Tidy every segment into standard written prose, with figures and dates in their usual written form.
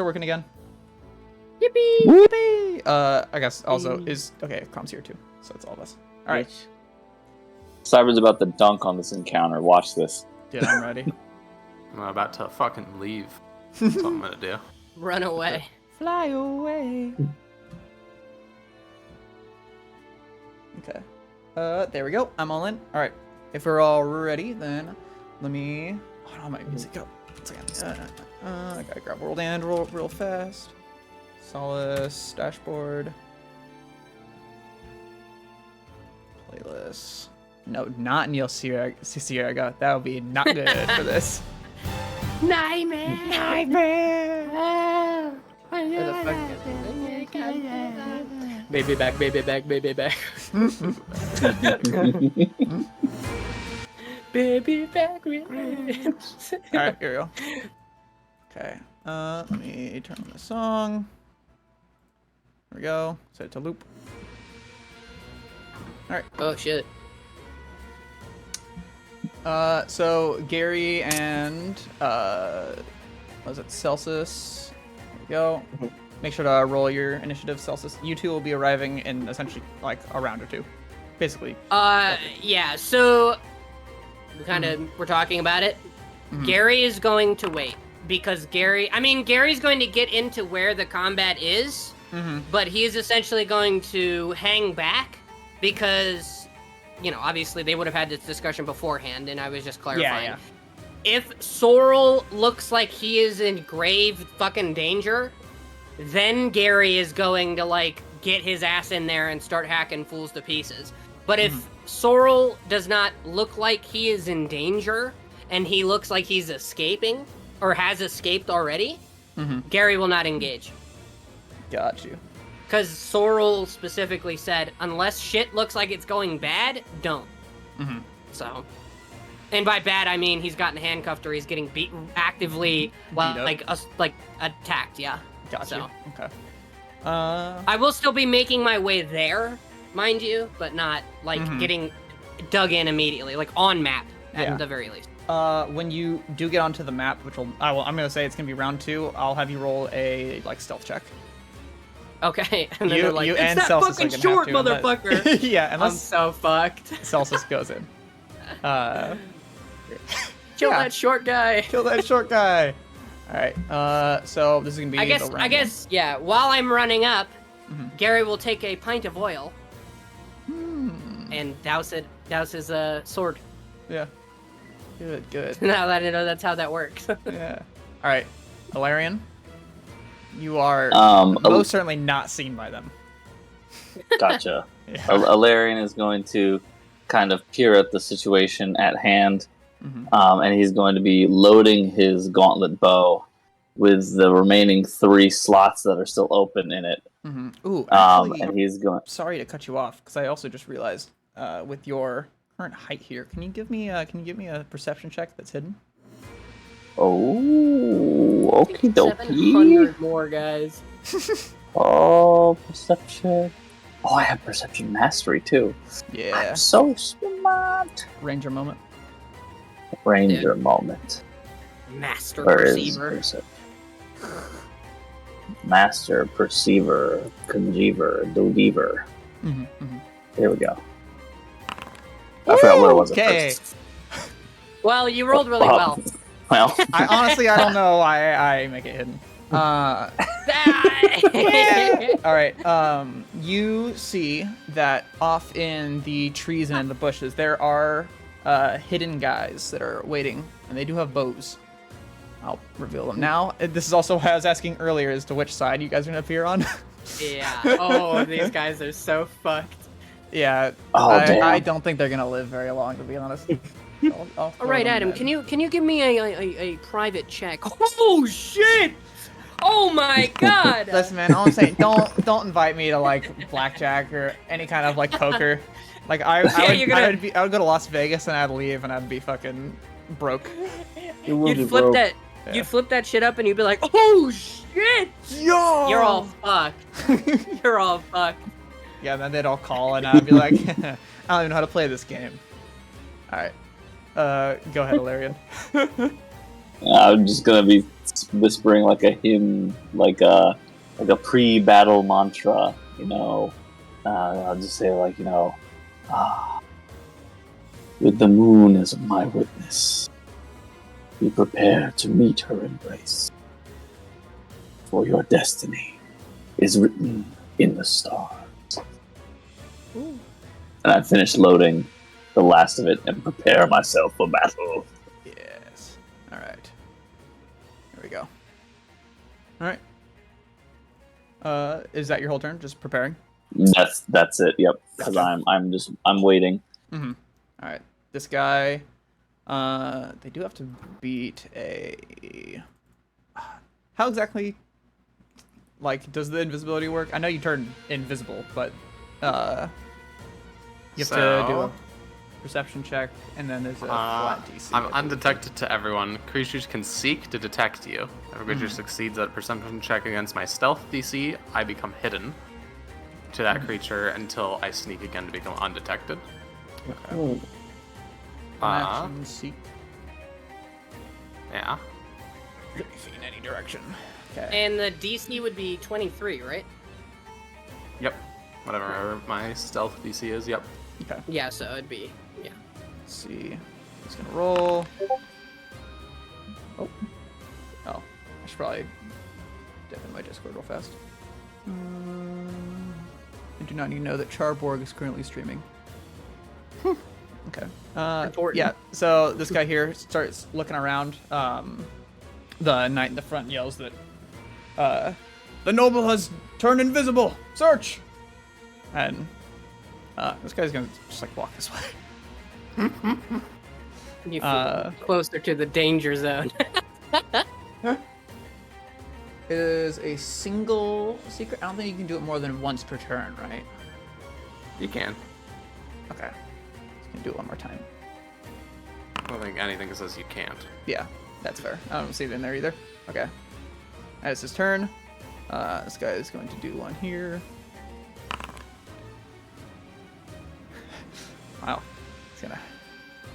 working again. Yippee! Yippee! I guess also is okay. Com's here too, so it's all of us. All right. Cyber's about to dunk on this encounter. Watch this. Dude, I'm ready. I'm about to fucking leave. That's what I'm gonna do. Run away. Fly away. Okay. There we go. I'm all in. All right. If we're all ready, then let me. Hold on, my music go. 1 second. I gotta grab World and real fast. Solace dashboard. Playlist. No, not Neil Cicierega. That would be not good for this. Nightmare! Nightmare! Where the fuck baby back, baby back, baby back. Baby back, Alright, here we go. Okay. Let me turn on the song. There we go. Set it to loop. Alright. Oh shit. So Gary and was it Celsius? There we go. Make sure to roll your initiative, Celsius. You two will be arriving in essentially like a round or two, basically. Yeah. So we're talking about it. Gary is going to wait because Gary's going to get into where the combat is, but he is essentially going to hang back because. You know, obviously they would have had this discussion beforehand, and I was just clarifying. Yeah. If Sorrel looks like he is in grave fucking danger, then Gary is going to, like, get his ass in there and start hacking fools to pieces. But if Sorrel does not look like he is in danger, and he looks like he's escaping, or has escaped already, Gary will not engage. Got you. Because Sorrel specifically said, unless shit looks like it's going bad, don't. So, and by bad I mean he's gotten handcuffed or he's getting actively attacked. Yeah. Got you. Okay. I will still be making my way there, mind you, but not like getting dug in immediately, like on map at the very least. When you do get onto the map, which I'm gonna say it's gonna be round 2. I'll have you roll a stealth check. Okay, and then they're like, it's and that Celsius fucking short motherfucker! Yeah, unless I'm so fucked. Celsius goes in. Kill that short guy! Kill that short guy! Alright, so this is gonna be I guess, yeah, while I'm running up, Gary will take a pint of oil and douse his sword. Yeah. Good. Now that I know that's how that works. Yeah. Alright, Valerian. You are most certainly not seen by them. Gotcha. Alarian is going to kind of peer at the situation at hand, and he's going to be loading his gauntlet bow with the remaining 3 slots that are still open in it. Ooh, actually, and he's going. Sorry to cut you off, because I also just realized with your current height here, can you give me a perception check that's hidden? Oh, okie dokie. 700 more guys. Oh, perception. Oh, I have perception mastery too. Yeah. I'm so smart. Ranger moment. Ranger moment. Master Where Perceiver. Master Perceiver. Congever. Dogever. Here we go. I forgot what it was at first. Well, you rolled really well. Well, I don't know why I make it hidden. All right. You see that off in the trees and in the bushes there are hidden guys that are waiting, and they do have bows. I'll reveal them now. This is also why I was asking earlier as to which side you guys are gonna appear on. Yeah. Oh, these guys are so fucked. Yeah. Oh, I don't think they're gonna live very long, to be honest. All right, Adam. Can you give me a private check? Oh shit! Oh my god! Listen, man. All I'm saying, don't invite me to like blackjack or any kind of like poker. Like I would go to Las Vegas and I'd leave and I'd be fucking broke. You'd flip that. Yeah. You'd flip that shit up and you'd be like, oh shit! Yo! You're all fucked. You're all fucked. Yeah, and then they'd all call and I'd be like, I don't even know how to play this game. All right. Go ahead, Alarian. I'm just gonna be whispering like a hymn, like a pre-battle mantra. I'll just say with the moon as my witness, be prepared to meet her embrace. For your destiny is written in the stars. Ooh. And I finish loading the last of it and prepare myself for battle. Yes. All right. Here we go. All right. Is that your whole turn? Just preparing? That's it. Yep. Because I'm waiting. Mm-hmm. All right. This guy. They do have to beat a. How exactly? Like, does the invisibility work? I know you turn invisible, but you have to do a perception check, and then there's a flat DC. I'm undetected to everyone. Creatures can seek to detect you. If a creature succeeds at a perception check against my stealth DC, I become hidden to that creature until I sneak again to become undetected. Okay. Action seek. Yeah. In any direction. Okay. And the DC would be 23, right? Yep. Whatever my stealth DC is, yep. Okay. Yeah, so it'd be, yeah. Let's see. He's gonna roll. Oh. I should probably dip in my Discord real fast. I do not need to know that Charborg is currently streaming. Okay. Important. Yeah, so this guy here starts looking around. The knight in the front yells that the noble has turned invisible. Search! And this guy's gonna just like walk this way. You feel closer to the danger zone. It is a single secret. I don't think you can do it more than once per turn, right? You can. Okay. Just gonna do it one more time. I don't think anything says you can't. Yeah, that's fair. I don't see it in there either. Okay. That's his turn. This guy is going to do one here. Wow. He's gonna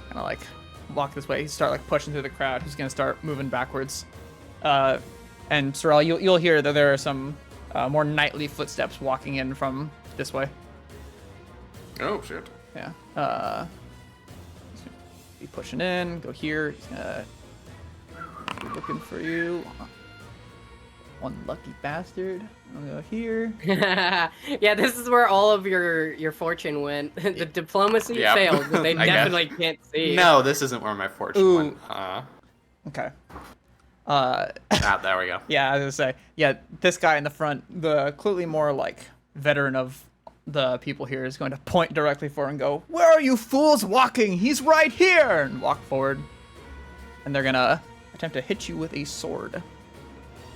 kind of like walk this way. He's start like pushing through the crowd. He's gonna start moving backwards. And Sorrel, you'll hear that there are some more knightly footsteps walking in from this way. Oh, shit. Yeah. He's gonna be pushing in. Go here. He's gonna be looking for you. One lucky bastard. I'll go here. Yeah, this is where all of your fortune went. The diplomacy Yep. failed, but they I guess. definitely can't see. No, this isn't where my fortune Ooh. went. Okay. There we go. Yeah, I was gonna say. Yeah, this guy in the front, the clearly more like veteran of the people here, is going to point directly forward and go, "Where are you fools walking? He's right here!" And walk forward. And they're gonna attempt to hit you with a sword.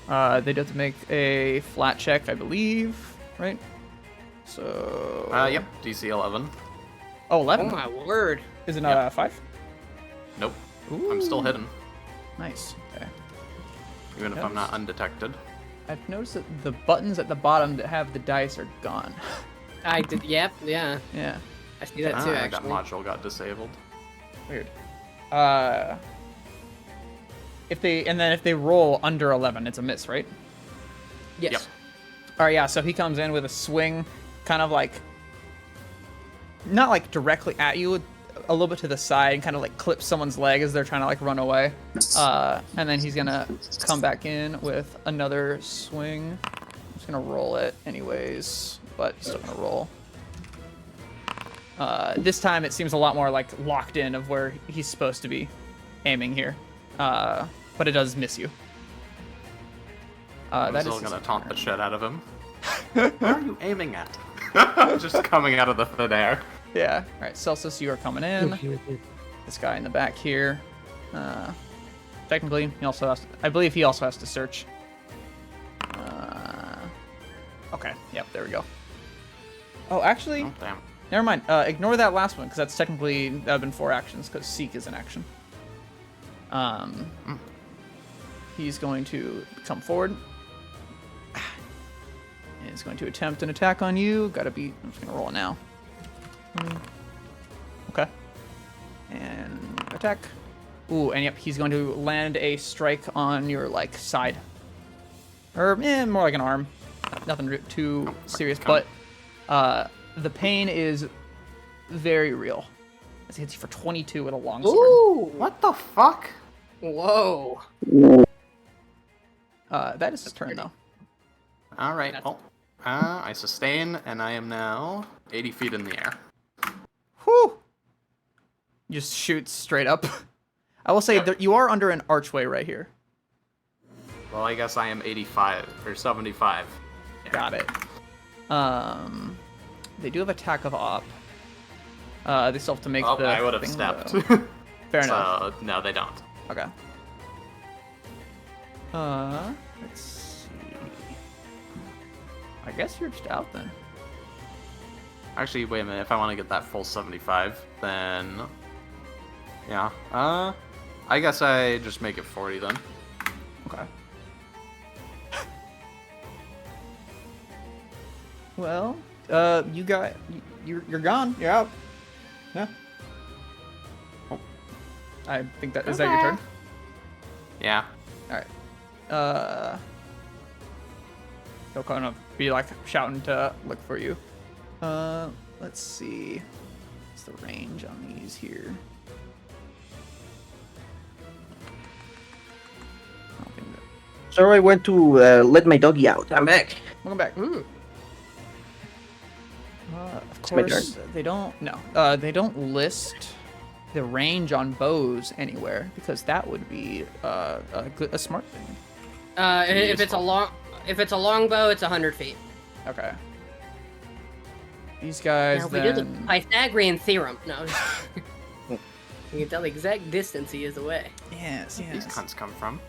They do have to make a flat check, I believe, right? So. Yep. DC 11. Oh, Oh 11. my word. Is it not 5? Nope. I'm still hidden, Nice. Okay. even if I'm not undetected. I've noticed that the buttons at the bottom that have the dice are gone. I did. Yep. Yeah. Yeah. I see that too. That Actually. module got disabled. Weird. If they roll under 11, it's a miss, right? Yes. Yep. All right, yeah. So he comes in with a swing, kind of like, not like directly at you, a little bit to the side, and kind of like clips someone's leg as they're trying to like run away. And then he's gonna come back in with another swing. I'm just gonna roll it anyways, but he's still gonna roll. This time it seems a lot more like locked in of where he's supposed to be aiming here. But it does miss you. I'm that still is gonna his taunt turn. the shit out of him. Where are you aiming at? Just coming out of the thin air. Yeah. All right, Celsus, you are coming in. This guy in the back here. Technically, he also has to, I believe he also has to search. Okay. Yep. There we go. Oh, actually, Oh, damn. never mind. Ignore that last one because that's technically that would have been 4 actions because seek is an action. He's going to come forward. And he's going to attempt an attack on you. Gotta be. I'm just gonna roll it now. Okay. And attack. Ooh, and yep, he's going to land a strike on your like side, or more like an arm. Nothing too serious, but the pain is very real. As he hits you for 22 with a longsword. Ooh! What the fuck? Whoa. That is his turn though. All right. Well, I sustain, and I am now 80 feet in the air. Whew! Just shoots straight up. I will say that you are under an archway right here. Well, I guess I am 85 or 75. Yeah. Got it. They do have attack of op. They still have to make Oh, the. I would have thing, stepped. though. Fair enough. So, no, they don't. Okay. Let's see. I guess you're just out then. Actually, wait a minute. If I want to get that full 75, then yeah. I guess I just make it 40 then. Okay. Well, you're gone. You're out. Yeah. Oh. I think that is that your turn. Yeah. All right. He'll kind of be like shouting to look for you. Let's see. What's the range on these here? I don't think that. So I went to let my doggy out. I'm back. Welcome back. Mm. Of my course, they don't. No, they don't list the range on bows anywhere because that would be a smart thing. If it's a longbow, it's 100 feet. Okay. These guys. Now, if we do the Pythagorean theorem, no. You can tell the exact distance he is away. Yes, Where these cunts come from?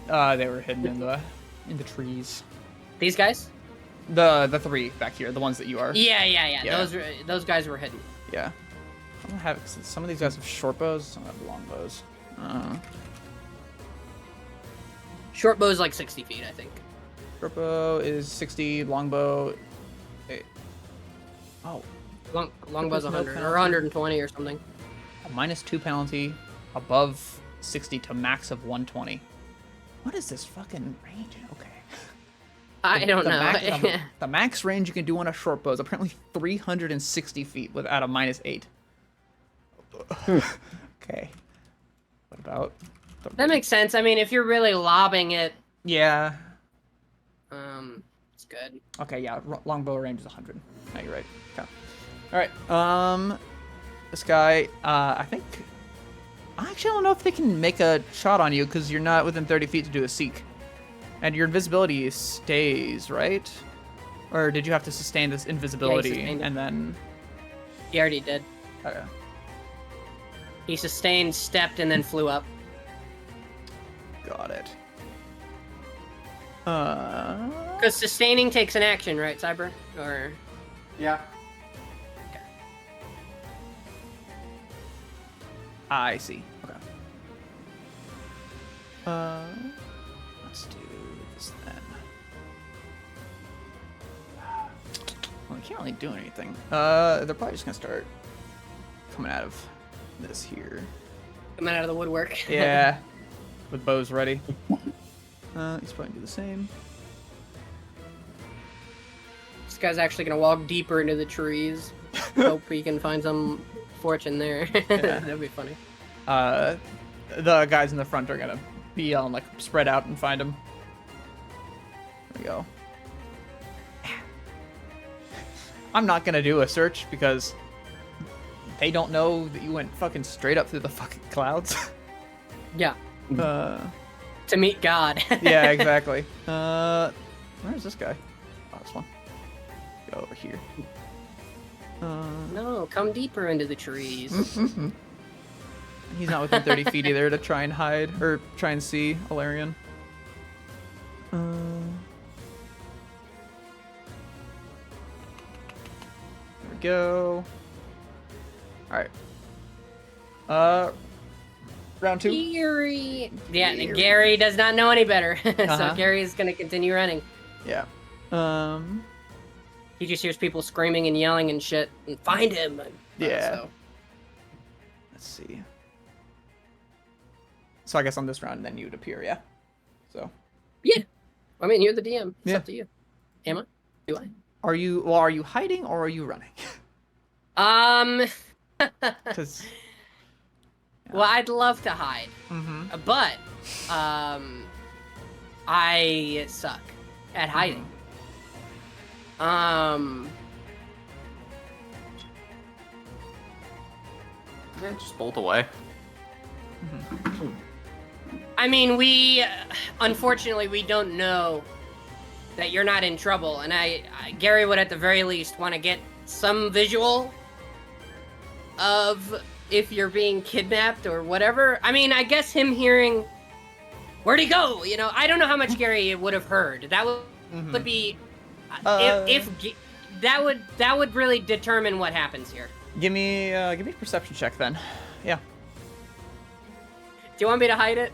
They were hidden in the trees. These guys? The three back here, the ones that you are. Yeah. Those guys were hidden. Yeah. I don't have some of these guys have short bows, some have long bows. Short bow's like 60 feet, I think. Short bow is 60, long bow. Oh, Longbow's no 100 or penalty. 120 or something. a -2 penalty, above 60 to max of 120. What is this fucking range? Okay. I don't know. The max range you can do on a short bow is apparently 360 feet without a -8. Okay. What about? That makes sense. I mean, if you're really lobbing it, Yeah. it's good. Okay, yeah, longbow range is 100. No, you're right. Okay. All right. This guy, I think. I actually don't know if they can make a shot on you because you're not within 30 feet to do a seek, and your invisibility stays, right? Or did you have to sustain this invisibility sustained it. and then? He already did. Okay. He sustained, stepped, and then flew up. Got it. Because sustaining takes an action, right, Cyber? Or Yeah. I see. Okay. Let's do this then. Well, we can't really do anything. They're probably just gonna start coming out of this here. coming out of the woodwork. Yeah. With bows ready. He's probably gonna do the same. This guy's actually gonna walk deeper into the trees. Hope he can find some fortune there. That'd be funny. The guys in the front are gonna be on like spread out and find him. There we go. I'm not gonna do a search because they don't know that you went fucking straight up through the fucking clouds. Yeah. To meet God. Yeah, exactly. Where's this guy? Oh, this one. Go over here. No, come deeper into the trees. He's not within 30 feet either to try and hide or try and see Alarion. There we go. All right. Round 2. Gary. Yeah, Gary does not know any better. So Gary's gonna continue running. Yeah. He just hears people screaming and yelling and shit and find him. Yeah. So. Let's see. So I guess on this round, then you'd appear, yeah. So. Yeah. I mean, you're the DM. It's Yeah. up to you. Am I? Do I? Are you hiding or are you running? Because. Well, I'd love to hide, but I suck at hiding. Yeah, just bolt away. I mean, unfortunately, we don't know that you're not in trouble, and Gary would at the very least want to get some visual of if you're being kidnapped or whatever. I mean, I guess him hearing, where'd he go? You know, I don't know how much Gary would have heard. That would be, if that would really determine what happens here. Give me a perception check then. Yeah. Do you want me to hide it?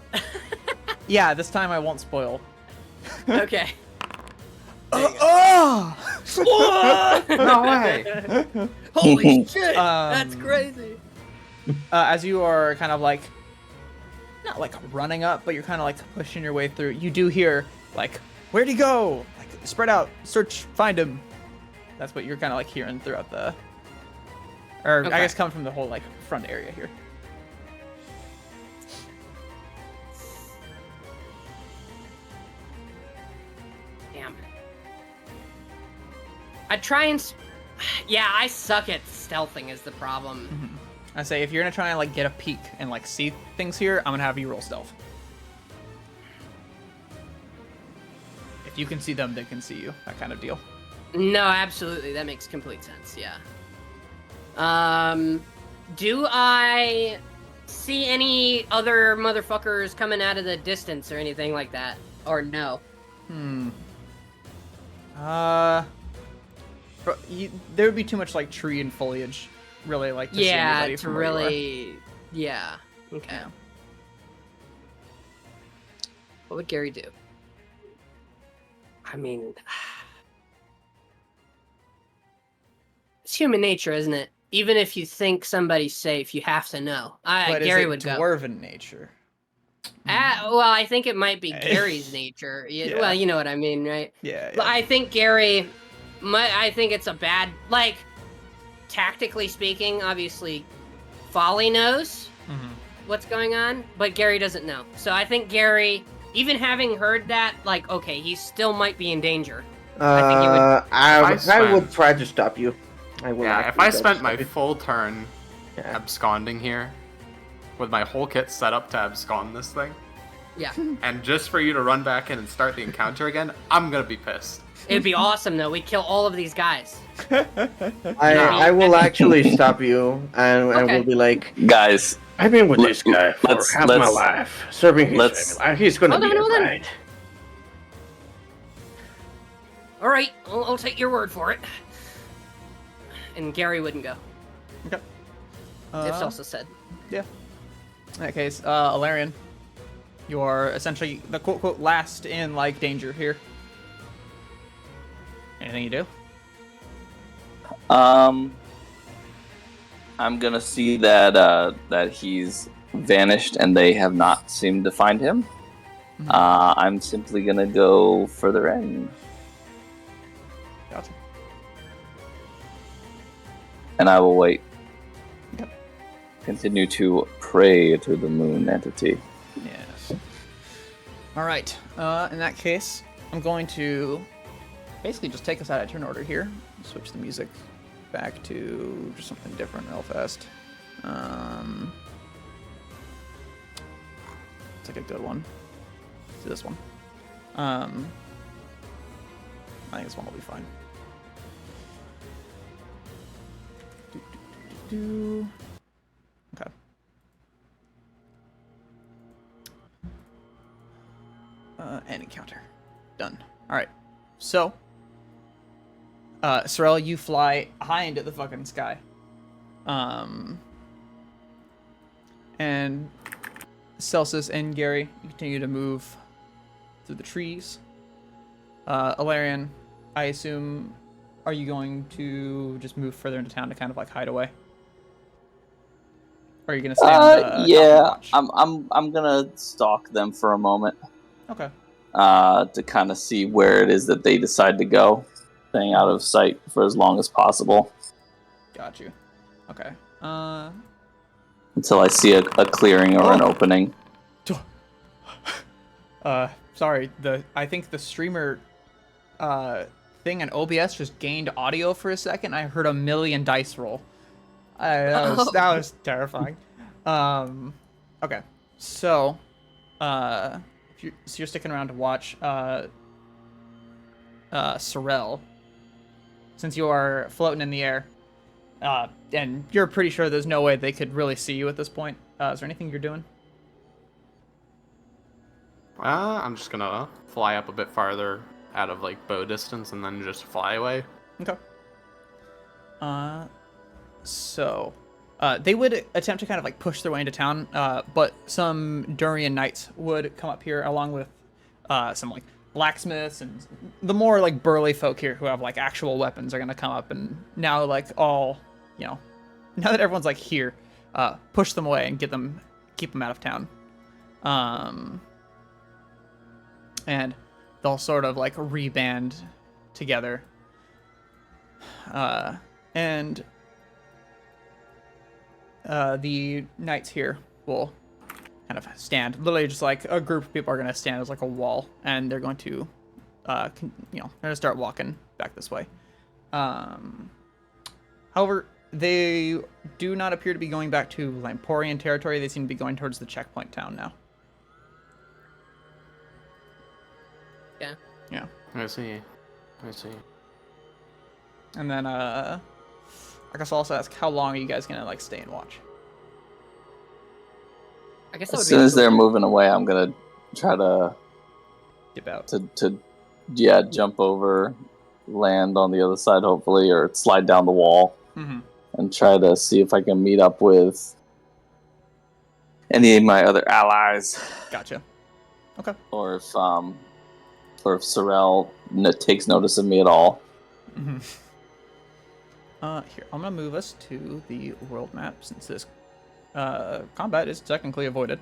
Yeah, this time I won't spoil. Okay. Oh! No way. Holy shit! That's crazy. As you are kind of like, not like running up, but you're kind of like pushing your way through, you do hear like, where'd he go? Like, spread out, search, find him. That's what you're kind of like hearing throughout the, or Okay. I guess coming from the whole like front area here. Damn. I try and... Yeah, I suck at stealthing is the problem. I say if you're gonna try and like get a peek and like see things here, I'm gonna have you roll stealth. If you can see them, they can see you. That kind of deal. No, absolutely. That makes complete sense, yeah. Do I see any other motherfuckers coming out of the distance or anything like that? Or no? There would be too much like tree and foliage, really, like to see Yeah, anybody to from where you are. really... Yeah. Okay. Yeah. What would Gary do? I mean... It's human nature, isn't it? Even if you think somebody's safe, you have to know. But Gary is it would go. dwarven nature? Well, I think it might be Gary's nature. Yeah. Well, you know what I mean, right? Yeah. But I think Gary... I think it's a bad... Like, tactically speaking, obviously, Folly knows what's going on, but Gary doesn't know. So I think Gary, even having heard that, like, okay, he still might be in danger. I think he would... I would try to stop you. I will. Yeah, if actually I try to spent my stop you. full turn Yeah. absconding here, with my whole kit set up to abscond this thing, Yeah. and just for you to run back in and start the encounter again, I'm gonna be pissed. It'd be awesome, though. We'd kill all of these guys. I will actually stop you, and Okay. will be like, Guys, I've been with this guy for let's- half my let's- life, serving his let's- family. He's gonna Hold be on, hold on. alright. All right, I'll take your word for it. And Gary wouldn't go. Okay. If Salsa said. Yeah. In that case, Alarian, you are essentially the quote last in like danger here. Anything you do? I'm gonna see that that he's vanished and they have not seemed to find him. I'm simply gonna go further in. Gotcha. And I will wait. Okay. Continue to pray to the moon entity. Yes. All right. In that case, I'm going to basically just take us out of turn order here. Switch the music back to just something different real fast. It's like a good one. Let's do this one. I think this one will be fine. Okay. And encounter. Done. Alright. So, Sorrel, you fly high into the fucking sky. And Celsus and Gary, you continue to move through the trees. Alarian, I assume, are you going to just move further into town to kind of like hide away? Or are you gonna stand? Yeah, watch? I'm gonna stalk them for a moment. Okay. To kind of see where it is that they decide to go, staying out of sight for as long as possible. Got you. Okay. Until I see a clearing or an opening. Sorry. I think the streamer thing in OBS just gained audio for a second. I heard a million dice roll. That was terrifying. Okay. So, you're sticking around to watch Sorrel, since you are floating in the air, and you're pretty sure there's no way they could really see you at this point. Is there anything you're doing? I'm just gonna fly up a bit farther out of like bow distance and then just fly away. Okay. So, they would attempt to kind of like push their way into town, but some Durian knights would come up here along with some like blacksmiths and the more like burly folk here who have like actual weapons are gonna come up, and now like all, now that everyone's like here, push them away and keep them out of town. And they'll sort of like reband together. And the knights here will kind of stand. Literally just like a group of people are going to stand as like a wall, and they're going to, they're going to start walking back this way. However, they do not appear to be going back to Lamporian territory. They seem to be going towards the checkpoint town now. Yeah. I see. And then, I guess I'll also ask, how long are you guys gonna like stay and watch? I guess As soon as they're moving away, I'm gonna try to Dip out. to jump over, land on the other side, hopefully, or slide down the wall, and try to see if I can meet up with any of my other allies. Gotcha. Okay. Or if Sorrel takes notice of me at all. Here, I'm gonna move us to the world map since this combat is technically avoided.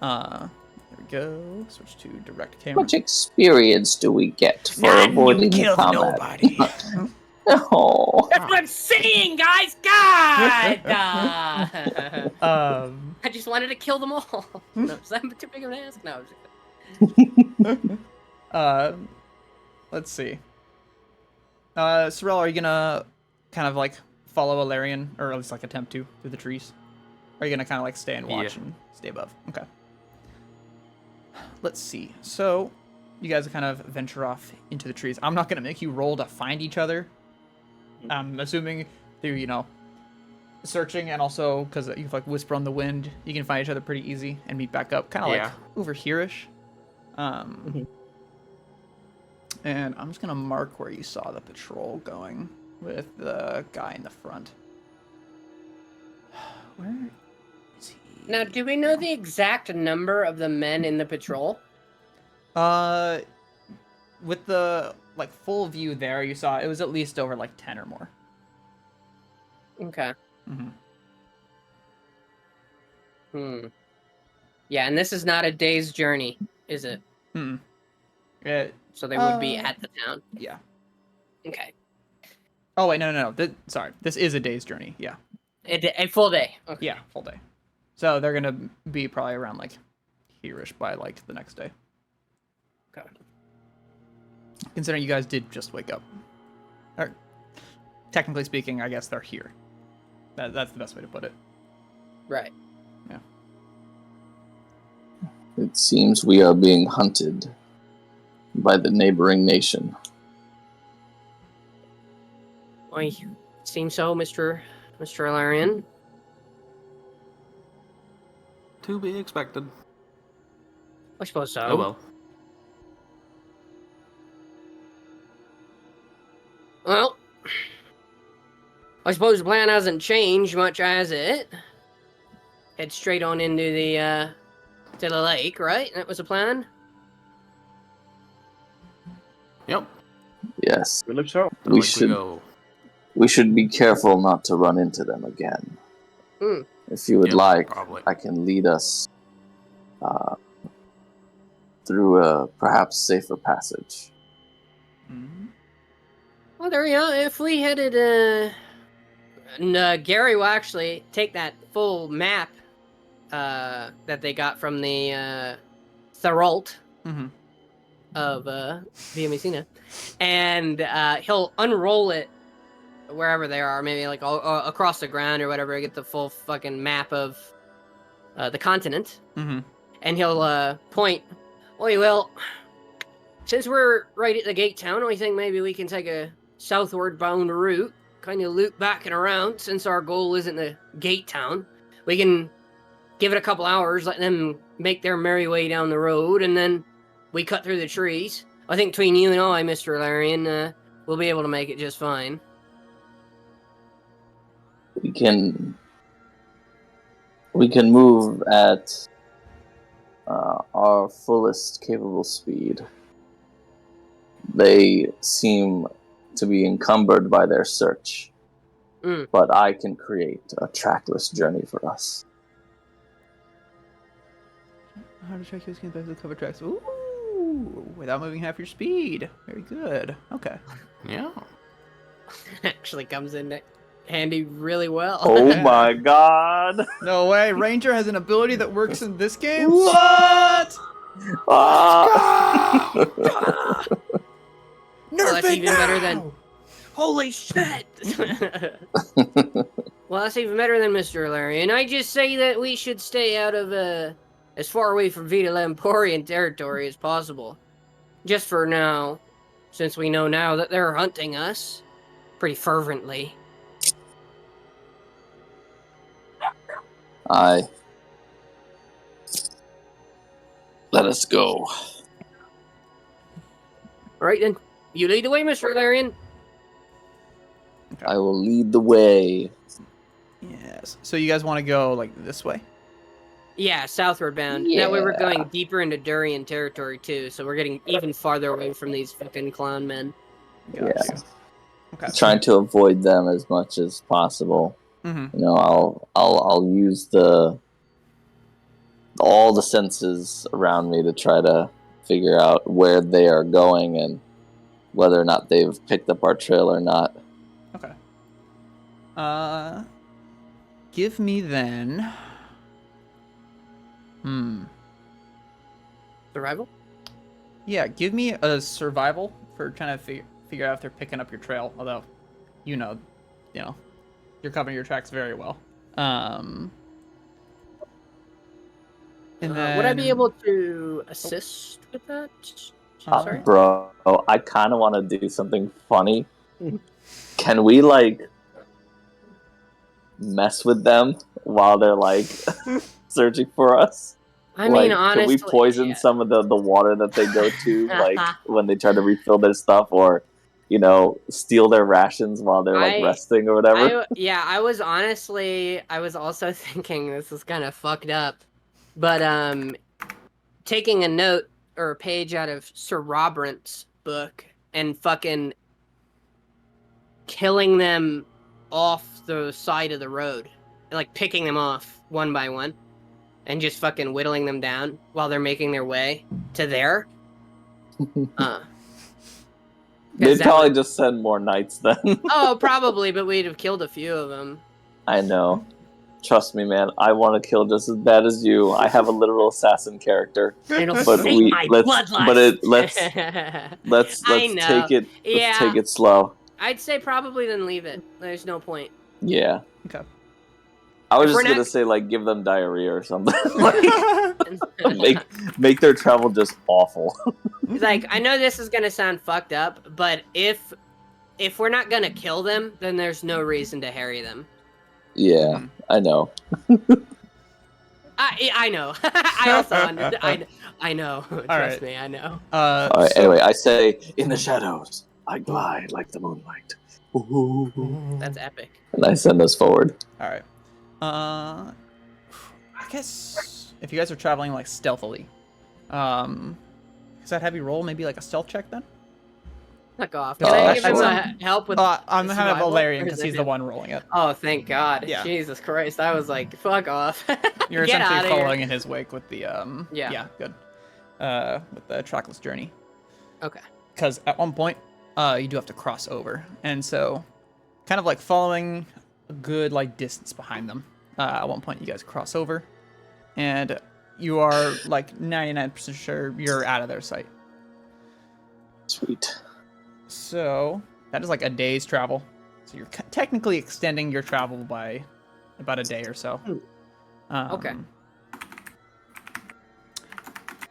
There we go. Switch to direct How camera. much experience do we get for avoiding the combat? Nobody. Oh. That's what I'm saying, guys. God. I just wanted to kill them all. No, is that too big of an ask? No. Let's see. Sorrel, are you gonna kind of like follow Alarian, or at least like attempt to, through the trees? Or are you gonna kind of like stay and watch and stay above? Okay. Let's see. So, you guys kind of venture off into the trees. I'm not gonna make you roll to find each other. I'm assuming through, searching, and also because you've like whisper on the wind, you can find each other pretty easy and meet back up, kind of like over here-ish. And I'm just gonna mark where you saw the patrol going with the guy in the front. Where is he? Now, do we know the exact number of the men in the patrol? With the like full view there, you saw it was at least over like 10 or more. Okay. Yeah, and this is not a day's journey, is it? So they would be at the town? Yeah. Okay. Oh, wait, no. Sorry. This is a day's journey. Yeah. A full day. Okay. Yeah, full day. So they're going to be probably around, like, here-ish by, like, the next day. Okay. Considering you guys did just wake up. Or, technically speaking, I guess they're here. That's the best way to put it. Right. Yeah. It seems we are being hunted by the neighboring nation. Why, seems so, Mr. Alarian. To be expected. I suppose so. Oh well. Well, I suppose the plan hasn't changed much, has it? Head straight on into the lake, right? That was the plan? Yep. I Yes. believe so. We should be careful not to run into them again. If you would like, probably. I can lead us through a perhaps safer passage. Well, there we go. If we headed, Gary will actually take that full map that they got from the Therault of Via Messina, and he'll unroll it wherever they are, maybe like across the ground or whatever, get the full fucking map of the continent, and he'll point. Well, since we're right at the gate town, I think maybe we can take a southward bound route, kind of loop back and around. Since our goal isn't the gate town, we can give it a couple hours, let them make their merry way down the road, and then we cut through the trees. I think between you and I, Mr. Larian, we'll be able to make it just fine. We can move at our fullest capable speed. They seem to be encumbered by their search, but I can create a trackless journey for us. How to track your skin through the cover tracks? Ooh, without moving half your speed. Very good. Okay. Yeah. Actually comes in handy really well. Oh my god! No way. Ranger has an ability that works in this game? What? Well, that's even better than... Holy shit! Well, that's even better than Mr. Larian. I just say that we should stay out of, as far away from Vita Lamporian territory as possible. Just for now, since we know now that they're hunting us pretty fervently. Aye. Let us go. All right, then. You lead the way, Mr. Larian. I will lead the way. Yes. So you guys want to go, like, this way? Yeah, southward bound. That way we're going deeper into Durian territory, too, so we're getting even farther away from these fucking clown men. Gotcha. Okay. Trying to avoid them as much as possible. You know, I'll use all the senses around me to try to figure out where they are going and whether or not they've picked up our trail or not. Okay. Give me then... Survival? Yeah, give me a survival for trying to figure out if they're picking up your trail. Although, you know, you're covering your tracks very well. And then... would I be able to assist with that? Sorry? Bro, I kind of want to do something funny. Can we, like, mess with them while they're, like, searching for us? I mean, honestly... Can we poison some of the water that they go to, like, when they try to refill their stuff, or, you know, steal their rations while they're, like, resting or whatever? I was also thinking this is kind of fucked up, but, taking a note or a page out of Sir Robrant's book and fucking killing them off the side of the road, like picking them off one by one and just fucking whittling them down while they're making their way to there. They'd probably just send more knights then. Oh, probably, but we'd have killed a few of them. I know. Trust me, man. I want to kill just as bad as you. I have a literal assassin character. It'll But save my bloodlust. let's take it. Let's take it slow. I'd say probably then leave it. There's no point. Yeah. Okay. I was just gonna say, like, give them diarrhea or something. Like, make their travel just awful. Like, I know this is gonna sound fucked up, but if we're not gonna kill them, then there's no reason to harry them. Yeah, I know. I know. I also I know. Trust me, I know. All right. Anyway, I say, in the shadows, I glide like the moonlight. That's epic. And I send us forward. All right. I guess if you guys are traveling like stealthily, does that have you roll maybe like a stealth check then? Fuck off. Oh, Can I give him actually- help with I'm gonna have survival, Valerian or is because it he's the him? one rolling it. Oh, thank God. Yeah. Jesus Christ. I was like, fuck off. You're Get essentially outta following here. in his wake with the Yeah. good. With the trackless journey. Okay. Because at one point, you do have to cross over, and so, kind of like following a good like distance behind them. At one point, you guys cross over, and you are like 99% sure you're out of their sight. Sweet. So that is like a day's travel. So you're technically extending your travel by about a day or so. Okay.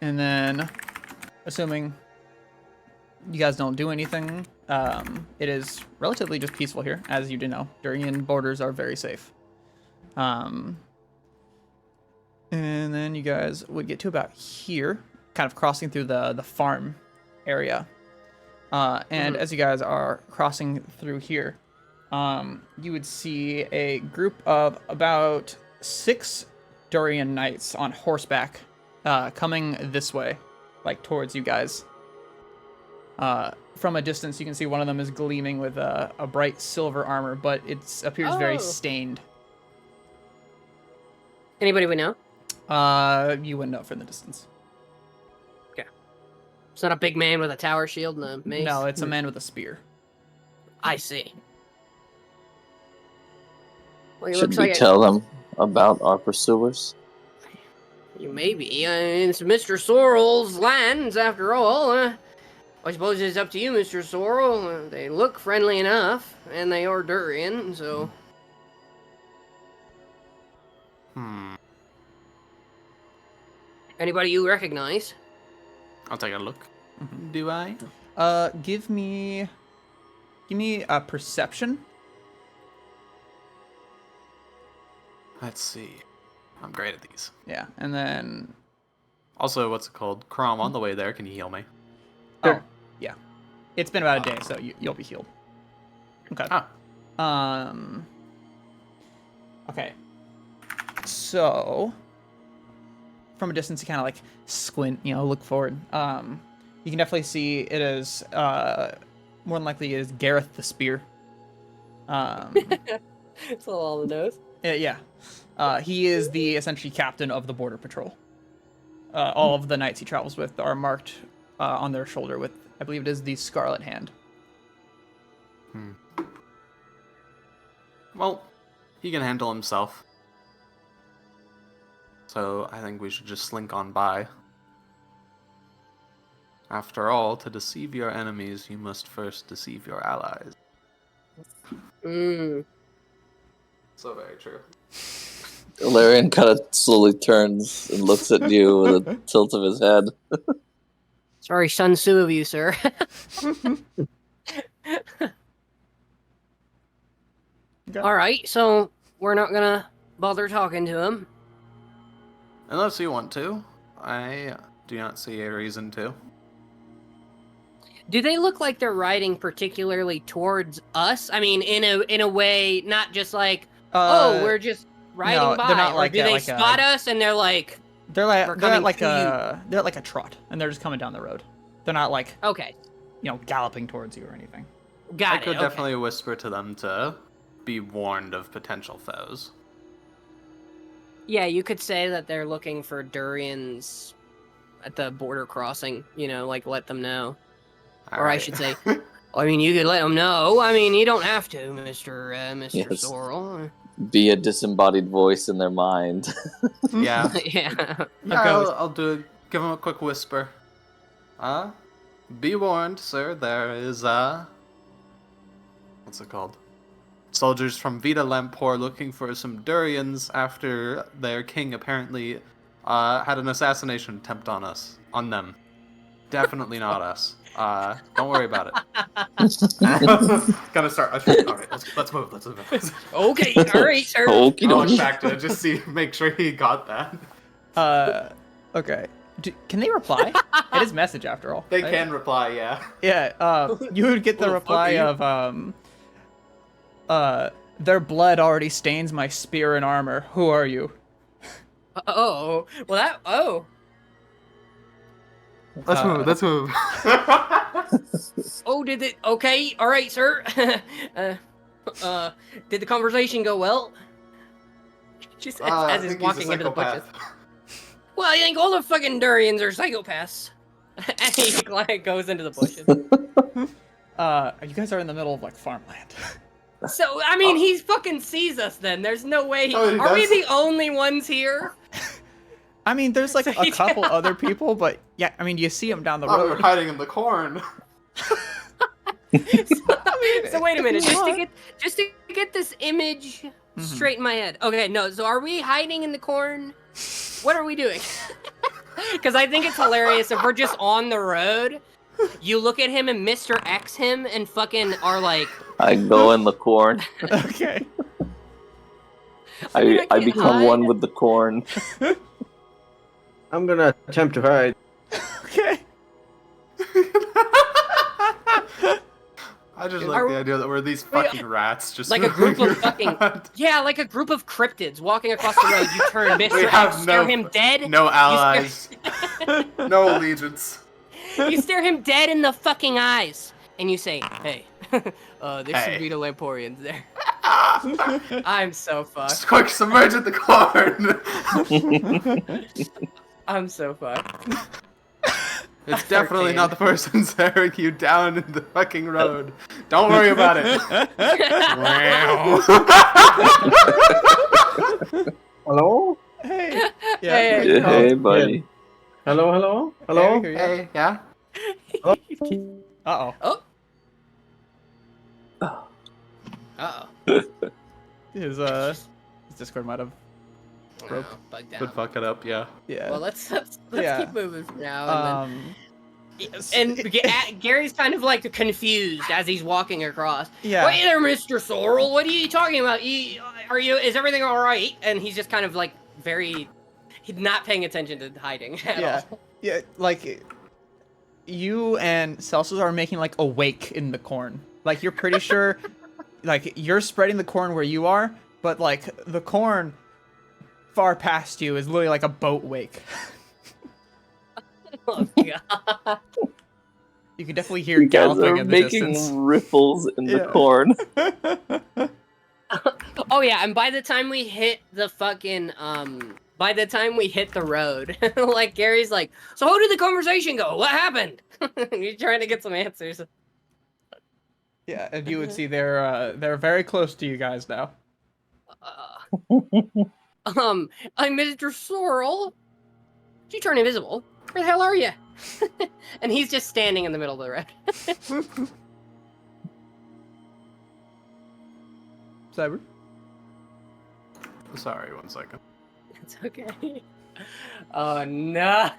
And then, assuming you guys don't do anything, it is relatively just peaceful here, as you do know. Durian borders are very safe. And then you guys would get to about here, kind of crossing through the farm area. And as you guys are crossing through here, you would see a group of about 6 Durian knights on horseback coming this way, like towards you guys. From a distance, you can see one of them is gleaming with a bright silver armor, but it appears very stained. Anybody we know? You wouldn't know from the distance. It's not a big man with a tower shield and a mace? No, it's a man with a spear. I see. Well, he Should looks we like tell them about our pursuers? You maybe. I mean, it's Mr. Sorrel's lands, after all. I suppose it's up to you, Mr. Sorrel. They look friendly enough, and they are Durian, so... Anybody you recognize? I'll take a look. Do I? Give me a perception. Let's see. I'm great at these. Yeah, and then Also, what's it called? Crom, on the way there, can you heal me? oh, yeah, it's been about a day, so you'll be healed. Okay. Ah. Okay. So, from a distance, you kind of like squint, look forward. You can definitely see it is more than likely it is Gareth the Spear. It's all on the nose. Yeah. He is the essentially captain of the border patrol. All of the knights he travels with are marked on their shoulder with, I believe it is the Scarlet Hand. Well, he can handle himself. So I think we should just slink on by. After all, to deceive your enemies, you must first deceive your allies. So very true. Valerian kind of slowly turns and looks at you with a tilt of his head. Sorry, Sun Tzu of you, sir. Okay. Alright, so we're not gonna bother talking to him. Unless you want to. I do not see a reason to. Do they look like they're riding particularly towards us? I mean, in a way, not just like, we're just riding no, by. they're not or like do a- they like a- spot us and they're like, They're We're like coming like to they're like a trot, and they're just coming down the road. They're not like okay, galloping towards you or anything. got I it. could okay. definitely whisper to them to be warned of potential foes. Yeah, you could say that they're looking for Durians at the border crossing. Like let them know. Or I Alright. should say, I mean, you could let them know. I mean, you don't have to, Mr. Yes. Sorrel. Be a disembodied voice in their mind. Yeah. Yeah. Yeah, ghost. I'll do it. Give him a quick whisper. Be warned, sir. There is, what's it called? Soldiers from Vita Lampor looking for some Durians after their king apparently, had an assassination attempt on them. Definitely not us. Don't worry about it. Gonna start. Alright, let's move. Okay, all right, sir. Okie I'll look dokie. back to just make sure he got that. Okay. Can they reply? It is message after all. They right? can reply, yeah. Yeah. You would get the Who the fuck reply are you? of their blood already stains my spear and armor. Who are you? Oh, well that. Oh, Let's move. Oh, did it? Okay, all right, sir. Did the conversation go well? She says as he's walking into the bushes. Well, I think all the fucking durians are psychopaths. And he like goes into the bushes. You guys are in the middle of like farmland. So I mean, he fucking sees us. Then there's no way. Oh, Are we the only ones here? I mean, there's like a couple other people, but yeah, I mean, you see them down the Oh, road. we're hiding in the corn. So wait a minute, just to get this image straight in my head. Okay, no. So are we hiding in the corn? What are we doing? Because I think it's hilarious if we're just on the road. You look at him and Mr. X him and fucking are like. I go in the corn. Okay. I become one with the corn. I'm gonna attempt to hide. Okay. I just like the idea that we're these fucking rats just like a group of moving fucking around. like a group of cryptids walking across the road. You turn Mr. We X, have stare him dead. no allies, no allegiance. You stare him dead in the fucking eyes, and you say, "Hey, there should be the Lamporians there." I'm so fucked. Just quick, submerge at the corn. I'm so fucked. It's definitely not the person staring you down in the fucking road. Don't worry about it. Hello? Hey. Hey. Hey, buddy. Hello, hello? Hello? Hey, yeah? Uh-oh. Oh. Uh-oh. His Discord might have broke. Oh, bugged Could out. fuck it up, yeah. Yeah. Well, let's Yeah. keep moving for now. yes. And Gary's kind of like confused as he's walking across. Yeah. Wait there, Mr. Sorrel. What are you talking about? Is everything all right? And he's just kind of like he's not paying attention to hiding at all. Yeah, like you and Celsius are making like a wake in the corn. Like you're pretty sure, like you're spreading the corn where you are, but like the corn far past you is literally like a boat wake. Oh god. You can definitely hear You guys galloping are in the making distance. ripples in the Yeah. corn. Oh yeah, and by the time we hit the fucking road, like Gary's like, so how did the conversation go? What happened? You're trying to get some answers. Yeah, and you would see they're very close to you guys now. I'm Mr. Sorrel. Did you turn invisible? Where the hell are you? And he's just standing in the middle of the road. Cyber? Sorry, 1 second. It's okay. Oh no,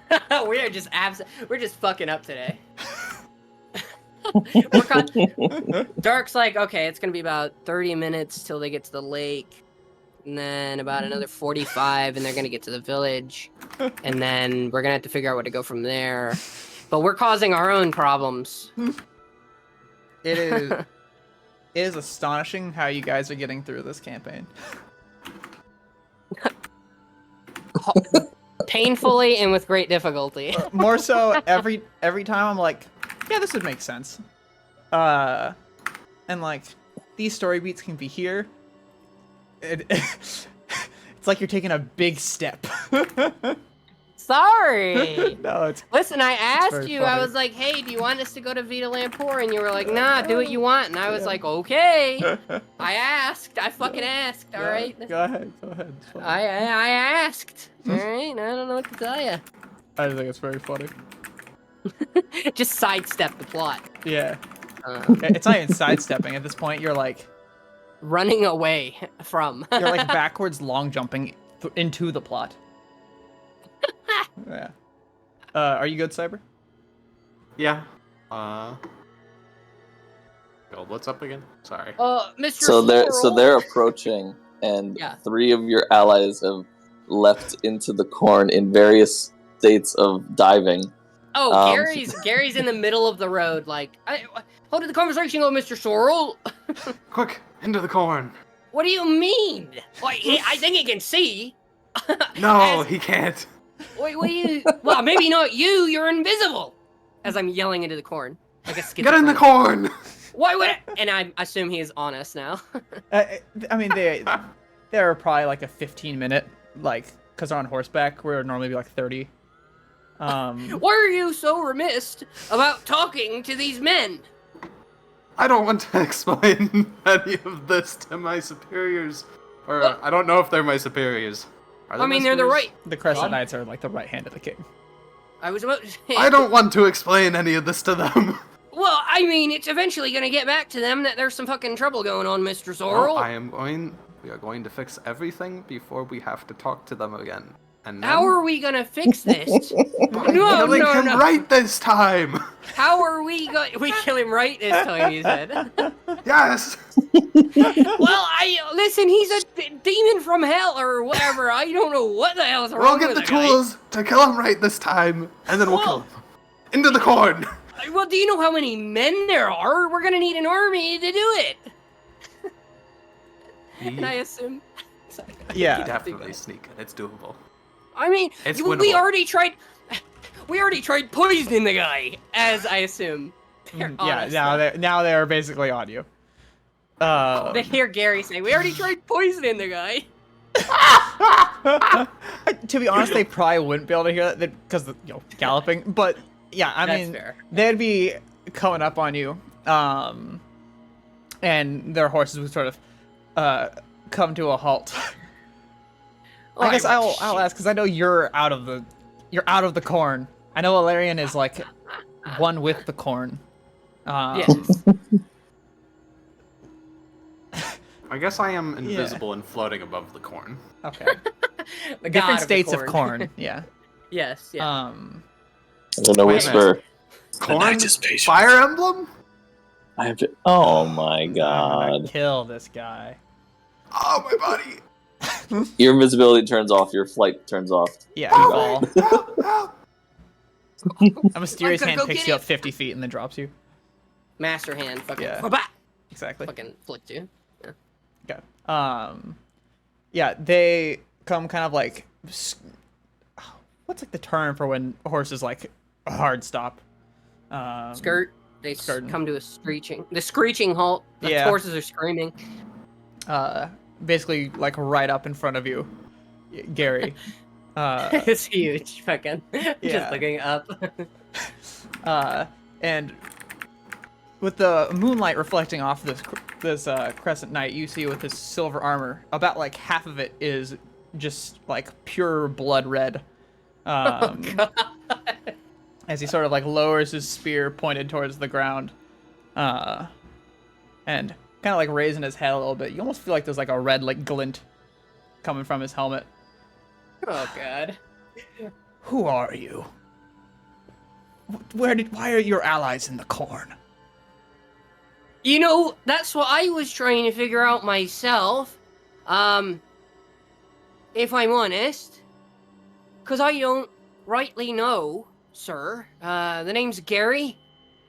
we're just fucking up today. Dark's like, okay, it's gonna be about 30 minutes till they get to the lake, and then about another 45, and they're gonna get to the village, and then we're gonna have to figure out where to go from there. But we're causing our own problems. It is astonishing how you guys are getting through this campaign. Painfully and with great difficulty. More so every time I'm like, yeah, this would make sense. And like these story beats can be here. It's like you're taking a big step. Sorry. No, it's Listen, I asked very you, funny. I was like, hey, do you want us to go to Vita Lampor? And you were like, nah, do what you want. And I was like, okay. I fucking asked, all right? Go ahead. It's fine. I asked. All right, I don't know what to tell you. I think it's very funny. Just sidestep the plot. Yeah. It's not even sidestepping. At this point, you're like Running away from. you're like backwards long jumping into the plot. Yeah. Are you good, Cyber? Yeah. What's up again? Sorry. Mr. So they're approaching, and Yeah. 3 of your allies have leapt into the corn in various states of diving. Oh, Gary's in the middle of the road, like, how did the conversation go, Mr. Sorrel? Quick, into the corn. What do you mean? Like, I think he can see. No, he can't. Wait, what do you? Well, maybe not you. You're invisible. As I'm yelling into the corn. Like a Get in the corn! Why would I? And I assume he is on us now. I mean, they're probably like a 15-minute, like, because they're on horseback, where it would normally be like 30. Why are you so remiss about talking to these men? I don't want to explain any of this to my superiors. Or, I don't know if they're my superiors. Are they my they're the superiors? right. The Crescent Knights are like the right hand of the king. I was about to say. I don't want to explain any of this to them. Well, I mean, it's eventually gonna get back to them that there's some fucking trouble going on, Mr. Sorrel. We are going to fix everything before we have to talk to them again. And then How are we gonna fix this? killing him right this time. How are we going? We kill him right this time, you said. Yes. Well, listen. He's a demon from hell or whatever. I don't know what the hell's wrong We'll get with the guy. tools to kill him right this time, and then we'll kill him. Into the corn. Well, do you know how many men there are? We're gonna need an army to do it. And I assume. Yeah. Definitely sneak it. It's doable. I mean, It's we winnable. already tried. We already tried poisoning the guy, as I assume. They're Yeah, honest. now they are basically on you. They hear Gary say, "We already tried poisoning the guy." To be honest, they probably wouldn't be able to hear that because galloping. But yeah, I That's mean, fair. they'd be coming up on you, and their horses would sort of come to a halt. I guess I'll ask because I know you're out of the corn. I know Alarian is like one with the corn. Yes. I guess I am invisible and floating above the corn. Okay. The god Different of the states of corn. Yeah. Yes. Yeah. I'm gonna whisper. Corn? Fire emblem? I have to. Oh my god! Kill this guy. Oh, my body. Your invisibility turns off. Your flight turns off. Yeah, you fall. Help, help. A mysterious I'm gonna hand go picks get you it. up 50 feet and then drops you. Master hand, fucking. Yeah. Exactly. Fucking flicked you. Okay. Yeah, they come kind of like. What's like the term for when a horse is like a hard stop? Skirt. They skirting. come to a screeching. The screeching halt. The Yeah. horses are screaming. Basically like right up in front of you, Gary. It's huge, fucking. Yeah. Just looking up. And with the moonlight reflecting off this Crescent Knight, you see with his silver armor, about like half of it is just like pure blood red. As he sort of like lowers his spear pointed towards the ground, and kind of like raising his head a little bit. You almost feel like there's like a red like glint coming from his helmet. Oh god. Who are you? Why are your allies in the corn? You know, that's what I was trying to figure out myself. If I'm honest. Because I don't rightly know, sir. The name's Gary.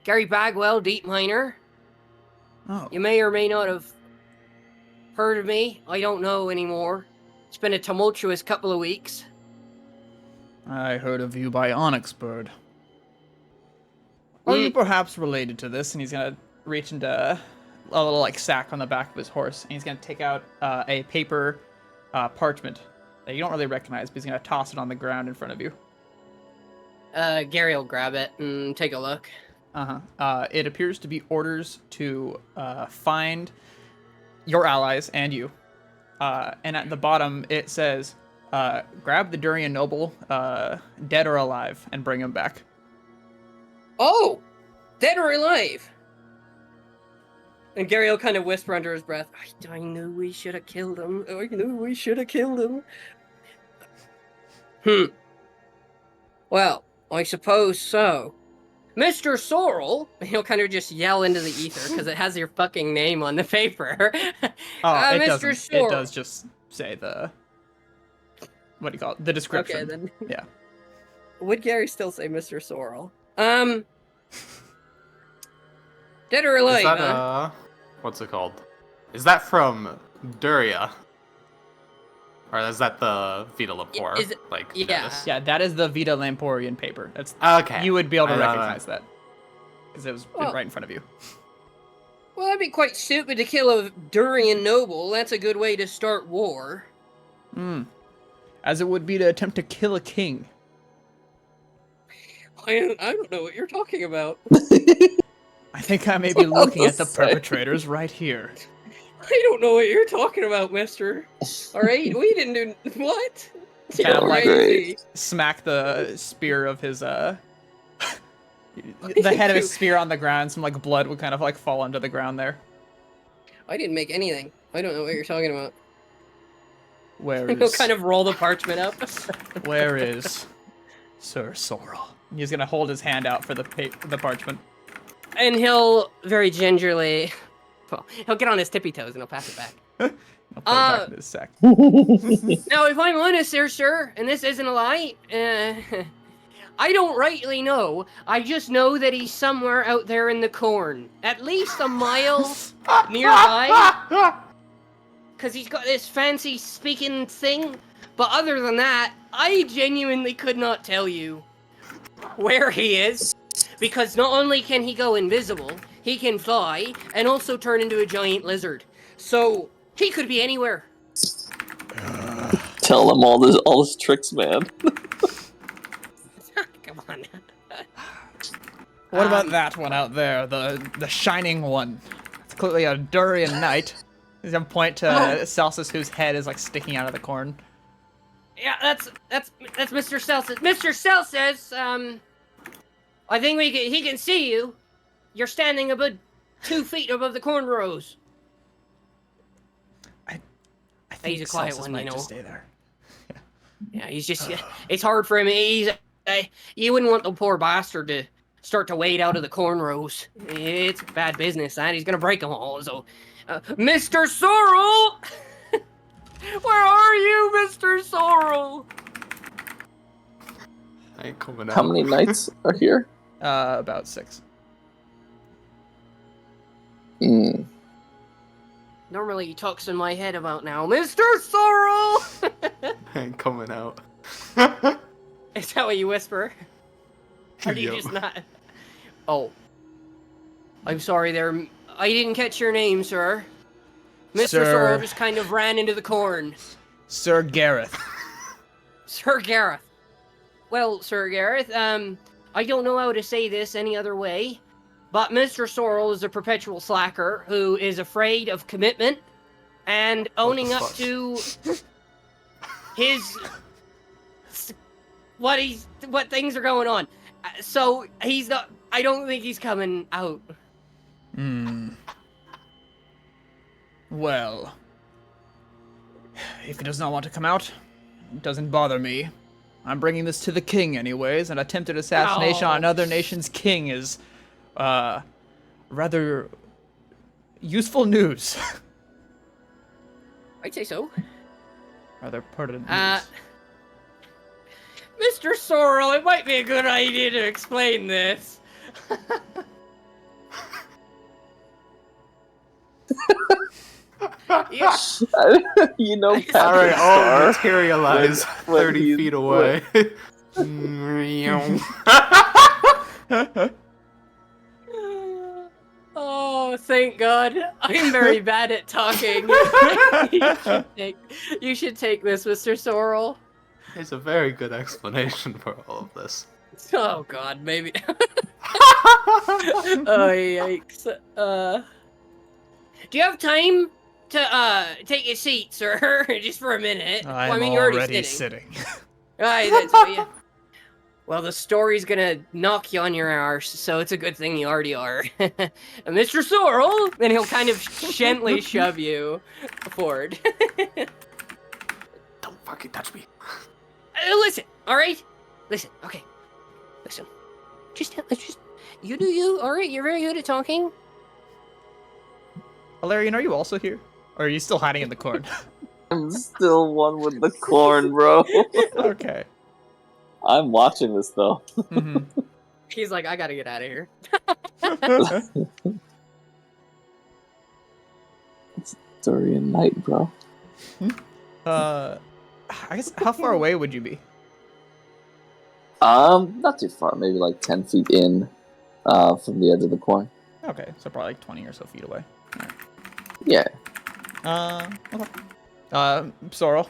Gary Bagwell, Deep Miner. Oh. You may or may not have heard of me. I don't know anymore. It's been a tumultuous couple of weeks. I heard of you by Onyx Bird. Are you perhaps related to this? And he's gonna reach into a little like sack on the back of his horse, and he's gonna take out a paper parchment that you don't really recognize, but he's gonna toss it on the ground in front of you. Gary will grab it and take a look. It appears to be orders to find your allies and you. And at the bottom it says, grab the Durian noble, dead or alive, and bring him back. Oh! Dead or alive? And Gary will kind of whisper under his breath, I knew we should have killed him. I knew we should have killed him. Well, I suppose so. Mr. Sorrel, he'll kind of just yell into the ether because it has your fucking name on the paper. It Mr. doesn't. Sorrel. It does just say the, what do you call it? The description. Okay, then. Yeah. Would Gary still say Mr. Sorrel? Dead or alive, Is that, huh? what's it called? Is that from Duria? Or is that the Vita Lepore? Is it- like, yeah. notice? Yeah, that is the Vita Lamporian paper. That's Okay. You would be able to I know recognize that. because it was Oh. right in front of you. Well, that'd be quite stupid to kill a Durian noble. That's a good way to start war. As it would be to attempt to kill a king. I don't know what you're talking about. I think I may be looking at the say. perpetrators right here. I don't know what you're talking about, mister. Alright, we didn't do... What? Kind of like crazy. smack the spear of his, the head of his spear on the ground. Some, like, blood would kind of, like, fall onto the ground there. I didn't make anything. I don't know what you're talking about. Where He'll is... kind of roll the parchment up. Where is Sir Sorrel? He's gonna hold his hand out for the parchment. And he'll very gingerly... Well, he'll get on his tippy toes and he'll pass it back. I'll put it back in his sack. Now, if I'm honest there, sir, and this isn't a lie, I don't rightly know. I just know that he's somewhere out there in the corn. At least a mile nearby. Because he's got this fancy speaking thing. But other than that, I genuinely could not tell you where he is. Because not only can he go invisible, he can fly, and also turn into a giant lizard. So, he could be anywhere. Tell them all this tricks, man. Come on. What about that one out there? The shining one. It's clearly a Durian knight. He's gonna point to Celsus, whose head is, like, sticking out of the corn. Yeah, that's Mr. Celsus. Mr. Celsus, I think he can see you. You're standing about 2 feet above the corn rows. I think He's a quiet Celsus one, might you know. just stay there. Yeah, he's just, it's hard for him. You wouldn't want the poor bastard to start to wade out of the corn rows. It's bad business, and he's gonna break them all, so... Mr. Sorrel! Where are you, Mr. Sorrel? I ain't coming out. How many knights are here? About 6. Normally he talks in my head about now. Mr. Sorrel! I ain't coming out. Is that what you whisper? Or do you Yep. just not? Oh. I'm sorry there. I didn't catch your name, sir. Mr. Sir. Sorrel just kind of ran into the corn. Sir Gareth. Sir Gareth. Well, Sir Gareth, I don't know how to say this any other way, but Mr. Sorrel is a perpetual slacker who is afraid of commitment and owning up fuck? to his what things are going on. So he's not. I don't think he's coming out. Well, if he does not want to come out, it doesn't bother me. I'm bringing this to the king anyways. An attempted assassination on another nation's king is, rather useful news. I'd say so. Rather pertinent news. Mr. Sorrel, it might be a good idea to explain this. Yeah. You know, Alright, Patrick all Star. materialize when 30 he's- feet away. Oh, thank God. I'm very bad at talking. You should take this, Mr. Sorrel. There's a very good explanation for all of this. Oh, God, maybe. Oh, yikes. Do you have time to, take a seat, sir? Just for a minute. I'm Well, I mean, you're already sitting. sitting. Aye, that's what you... Well, the story's gonna knock you on your arse, so it's a good thing you already are. Mr. Sorrel! And he'll kind of gently shove you forward. Don't fucking touch me. Listen, alright? Listen, okay. Listen. Just, you do you, alright? You're very good at talking. Valerian, are you also here? Or are you still hiding in the corn? I'm still one with the corn, bro. Okay. I'm watching this though. Mhm. He's like, I gotta get out of here. Durian Knight, bro. I guess, how far away would you be? Not too far. Maybe like 10 feet in. from the edge of the corn. Okay, so probably like 20 or so feet away. Yeah. Okay. Sorrel,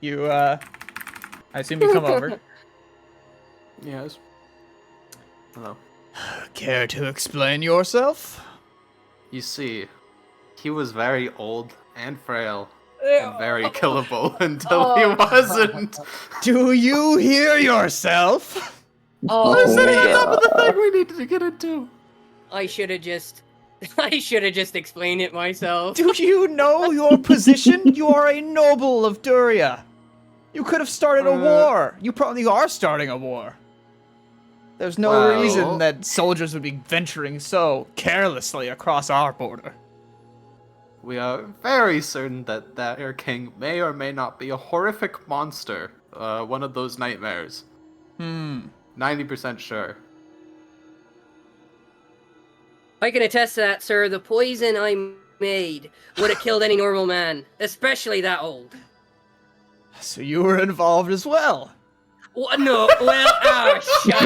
you, I assume you come over. Yes. Hello. Care to explain yourself? You see, he was very old and frail and very killable until he wasn't. Do you hear yourself? Oh, Oh my man. God. The thing we needed to get into. I should have just explained it myself. Do you know your position? You are a noble of Duria. You could have started a war. You probably are starting a war. There's no Well- reason that soldiers would be venturing so carelessly across our border. We are very certain that that Air King may or may not be a horrific monster. One of those nightmares. 90% sure. I can attest to that, sir. The poison I made would have killed any normal man, especially that old. So you were involved as well. What? No, well, shut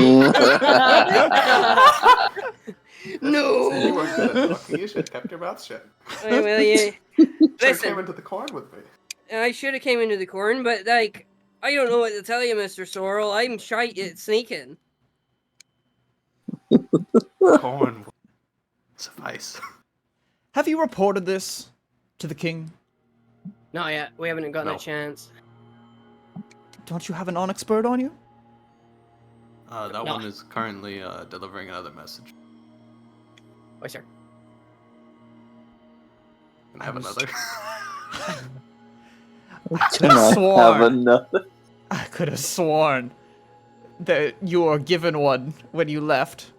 No. You weren't good at talking. You should have kept your mouth shut. Well, yeah. Came Listen, into the corn with me. I should have came into the corn, but, like, I don't know what to tell you, Mr. Sorrel. I'm shy at sneaking. Corn will suffice. Have you reported this to the king? Not yet. We haven't gotten No. a chance. Don't you have an onyx bird on you? That No. one is currently delivering another message. Why, sir? Can I have another? Can I have Sworn. another? I could have sworn that you were given one when you left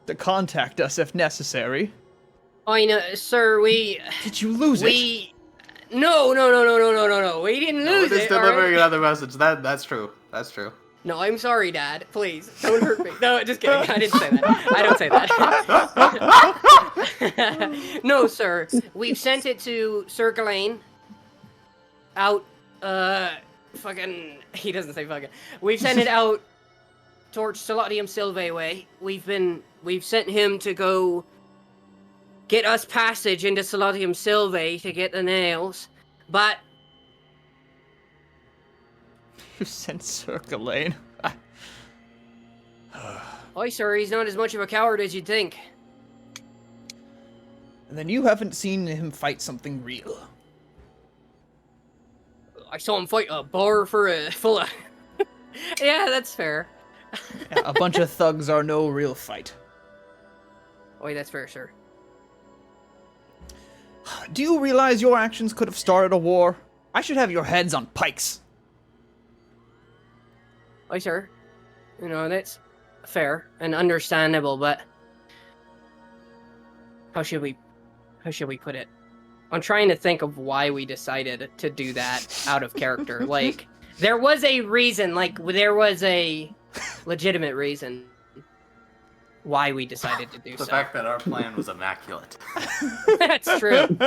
to contact us if necessary. I know, sir, Did you lose it? No. We didn't No, lose it is it. delivering alright? another message. That's true. That's true. No, I'm sorry, Dad. Please, don't hurt me. No, just kidding. I didn't say that. I don't say that. No, sir. We've sent it to Sir Gawain. Out, fucking... He doesn't say fucking. We've sent it out towards Solatium Silvae way. We've sent him to go get us passage into Solatium Silvae to get the nails. But You sent Sir Gawain. oh, sir, he's not as much of a coward as you'd think. And then you haven't seen him fight something real. I saw him fight a bar full of... Yeah, that's fair. Yeah, a bunch of thugs are no real fight. Oh, that's fair, sir. Do you realize your actions could have started a war? I should have your heads on pikes. Oh, sir. You know, that's fair and understandable, but... How should we put it? I'm trying to think of why we decided to do that out of character. Like, there was a reason, there was a legitimate reason why we decided to do The so. fact that our plan was immaculate. That's true. And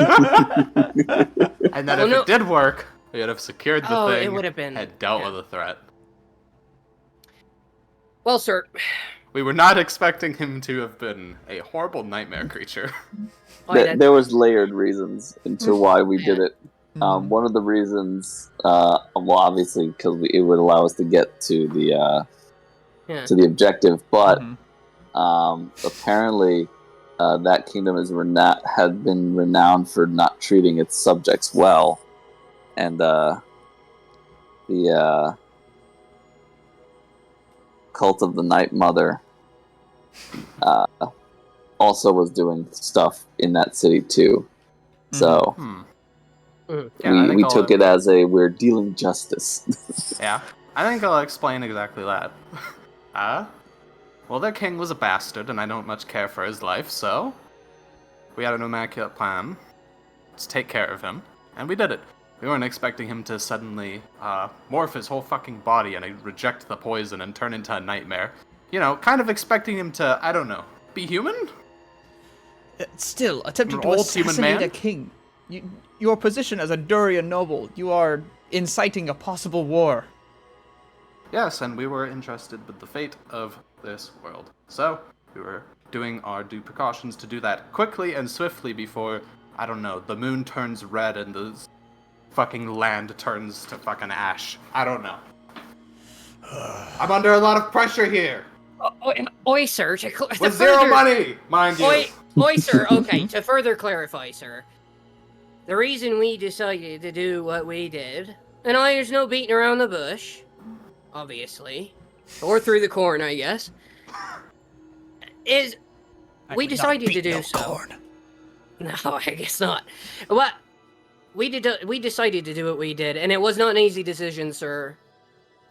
that Well, if no- it did work, we would have secured the Oh, it thing would have been- and dealt yeah. with the threat. Well, sir, We were not expecting him to have been a horrible nightmare creature. There was layered reasons into why we did it. One of the reasons, well, obviously, because it would allow us to get to the objective, but apparently, that kingdom had been renowned for not treating its subjects well, and the cult of the Night Mother also was doing stuff in that city too. So Yeah, we took it as we're dealing justice. Yeah, I think I'll explain exactly that. Well, their king was a bastard, and I don't much care for his life, so we had an immaculate plan to take care of him, and we did it. We weren't expecting him to suddenly morph his whole fucking body and reject the poison and turn into a nightmare. You know, kind of expecting him to, I don't know, be human? Still, attempting An to old human assassinate man? a king. Your position as a Durian noble, you are inciting a possible war. Yes, and we were entrusted with the fate of this world. So, we were doing our due precautions to do that quickly and swiftly before, I don't know, the moon turns red and the fucking land turns to fucking ash. I don't know. I'm under a lot of pressure here. Oi, sir. With zero money, mind you. Oi, sir. Okay, to further clarify, sir. The reason we decided to do what we did, and there's no beating around the bush, obviously, or through the corn, I guess, is we decided to do so. Corn. No, I guess not. But we decided to do what we did, and it was not an easy decision, sir.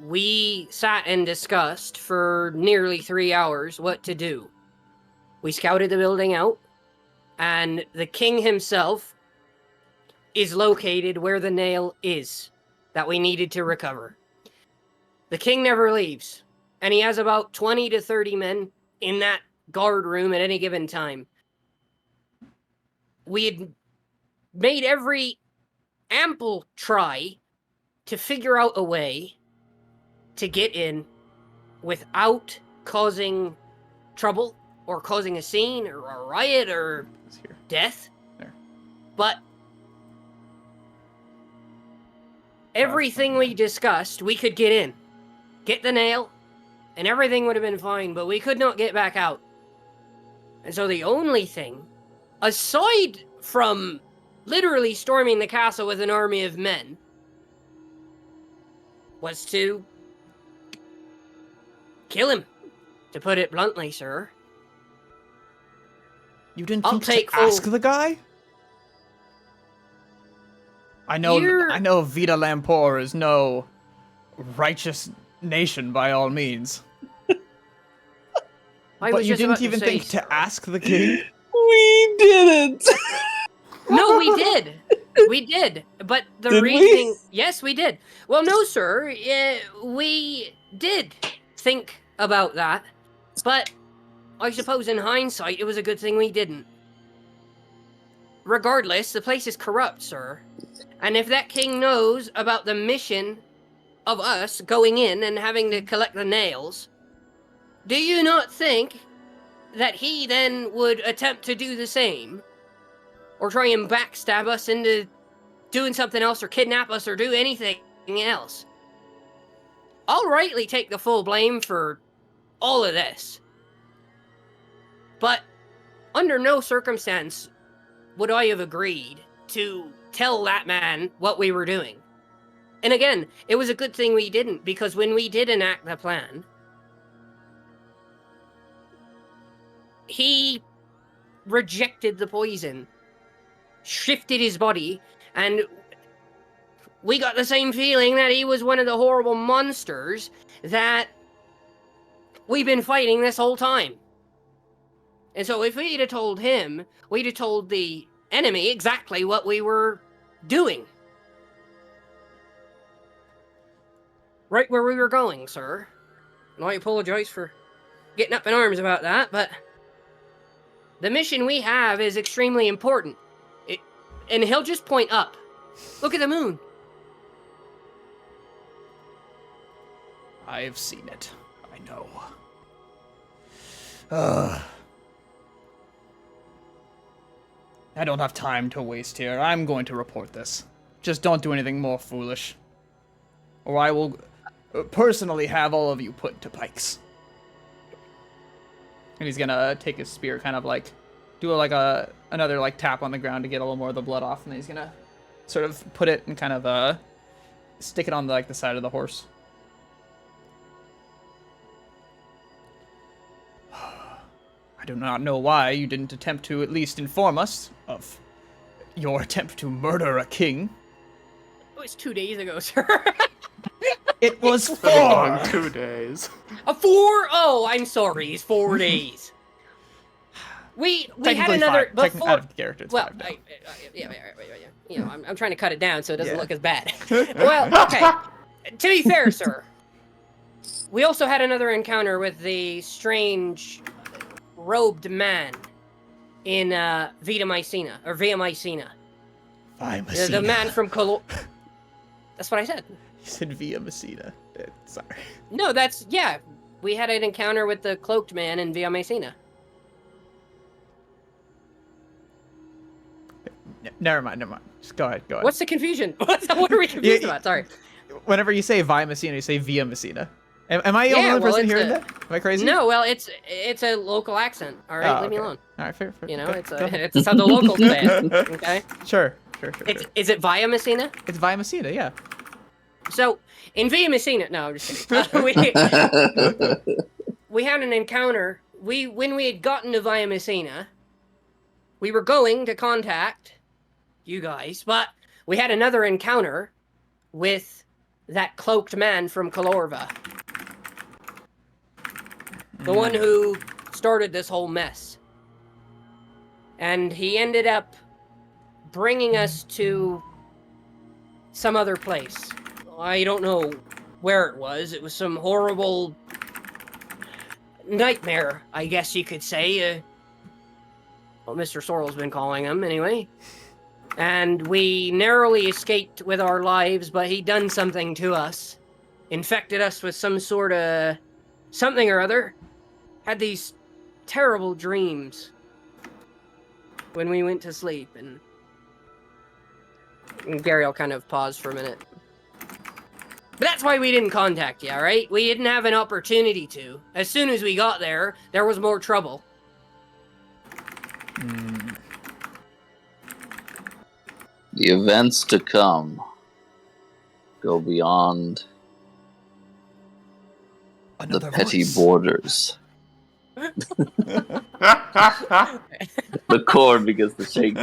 We sat and discussed for nearly 3 hours what to do. We scouted the building out, and the king himself is located where the nail is that we needed to recover. The king never leaves, and he has about 20 to 30 men in that guard room at any given time. We had made every ample try to figure out a way to get in without causing trouble or causing a scene or a riot or death. There. But everything we discussed, we could get in, get the nail, and everything would have been fine, but we could not get back out. And so the only thing, aside from literally storming the castle with an army of men, was to kill him, to put it bluntly, sir. You didn't think to ask the guy? I know Vita Lampor is no righteous nation by all means. But you didn't even think to ask the king? We didn't. No, we did. We did. But the reasoning... Yes, we did. Well, no, sir. We did think about that. But I suppose in hindsight, it was a good thing we didn't. Regardless, the place is corrupt, sir. And if that king knows about the mission of us going in and having to collect the nails, do you not think that he then would attempt to do the same? Or try and backstab us into doing something else or kidnap us or do anything else? I'll rightly take the full blame for all of this. But under no circumstance would I have agreed to tell that man what we were doing. And again, it was a good thing we didn't, because when we did enact the plan, he rejected the poison, shifted his body, and we got the same feeling that he was one of the horrible monsters that we've been fighting this whole time. And so if we'd have told him, we'd have told the enemy exactly what we were doing. Right where we were going, sir. And I apologize for getting up in arms about that, but the mission we have is extremely important. And he'll just point up. Look at the moon. I have seen it. I know. I don't have time to waste here. I'm going to report this. Just don't do anything more foolish, or I will personally have all of you put to pikes. And he's gonna take his spear, kind of like do another like tap on the ground to get a little more of the blood off, and then he's gonna sort of put it and kind of stick it on the side of the horse. I do not know why you didn't attempt to at least inform us of your attempt to murder a king. It was 2 days ago, sir. It was 4! 2 days. 4? Oh, I'm sorry. It's 4 days. We had another... Before, out of character, it's 5 now. Yeah. You know, I'm trying to cut it down so it doesn't look as bad. Well, okay. To be fair, sir, we also had another encounter with the strange robed man in Via Mycena. The man from That's what I said. You said Via Messina. Sorry. No, we had an encounter with the cloaked man in Via Mycena. Never mind. Just go ahead. What's the confusion? What are we confused about? Sorry. Whenever you say Via Messina, you say Via Messina. Am I the only person hearing that? Am I crazy? No, well, it's a local accent. All right, leave me alone. All right, fair. You know, Go it's how the locals say it. Okay. Sure. Is it Via Messina? It's Via Messina, yeah. So in Via Messina, no, I'm just kidding. We had an encounter. When we had gotten to Via Messina, we were going to contact you guys, but we had another encounter with that cloaked man from Kalorva. The one who started this whole mess. And he ended up bringing us to some other place. I don't know where it was. It was some horrible nightmare, I guess you could say. What Mr. Sorrel's been calling him, anyway. And we narrowly escaped with our lives, but he done something to us. Infected us with some sort of something or other. Had these terrible dreams when we went to sleep, and Gary will kind of pause for a minute. But that's why we didn't contact you, alright? We didn't have an opportunity to. As soon as we got there, there was more trouble. The events to come go beyond Another the petty voice. borders. The cord begins to shake.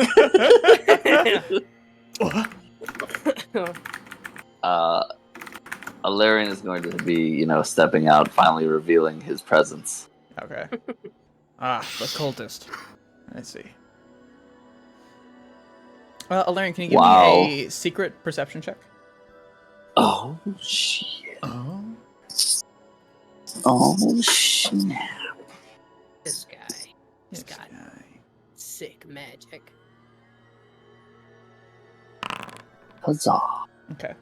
Alarian is going to be, stepping out, finally revealing his presence. Okay. The cultist. Let's see. Alarian, can you give me a secret perception check? Oh, shit. Oh. Oh, snap. This guy. He's got sick magic. Huzzah. Okay.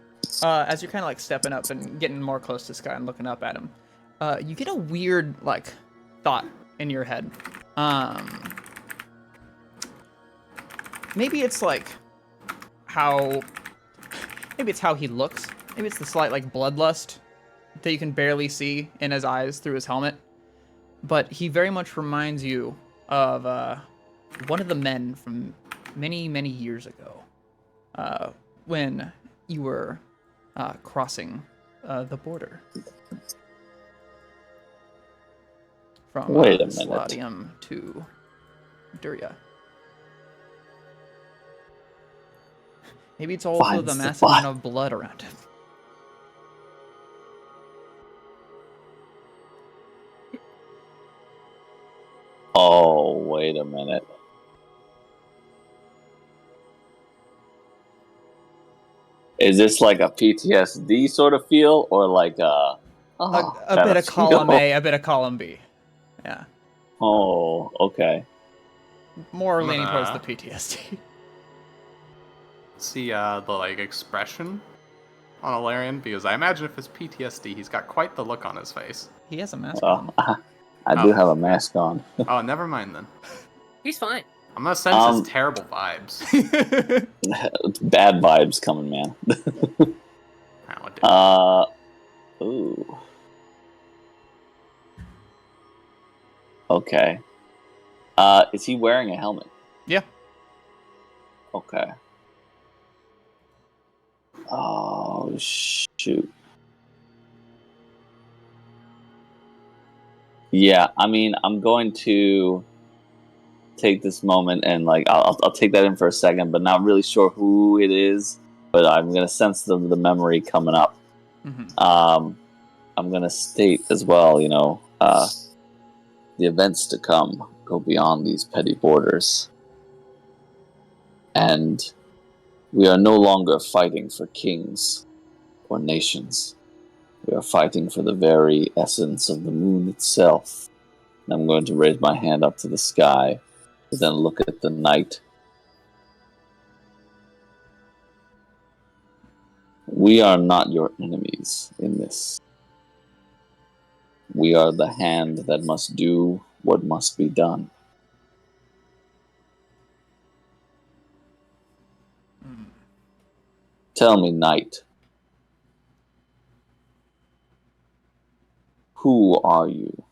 As you're kind of like stepping up and getting more close to this guy and looking up at him, you get a weird like thought in your head. Maybe it's like maybe it's how he looks. Maybe it's the slight like bloodlust that you can barely see in his eyes through his helmet. But he very much reminds you of one of the men from many, many years ago, when you were crossing the border from Wait a minute. Sladium to Duria. Maybe it's also the massive amount of blood around him. Oh, wait a minute. Is this like a PTSD sort of feel, or like a bit of column A, a bit of column B? Yeah. Oh, okay. More leaning towards the PTSD. See the like expression on Alarian, because I imagine if it's PTSD, he's got quite the look on his face. He has a mask on. I do have a mask on. Oh, never mind then. He's fine. I'm gonna sense his terrible vibes. Bad vibes coming, man. Ooh. Okay. Is he wearing a helmet? Yeah. Okay. Oh, shoot. Yeah, I mean, I'm going to take this moment and I'll take that in for a second, but not really sure who it is. But I'm gonna sense the memory coming up. Mm-hmm. I'm gonna state as well, the events to come go beyond these petty borders, and we are no longer fighting for kings or nations. We are fighting for the very essence of the moon itself. And I'm going to raise my hand up to the sky, and then look at the night. We are not your enemies in this. We are the hand that must do what must be done. Tell me, knight. Who are you?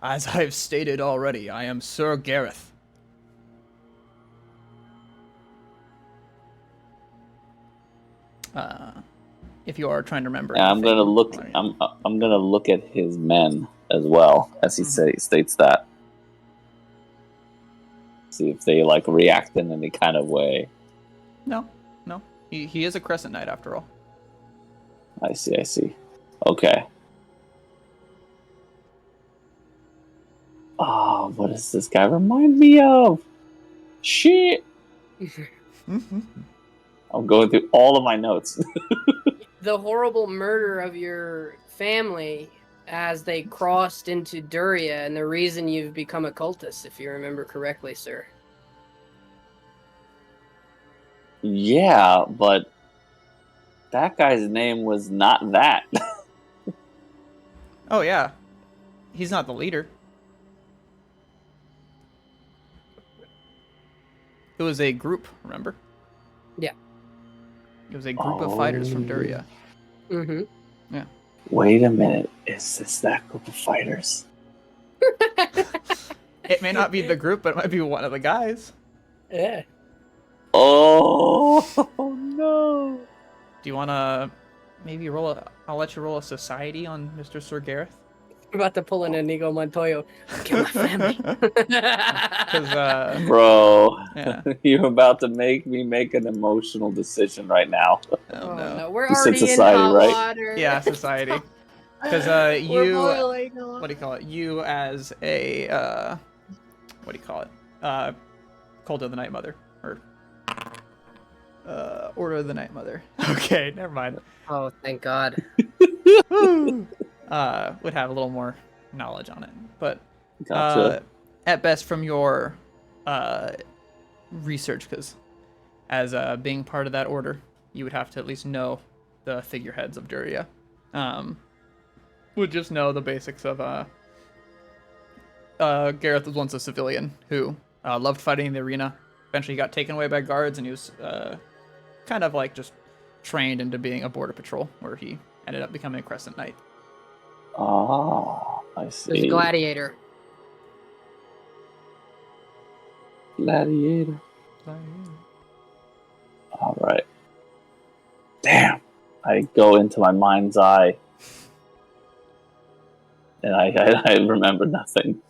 As I've stated already, I am Sir Gareth. If you are trying to remember, I'm gonna look. I'm gonna look at his men as well as he states that. See if they like react in any kind of way. No. He is a Crescent Knight after all. I see. Okay. Oh, what does this guy remind me of? Shit. I'm going through all of my notes. The horrible murder of your family as they crossed into Duria, and the reason you've become a cultist, if you remember correctly, sir. Yeah, but that guy's name was not that. Oh yeah, he's not the leader. It was a group, remember? Yeah. It was a group of fighters from Duria. Mm-hmm. Yeah. Wait a minute. Is this that group of fighters? It may not be the group, but it might be one of the guys. Yeah. Oh, no. Do you want to maybe roll a... I'll let you roll a society on Mr. Sir Gareth. I'm about to pull in Inigo Montoya. Kill my family. Bro, yeah. you're about to make me make an emotional decision right now. Oh, no. We're You said already society, in hot right? water. Yeah, society. Because We're you... boiling. What do you call it? You as a... what do you call it? Cult of the Night Mother. Or... Order of the Night Mother. Okay, never mind. Oh, thank God. Would have a little more knowledge on it. But Gotcha. at best from your research, because as being part of that order, you would have to at least know the figureheads of Duria. Would just know the basics of Gareth was once a civilian who loved fighting in the arena. Eventually he got taken away by guards, and he was kind of like just trained into being a border patrol, where he ended up becoming a Crescent Knight. Oh, I see. There's a gladiator. Gladiator. All right. Damn. I go into my mind's eye, and I remember nothing.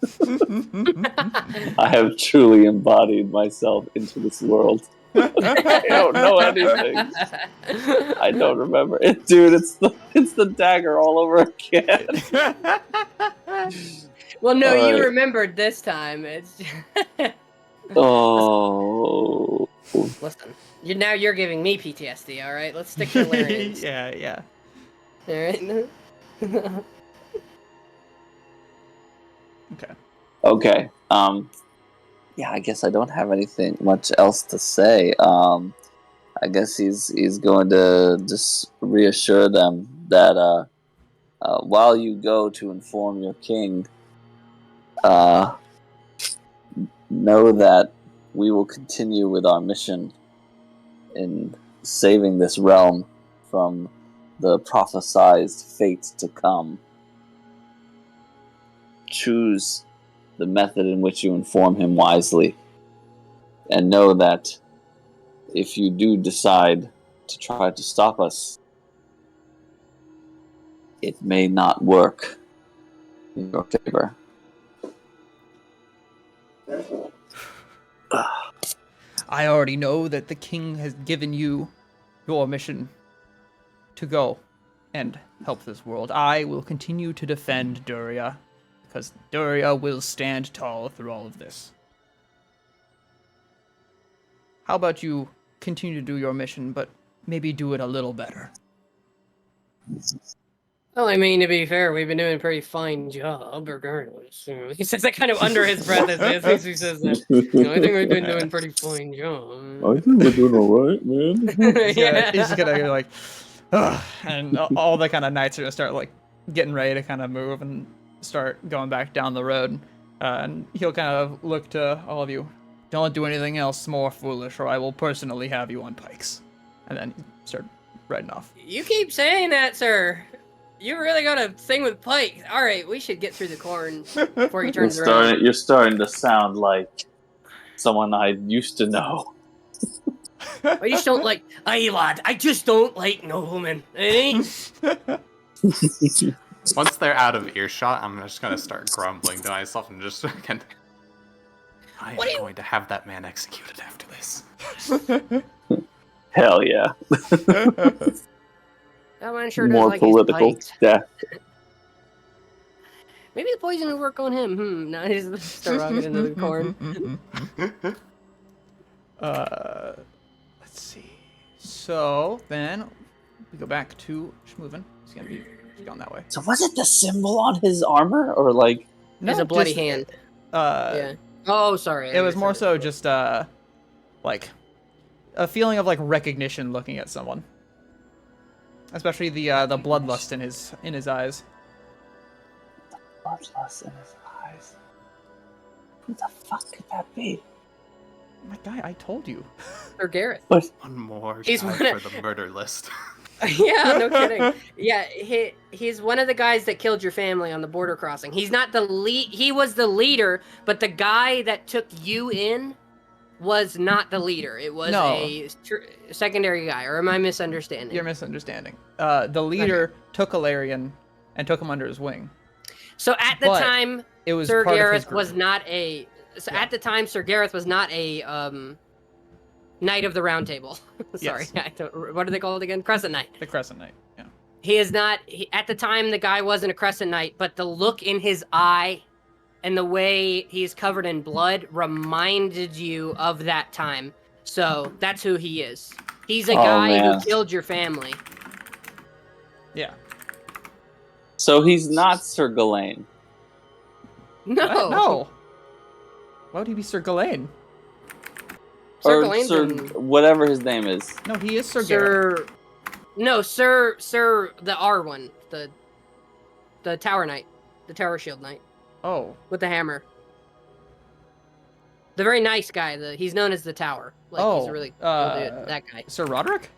I have truly embodied myself into this world. I don't know anything. I don't remember it, dude. It's the dagger all over again. Well, no, All you right. remembered this time. It's Oh. listen. You're giving me PTSD. All right, let's stick to Larians. yeah. All right. Okay. Yeah, I guess I don't have anything much else to say. I guess he's going to just reassure them that while you go to inform your king, know that we will continue with our mission in saving this realm from the prophesized fate to come. Choose the method in which you inform him wisely, and know that if you do decide to try to stop us, it may not work in your favor. I already know that the king has given you your mission to go and help this world. I will continue to defend Duria, because Duria will stand tall through all of this. How about you continue to do your mission, but maybe do it a little better? Well, I mean, to be fair, we've been doing a pretty fine job, regardless. He says that kind of under his breath as he says that. I think we've been doing a pretty fine job. I think we're doing alright, man. He's gonna go like, ugh, and all the kind of knights are gonna start like getting ready to kind of move and start going back down the road. And he'll kind of look to all of you. Don't do anything else more foolish, or I will personally have you on pikes. And then he started riding off. You keep saying that, sir. You really got a thing with Pike. All right, we should get through the corn before he turns around. You're starting to sound like someone I used to know. I just don't like... Hey, lad, I just don't like noblemen. Eh? Once they're out of earshot, I'm just gonna start grumbling to myself and just again. I am going to have that man executed after this. Hell yeah. That man sure does More like his political pikes. death. Maybe the poison will work on him. Now he's start rocking into the corn. Let's see. So then we go back to Schmoovin. He's gonna be going that way. So was it the symbol on his armor, or like? It's a bloody just, hand. Yeah. Yeah. Oh, sorry. It was more so just like a feeling of like recognition looking at someone, especially the bloodlust in his eyes. Bloodlust in his eyes. Who the fuck could that be? My guy, I told you. Or Gareth. One more He's guy one for the murder list. Yeah, no kidding. Yeah, he's one of the guys that killed your family on the border crossing. He's not the lead. He was the leader, but the guy that took you in was not the leader. It was a secondary guy. Or am I misunderstanding? You're misunderstanding. The leader took Alarian and took him under his wing. So at the time, it was Sir part of his Gareth group. was not a. So at the time, Sir Gareth was not a Knight of the Round Table. Sorry, Yes. what are they called again? Crescent Knight. The Crescent Knight. Yeah. He is not. At the time, the guy wasn't a Crescent Knight, but the look in his eye and the way he's covered in blood reminded you of that time. So that's who he is. He's a guy who killed your family. Yeah. So he's not Sir Gawain. No. No. Why would he be Sir Gawain? Sir Or Gawain's Sir whatever his name is. No, he is Sir Gareth. No, Sir, the R one, the Tower Knight, the Tower Shield Knight Oh. with the hammer. The very nice guy. He's known as the Tower. Like, he's a really cool dude. That guy. Sir Roderick?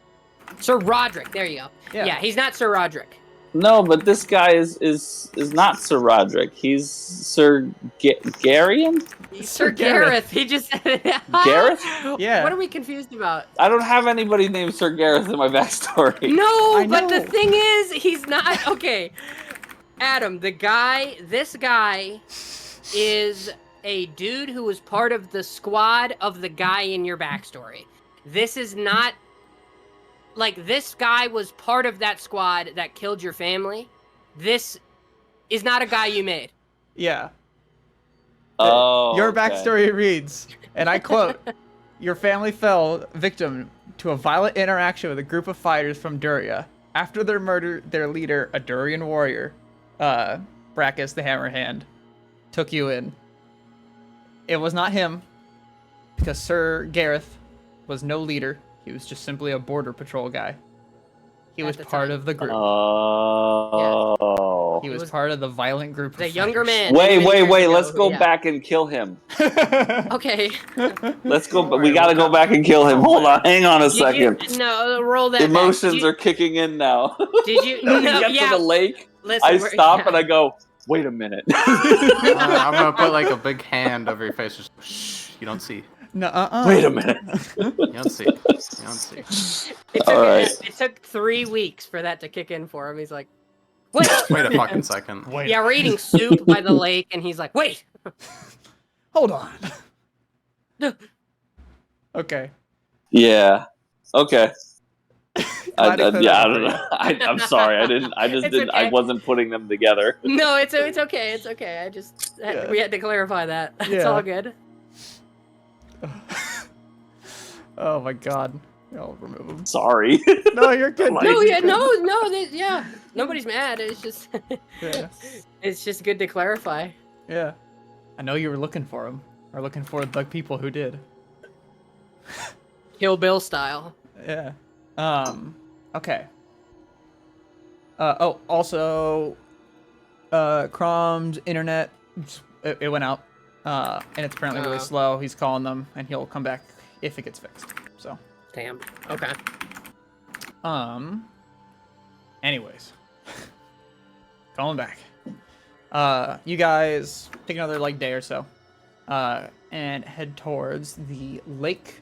Sir Roderick. There you go. Yeah, he's not Sir Roderick. No, but this guy is not Sir Roderick. He's Sir Garion? Sir Gareth. He just Gareth? Yeah. What are we confused about? I don't have anybody named Sir Gareth in my backstory. No, but the thing is, he's not. Okay, Adam, this guy is a dude who was part of the squad of the guy in your backstory. This is not. Like, this guy was part of that squad that killed your family. This is not a guy you made. Yeah. Oh. Your okay. backstory reads, and I quote, "Your family fell victim to a violent interaction with a group of fighters from Duria. After their murder, their leader, a Durian warrior, Brachus the Hammerhand, took you in. It was not him, because Sir Gareth was no leader. He was just simply a border patrol guy. He was part of the group. Oh. He was part of the violent group. The of younger fighters. man. Wait. Let's go back and kill him. Okay. Let's go. We gotta go back and kill him. Hold on. Hang on a second. No, roll that. Emotions are kicking in now. Did you? When we get to the lake, I stop and I go, wait a minute. I'm gonna put like a big hand over your face. Just shh. You don't see. No. Wait a minute. You don't see. You don't see. It took 3 weeks for that to kick in for him. He's like, wait. Wait a fucking second. Yeah, we're eating soup by the lake, and he's like, wait. Hold on. Okay. Yeah. Okay. I Glad to don't know. I'm sorry. I Okay. wasn't putting them together. No, it's okay. It's okay. We had to clarify that. It's Yeah. all good. Oh my god. I'll remove him. Sorry. No, you're good. Yeah. Nobody's mad. It's just, Yeah. it's just good to clarify. Yeah. I know you were looking for him. Or looking for the people who did. Kill Bill style. Yeah. Okay. Also, Crom's internet, it went out. and it's apparently really slow. He's calling them, and he'll come back if it gets fixed. So. Damn. Okay. Anyways, calling back. You guys take another like day or so, and head towards the lake,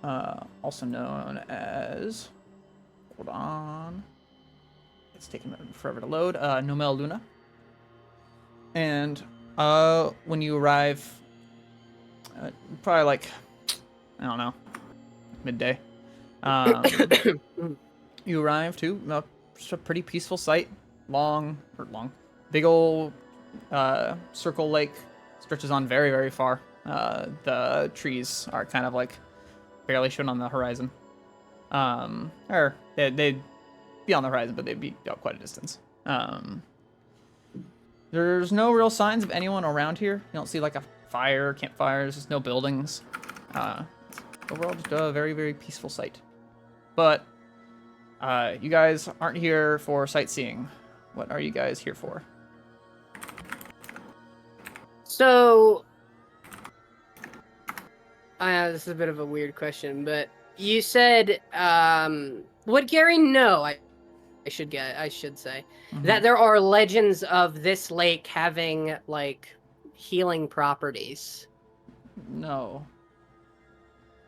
also known as. Hold on. It's taking forever to load. Nomel Luna. And when you arrive, probably like, I don't know, midday. You arrive to just a pretty peaceful site. Big old circle lake stretches on very, very far. The trees are kind of like barely shown on the horizon. Or they'd be on the horizon, but they'd be out quite a distance. There's no real signs of anyone around here. You don't see like a fire, campfires, there's no buildings. Overall, just a very, very peaceful site. But you guys aren't here for sightseeing. What are you guys here for? So, this is a bit of a weird question, but you said, would Gary know? I should say that there are legends of this lake having like healing properties. No.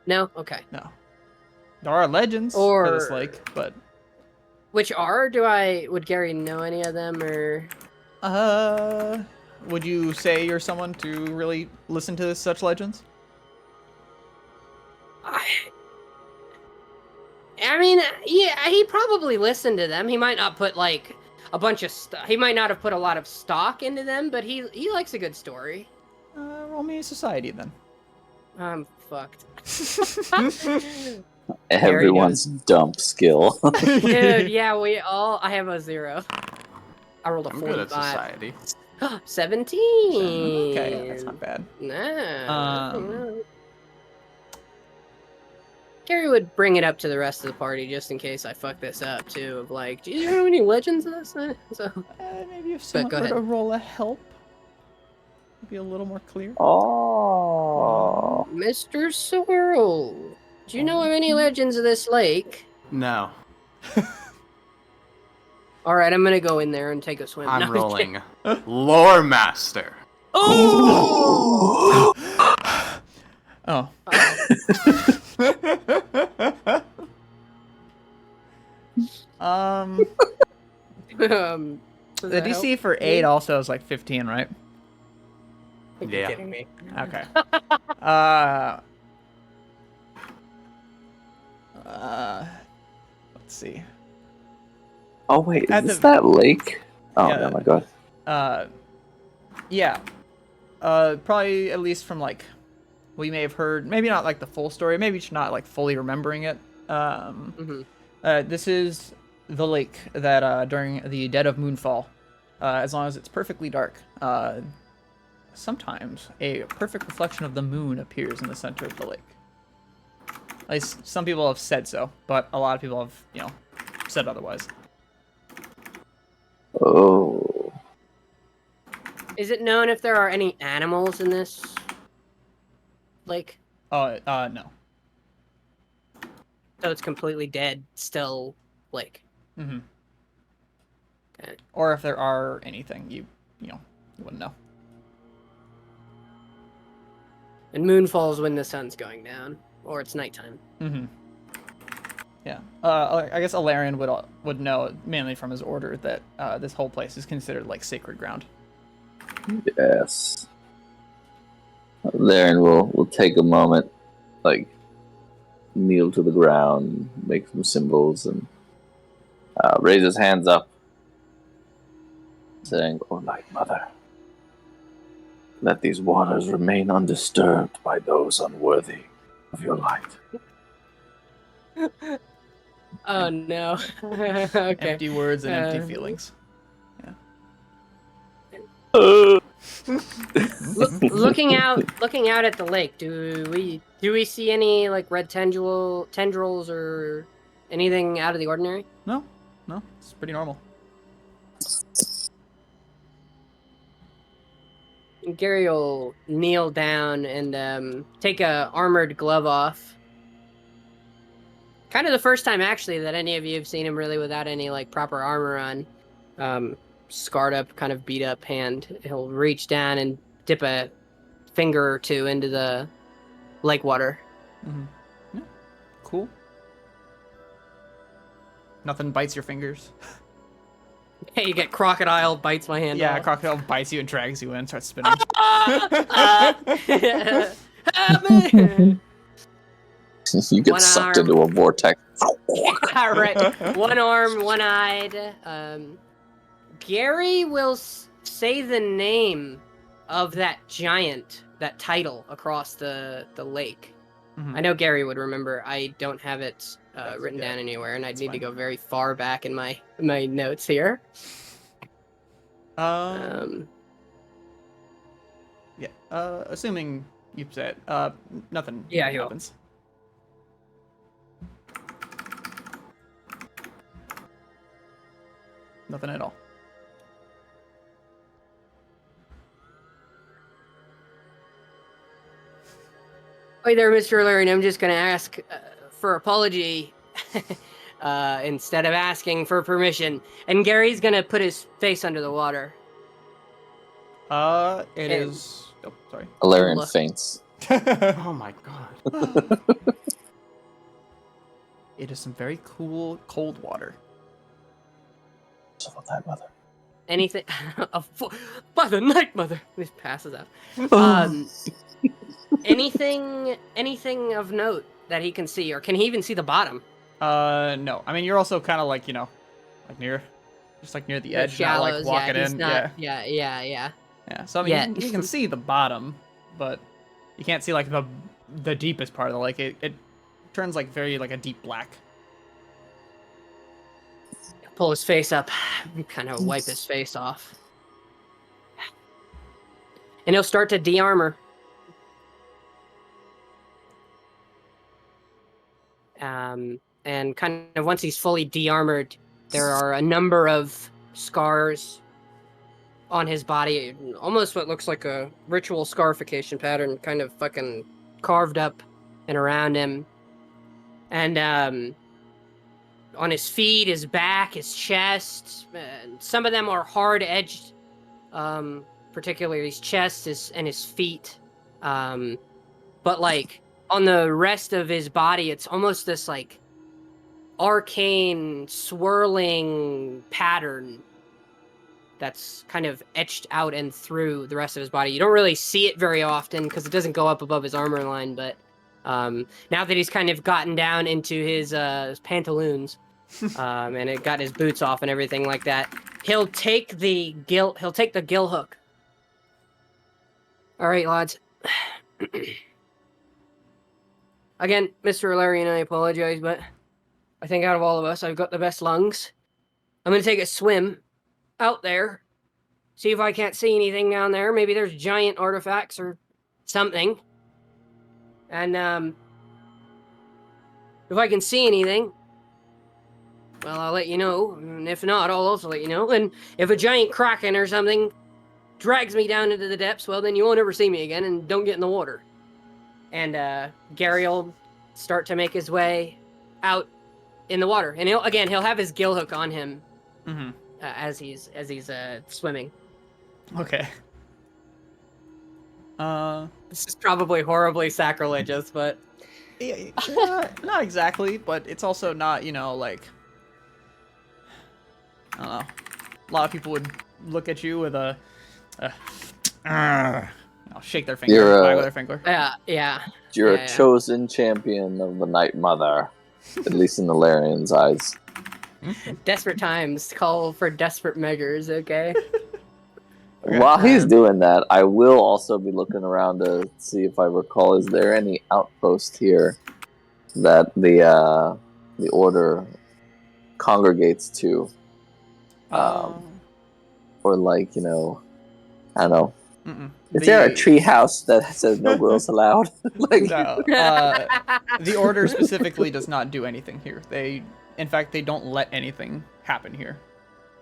No? Okay. No. There are legends for this lake, but which would Gary know any of them, or would you say you're someone to really listen to such legends? I mean, yeah, he probably listened to them. He might not put like a bunch of he might not have put a lot of stock into them, but he likes a good story. Roll me society then. I'm fucked. Everyone's dump skill. Dude, yeah, I have a 0. I rolled a 45. Good at society. 17. Okay, yeah, that's not bad. No. Gary would bring it up to the rest of the party just in case I fuck this up too. Of like, do you know any legends of this? So maybe if someone were to roll a help, it'd be a little more clear. Oh, Mr. Sorrel, do you know of any legends of this lake? No. All right, I'm gonna go in there and take a swim. I'm rolling Lore Master. Oh! Oh. The DC for 8 also is like 15, right? You're kidding me. Okay. Let's see. Oh wait, is this that lake? Oh, yeah, oh my god. Yeah. Probably at least from like we may have heard, maybe not like the full story, maybe just not like fully remembering it. This is the lake that during the dead of moonfall, as long as it's perfectly dark, sometimes a perfect reflection of the moon appears in the center of the lake. At least some people have said so, but a lot of people have, said otherwise. Oh. Is it known if there are any animals in this lake? No. So it's completely dead, still lake. Mm-hmm. Okay. Or if there are anything, you wouldn't know. And moon falls when the sun's going down, or it's nighttime. Mm-hmm. Yeah. I guess Alarion would know mainly from his order that this whole place is considered like sacred ground. Yes. Laren will take a moment, like kneel to the ground, make some symbols, and raise his hands up, saying, "O Light Mother, let these waters remain undisturbed by those unworthy of your light." Oh no. Okay. Empty words and empty feelings. Looking out at the lake, do we see any like red tendrils or anything out of the ordinary? No, it's pretty normal. Gary will kneel down and take a armored glove off. Kind of the first time, actually, that any of you have seen him really without any like proper armor on. Scarred up, kind of beat up hand. He'll reach down and dip a finger or two into the lake water. Mm-hmm. Yeah. Cool. Nothing bites your fingers. Hey, you get crocodile bites my hand Yeah, off. crocodile bites you and drags you in and starts spinning. Help me! You get One sucked arm. into a vortex. All right, one arm, one-eyed. Gary will say the name of that giant, that title across the lake. Mhm. I know Gary would remember. I don't have it written yeah. down anywhere, and I'd That's need fine. to go very far back in my notes here. Yeah. Assuming you've said nothing. Yeah, he will. happens. Nothing at all. Hi there, Mr. Larian. I'm just going to ask for apology instead of asking for permission. And Gary's going to put his face under the water. It is. Oh, sorry. Alarian Look. faints. Oh my god. It is some very cool cold water. So about that, mother. Anything... By the night, mother! This passes out. Anything of note that he can see, or can he even see the bottom? No. I mean, you're also kind of like, like near the edge, not like Shallows, walking he's in. not, Yeah. yeah. So I mean, you can see the bottom, but you can't see like the deepest part of the lake. It turns like very like a deep black. Pull his face up, kind of wipe his face off. And he'll start to de-armor. And kind of once he's fully de-armored, there are a number of scars on his body, almost what looks like a ritual scarification pattern, kind of fucking carved up and around him. And on his feet, his back, his chest, some of them are hard-edged, particularly his chest and his feet. But like on the rest of his body, it's almost this like arcane swirling pattern that's kind of etched out and through the rest of his body. You don't really see it very often because it doesn't go up above his armor line, but now that he's kind of gotten down into his pantaloons and it got his boots off and everything like that, he'll take the gill hook. All right, lads. Again, Mr. Ilarian, I apologize, but I think out of all of us, I've got the best lungs. I'm going to take a swim out there, see if I can't see anything down there. Maybe there's giant artifacts or something. And if I can see anything, well, I'll let you know. And if not, I'll also let you know. And if a giant kraken or something drags me down into the depths, well, then you won't ever see me again, and don't get in the water. And Gary will start to make his way out in the water, and he'll have his gill hook on him as he's swimming. Okay. This is probably horribly sacrilegious, but Yeah, not exactly, but it's also not, like, I don't know. A lot of people would look at you with I'll shake their finger, wag their finger. yeah. You're a chosen champion of the Night Mother, at least in the Larian's eyes. Desperate times call for desperate measures, okay? While he's doing that, I will also be looking around to see if I recall, is there any outpost here that the order congregates to? Or like, I don't know. Is there a tree house that says no girls allowed? No. The order specifically does not do anything here. In fact, they don't let anything happen here.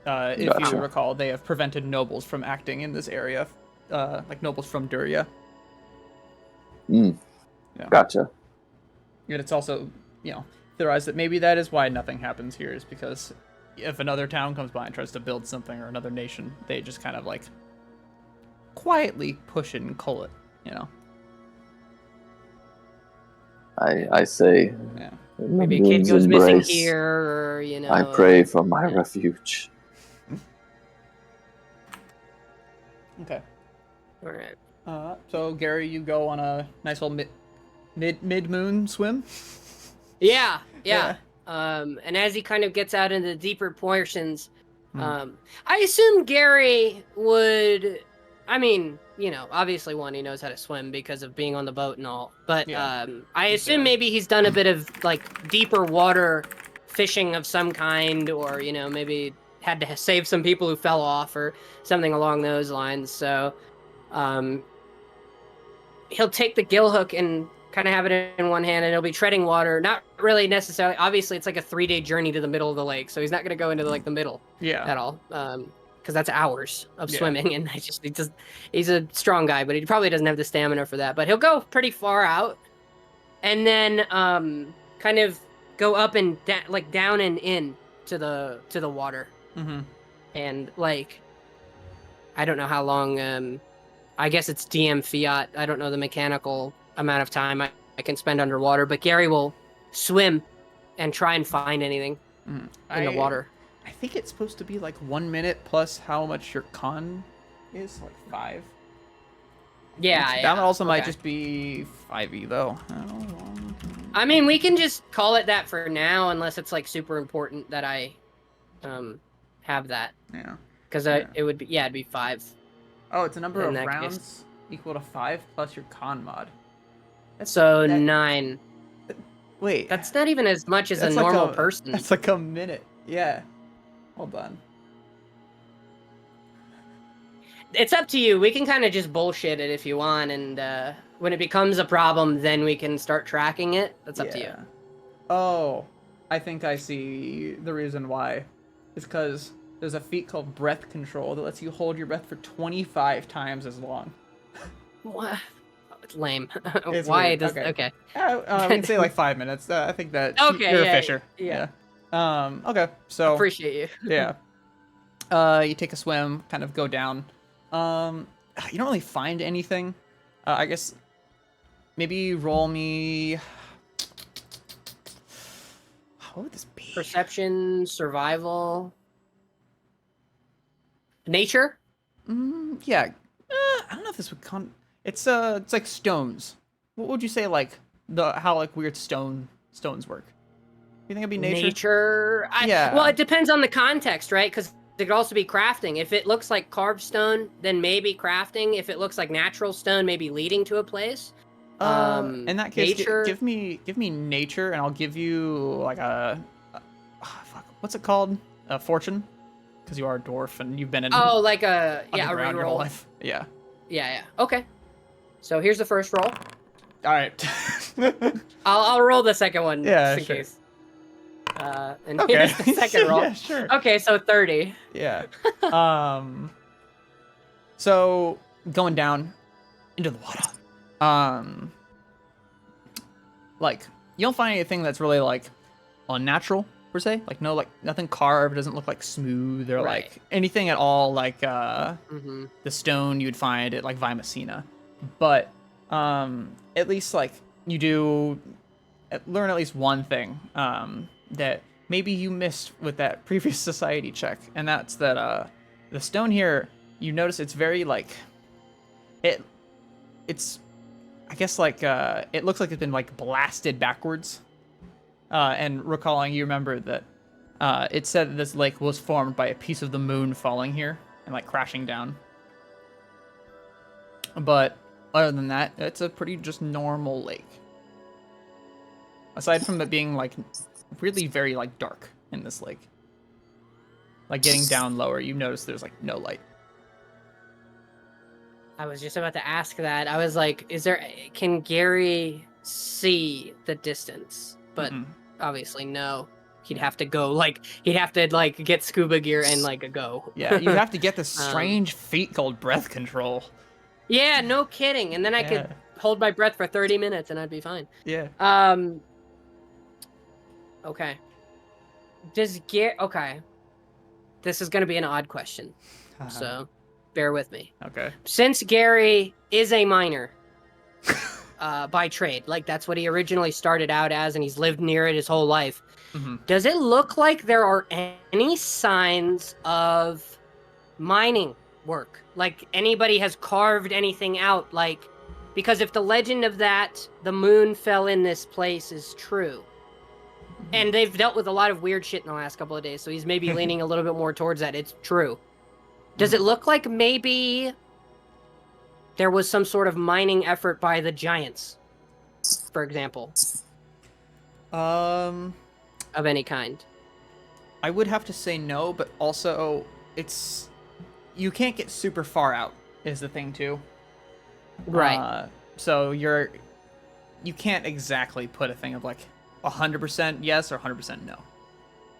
If you recall, they have prevented nobles from acting in this area like nobles from Duria. Mm. Yeah. Gotcha. And it's also, theorized that maybe that is why nothing happens here, is because if another town comes by and tries to build something, or another nation, they just kind of like quietly push it and cull it, I say, Yeah. Maybe a kid moon's goes missing embrace, here, or I pray for my refuge. Okay. All right. So Gary, you go on a nice little mid-moon swim. Yeah. And as he kind of gets out into the deeper portions, I assume Gary would. I mean, obviously he knows how to swim because of being on the boat and all. But Yeah. I assume maybe he's done a bit of like deeper water fishing of some kind, or maybe had to save some people who fell off or something along those lines. So he'll take the gill hook and kind of have it in one hand, and he'll be treading water. Not really necessarily. Obviously, it's like a 3-day journey to the middle of the lake, so he's not going to go into the middle at all. Because that's hours of swimming, and he's a strong guy, but he probably doesn't have the stamina for that. But he'll go pretty far out, and then kind of go up and down and in to the water. And I don't know how long. I guess it's DM fiat. I don't know the mechanical amount of time I can spend underwater, but Gary will swim and try and find anything in the water. I think it's supposed to be like 1 minute plus how much your con is, like 5. Yeah, That also might just be 5e though. I mean, we can just call it that for now, unless it's like super important that I have that. Yeah. Because it would be it'd be 5. Oh, it's a number In of that rounds case. equal to 5 plus your con mod. So 9. Wait. That's not even as much as a That's normal like person. That's like a minute. Yeah. Hold on. It's up to you. We can kind of just bullshit it if you want, and when it becomes a problem, then we can start tracking it. That's up to you. Oh, I think I see the reason why. It's because there's a feat called breath control that lets you hold your breath for 25 times as long. What? Oh, it's lame. It's Why weird. does okay? We can say like 5 minutes. I think that Okay, you're a fisher. yeah. Okay, so Appreciate you. yeah. You take a swim, kind of go down. You don't really find anything. I guess maybe roll me. What would this be? Perception, survival, nature. Yeah. I don't know if this would It's like stones. What would you say like how like weird stones work? You think it'd be nature? Yeah. Well, it depends on the context, right? Because it could also be crafting. If it looks like carved stone, then maybe crafting. If it looks like natural stone, maybe leading to a place. In that case, nature. give me nature, and I'll give you like what's it called? A fortune, because you are a dwarf and you've been in. Oh, like a underground your whole reroll. life. Yeah. Yeah. Okay. So here's the first roll. All right. I'll roll the second one Yeah, just in sure. case. And Okay. here's the second roll. Yeah, sure. Okay, so 30. Yeah. So going down into the water. Like you don't find anything that's really like unnatural per se. Like nothing carved. It doesn't look like smooth or Right. like anything at all. Like the Mm-hmm. stone you'd find at like Vimacina, but at least like you do learn at least one thing that maybe you missed with that previous society check, and that's that the stone here, you notice it's very like it's I guess like it looks like it's been like blasted backwards, and recalling, you remember that it said that this lake was formed by a piece of the moon falling here and like crashing down, but other than that, it's a pretty just normal lake. Aside from it being like really very like dark in this lake. Like getting down lower, you notice there's like no light. I was just about to ask that. I was like, can Gary see the distance? But obviously no. He'd have to go get scuba gear and like go. Yeah, you have to get this strange feat called breath control. Yeah, no kidding. And then I could Yeah. hold my breath for 30 minutes and I'd be fine. Yeah. Okay. Okay. This is going to be an odd question. So, bear with me. Okay. Since Gary is a miner by trade, like that's what he originally started out as and he's lived near it his whole life. Mm-hmm. Does it look like there are any signs of mining work? Like anybody has carved anything out? Like, because if the legend of the moon fell in this place is true, and they've dealt with a lot of weird shit in the last couple of days, so he's maybe leaning a little bit more towards that. It's true. Does it look like maybe there was some sort of mining effort by the giants, for example, Um, of any kind? I would have to say no, but also you can't get super far out is the thing too. Right. So you can't exactly put a thing of like 100% yes or 100% no.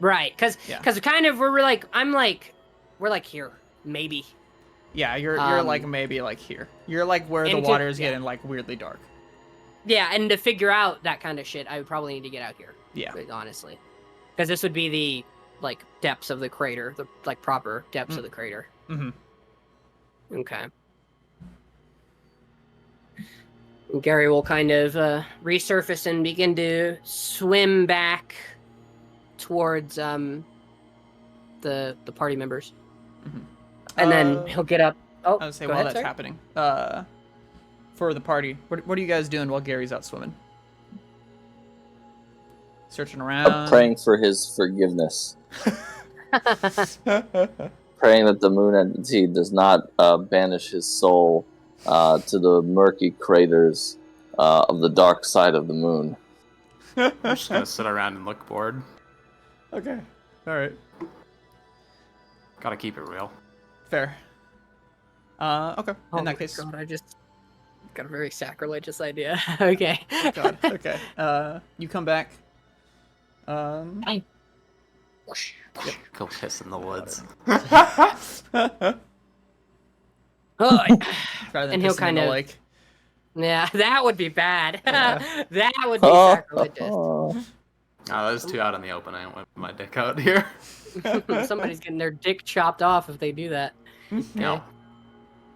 Right. Because Yeah. kind of we're like we're like here, maybe. Yeah, you're like maybe like here. You're like where the And water is yeah. getting like weirdly dark. Yeah, and to figure out that kind of shit, I would probably need to get out here. Yeah. Honestly, because this would be the like depths of the crater, the like proper depths of the crater. Mm-hmm. Okay. And Gary will kind of resurface and begin to swim back towards the party members, and then he'll get up. Oh, I would say go while ahead, that's sir. happening, for the party, what are you guys doing while Gary's out swimming? Searching around. Praying for his forgiveness. Praying that the moon entity does not banish his soul to the murky craters of the dark side of the moon. I'm just gonna sit around and look bored. Okay. All right. Gotta keep it real. Fair. Okay. Oh In that my case. God, I just got a very sacrilegious idea. Okay. God. Okay. You come back. Go piss in the woods. Oh, Rather than And he'll pissing in kind the of- lake. yeah, that would be bad. Yeah. That would be sacrilegious. Oh, there's two out in the open. I don't whip my dick out here. Somebody's getting their dick chopped off if they do that. No.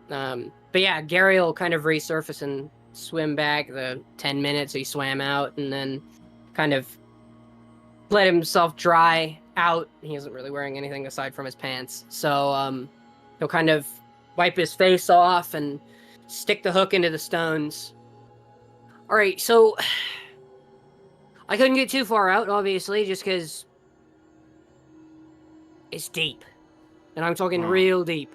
But yeah, Gary will kind of resurface and swim back the 10 minutes he swam out, and then kind of let himself dry out. He isn't really wearing anything aside from his pants, so he'll kind of wipe his face off and stick the hook into the stones. All right, so I couldn't get too far out, obviously, just because it's deep, and I'm talking real deep.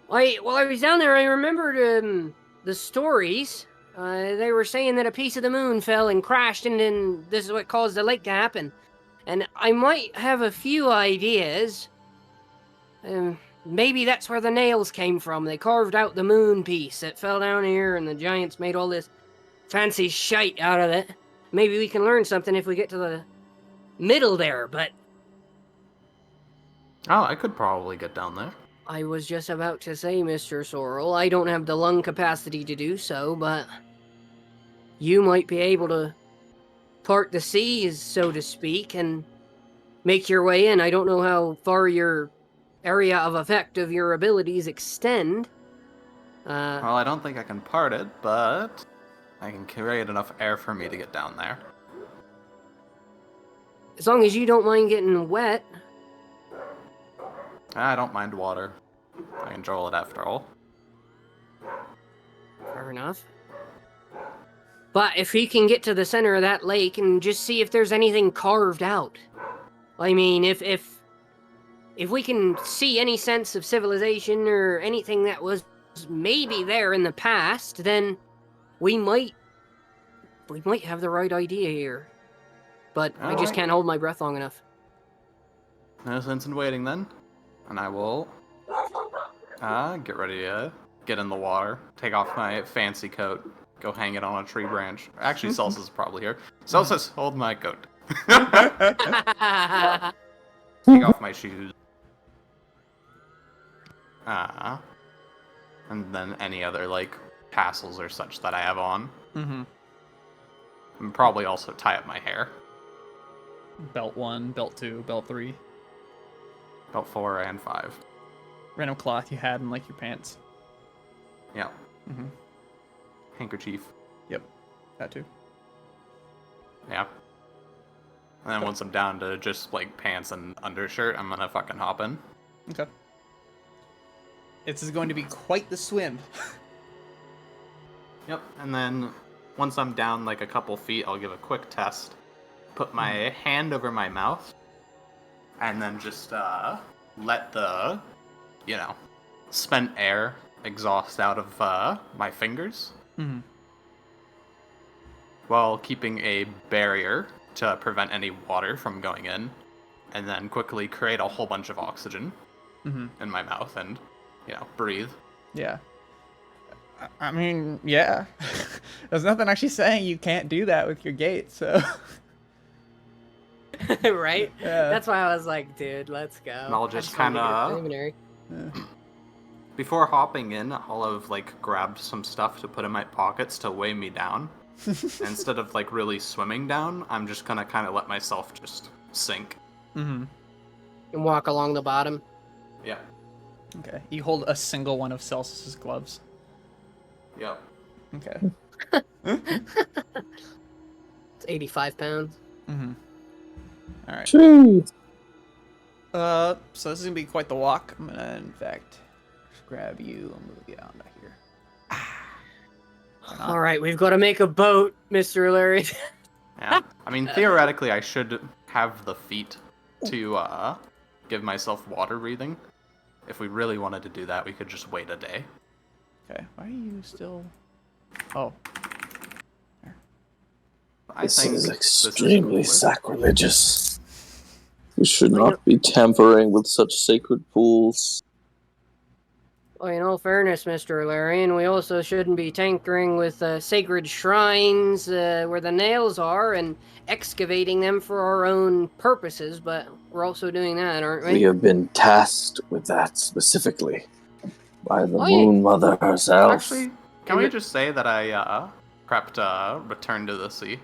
While I was down there, I remembered the stories. They were saying that a piece of the moon fell and crashed, and then this is what caused the lake to happen. And I might have a few ideas. Maybe that's where the nails came from. They carved out the moon piece that fell down here, and the giants made all this fancy shite out of it. Maybe we can learn something if we get to the middle there, but Oh, I could probably get down there. I was just about to say, Mr. Sorrel, I don't have the lung capacity to do so, but you might be able to part the seas, so to speak, and make your way in. I don't know how far your area of effect of your abilities extend. Well, I don't think I can part it, but I can create enough air for me to get down there. As long as you don't mind getting wet. I don't mind water. I control it after all. Fair enough. But if he can get to the center of that lake and just see if there's anything carved out. I mean, if we can see any sense of civilization or anything that was maybe there in the past, then we might have the right idea here. But I just Alright. can't hold my breath long enough. No sense in waiting then. And I will get ready to get in the water, take off my fancy coat, go hang it on a tree branch. Actually, Salsa's probably here. Salsa's, hold my coat. Take off my shoes. and then any other like tassels or such that I have on. Mm-hmm. And probably also tie up my hair. Belt 1, belt 2, belt 3. Belt 4 and 5. Random cloth you had in like your pants. Yeah. Mm-hmm. Handkerchief. Yep. That too. Yeah. And then once I'm down to just like pants and undershirt, I'm gonna fucking hop in. Okay. This is going to be quite the swim. Yep. And then once I'm down like a couple feet, I'll give a quick test. Put my hand over my mouth. And then just let the, spent air exhaust out of my fingers. Mm-hmm. While keeping a barrier to prevent any water from going in. And then quickly create a whole bunch of oxygen in my mouth and, breathe. Yeah. I mean, yeah. There's nothing actually saying you can't do that with your gait, so... Right? Yeah. That's why I was like, dude, let's go. And I'll I just wanted to get a kinda- preliminary. Before hopping in, I'll have, grabbed some stuff to put in my pockets to weigh me down. Instead of, really swimming down, I'm just gonna kind of let myself just sink. Mm-hmm. And walk along the bottom. Yeah. Okay. You hold a single one of Celsius's gloves. Yep. Okay. It's 85 pounds. Mm-hmm. All right. True. So this is gonna be quite the walk. I'm gonna, in fact, just grab you and move you out of here. All right, we've got to make a boat, Mr. Larry. Yeah. I mean, theoretically, I should have the feet to give myself water breathing. If we really wanted to do that, we could just wait a day. Okay. Why are you still? Oh. I This think is this extremely cooler. sacrilegious. We should not be tampering with such sacred pools. Well, in all fairness, Mr. Larian, we also shouldn't be tinkering with sacred shrines where the nails are and excavating them for our own purposes, but we're also doing that, aren't we? We have been tasked with that specifically by the Oh, yeah. Moon Mother herself. Actually, can we just say that I prepped Return to the Sea?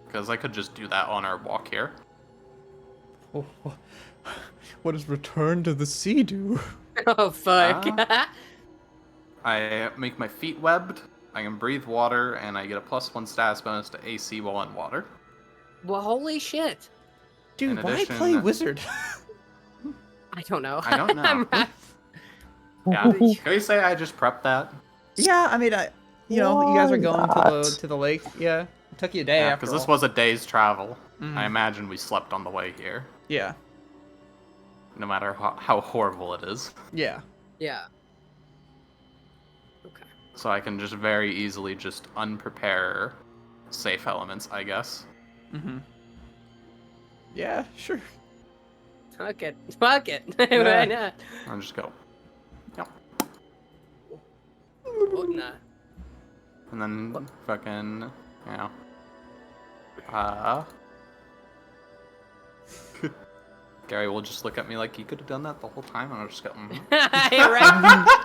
Because I could just do that on our walk here. Oh, what does return to the sea do? Oh, fuck. I make my feet webbed, I can breathe water, and I get a +1 status bonus to AC while in water. Well, holy shit. Dude, In why addition- play wizard? I don't know. I don't know. I'm not- Yeah. Can we say I just prepped that? Yeah, I mean, you guys are going to the lake. Yeah, it took you a day Yeah, after because this all. was a day's travel. Mhm. I imagine we slept on the way here, Yeah, no matter how horrible it is. yeah. Yeah. Okay. So I can just very easily just unprepare safe elements, I guess. Mm-hmm. Yeah, sure. Fuck it. Fuck it. Why Yeah. not? I'll just go. Yep. Oh, nah. And then fucking, Gary will just look at me like you could have done that the whole time, and I'll just go, Right.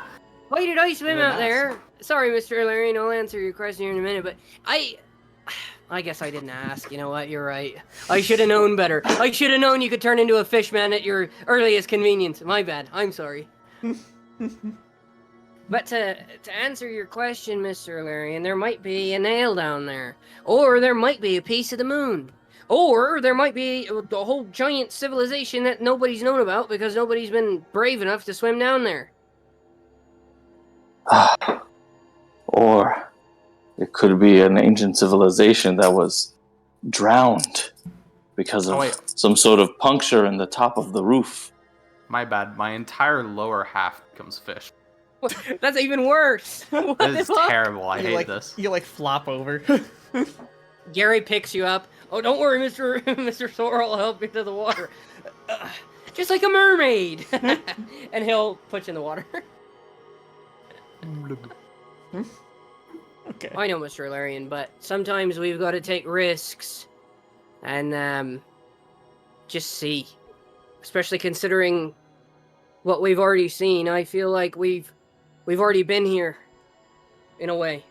Why did I swim Yeah, out there? Sorry, Mr. Larian, I'll answer your question in a minute, but I guess I didn't ask. You know what? You're right. I should have known better. I should have known you could turn into a fishman at your earliest convenience. My bad. I'm sorry. But to answer your question, Mr. Larian, there might be a nail down there. Or there might be a piece of the moon. Or there might be a whole giant civilization that nobody's known about because nobody's been brave enough to swim down there. Or it could be an ancient civilization that was drowned because of some sort of puncture in the top of the roof. my bad, my entire lower half becomes fish. That's even worse. What That the is fuck? terrible, I hate like, this. You flop over. Gary picks you up. Oh, don't worry, Mr. Sorrel will help you to the water. Just like a mermaid. And he'll put you in the water. Okay. I know, Mr. Larian, but sometimes we've got to take risks and just see. Especially considering what we've already seen. I feel like we've We've already been here, in a way.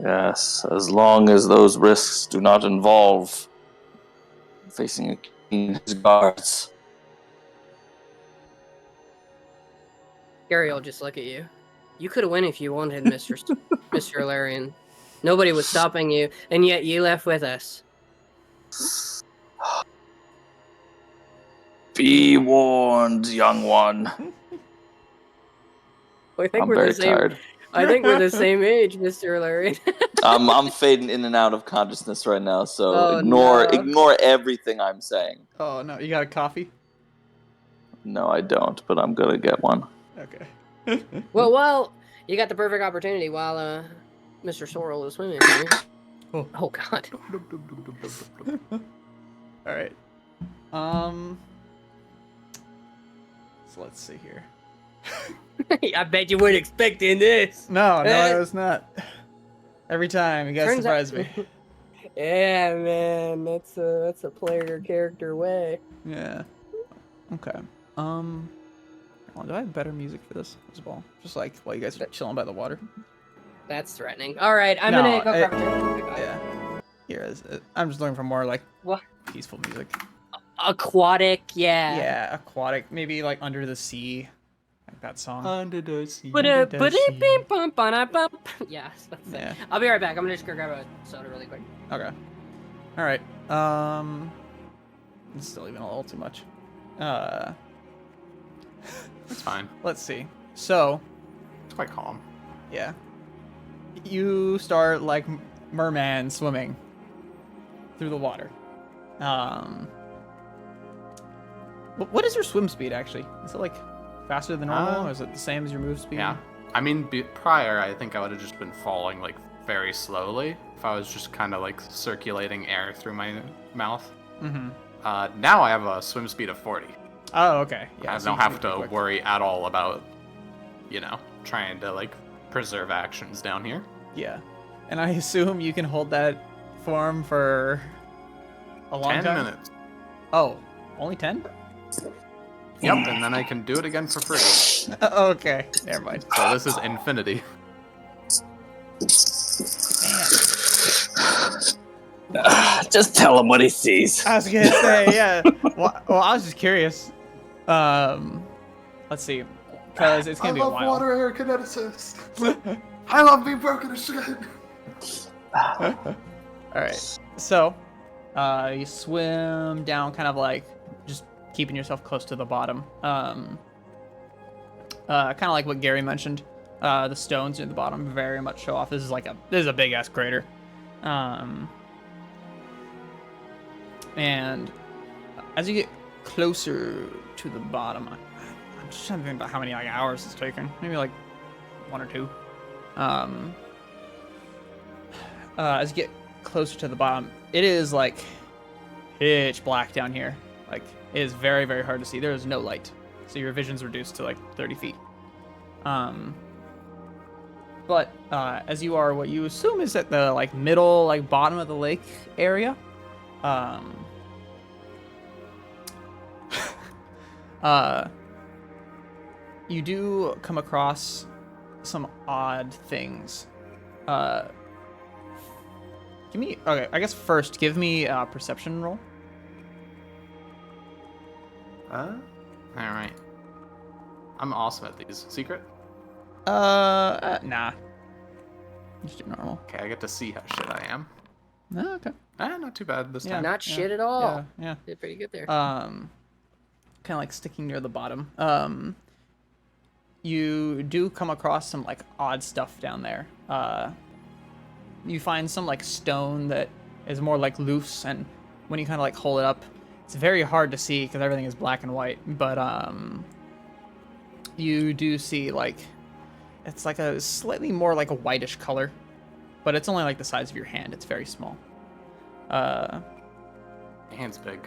Yes, as long as those risks do not involve facing a king and his guards. Gary will just look at you. You could win if you wanted, Mr. Larian. Nobody was stopping you, and yet you left with us. Be warned, young one. I think I'm we're very the same. tired. I think we're the same age, Mr. Larian. I'm fading in and out of consciousness right now, so Oh, ignore everything I'm saying. Oh no, you got a coffee? No, I don't, but I'm gonna get one. Okay. Well, you got the perfect opportunity while Mr. Sorrel is swimming here. Oh God. All right. So let's see here. I bet you weren't expecting this. No, I was not. Every time you guys surprise me. Yeah, man, that's a player character way. Yeah. Okay. Well, do I have better music for this as well? Just like while you guys are chilling by the water. That's threatening. All right, I'm gonna go grab a Yeah. Here, I'm just looking for more like what? Peaceful music. Aquatic, yeah. Yeah, aquatic. Maybe like Under the Sea. Like that song. Under the sea. Yeah, that's it. Yeah. I'll be right back. I'm gonna just go grab a soda really quick. Okay. All right. It's still even a little too much. That's fine. Let's see. So, It's quite calm. yeah. You start like merman swimming through the water. What is your swim speed actually? Is it like faster than normal, or is it the same as your move speed? Yeah. I mean, prior, I think I would have just been falling like very slowly if I was just kind of like circulating air through my mouth. Mm-hmm. Now I have a swim speed of 40. Oh, okay. Yeah. I so don't you can have do it to quick. worry at all about, trying to like preserve actions down here. Yeah. And I assume you can hold that form for a long 10 time? minutes. Oh, only 10? Yep, and then I can do it again for free. Okay, never mind. So this is infinity. Just tell him what he sees. I was gonna say, yeah. Well, I was just curious. Let's see, because it's gonna be a while. water air kineticist. I love being broken to shit. All right, so you swim down, kind of like just keeping yourself close to the bottom. Kind of like what Gary mentioned. The stones near the bottom very much show off. This is a big ass crater. And as you get closer to the bottom, I'm just trying to think about how many like hours it's taken. Maybe like 1 or 2. As you get closer to the bottom, it is like pitch black down here. Like it is very, very hard to see. There is no light, so your vision's reduced to like 30 feet. But as you are what you assume is at the like middle, like bottom of the lake area, you do come across some odd things. Okay, I guess first give me a perception roll. Alright. I'm awesome at these. Secret? Nah. Just do normal. Okay, I get to see how shit I am. No, okay. Not too bad this Yeah. time. Not shit at all. Yeah. Did pretty good there. Kind of like sticking near the bottom. You do come across some like odd stuff down there. You find some like stone that is more like loose, and when you kind of like hold it up, it's very hard to see because everything is black and white. But you do see like it's like a slightly more like a whitish color, but it's only like the size of your hand. It's very small. My hand's big.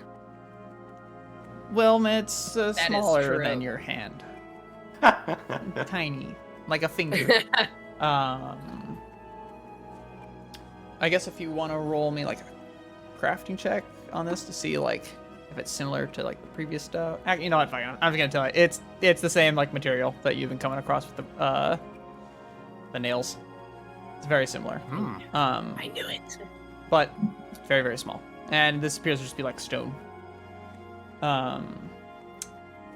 Well, it's smaller true. than your hand. Tiny, like a finger. I guess if you want to roll me like a crafting check on this to see like if it's similar to like the previous stuff. You know what? I'm gonna tell you, it's the same like material that you've been coming across with the nails. It's very similar. I knew it. But very, very small. And this appears to just be like stone.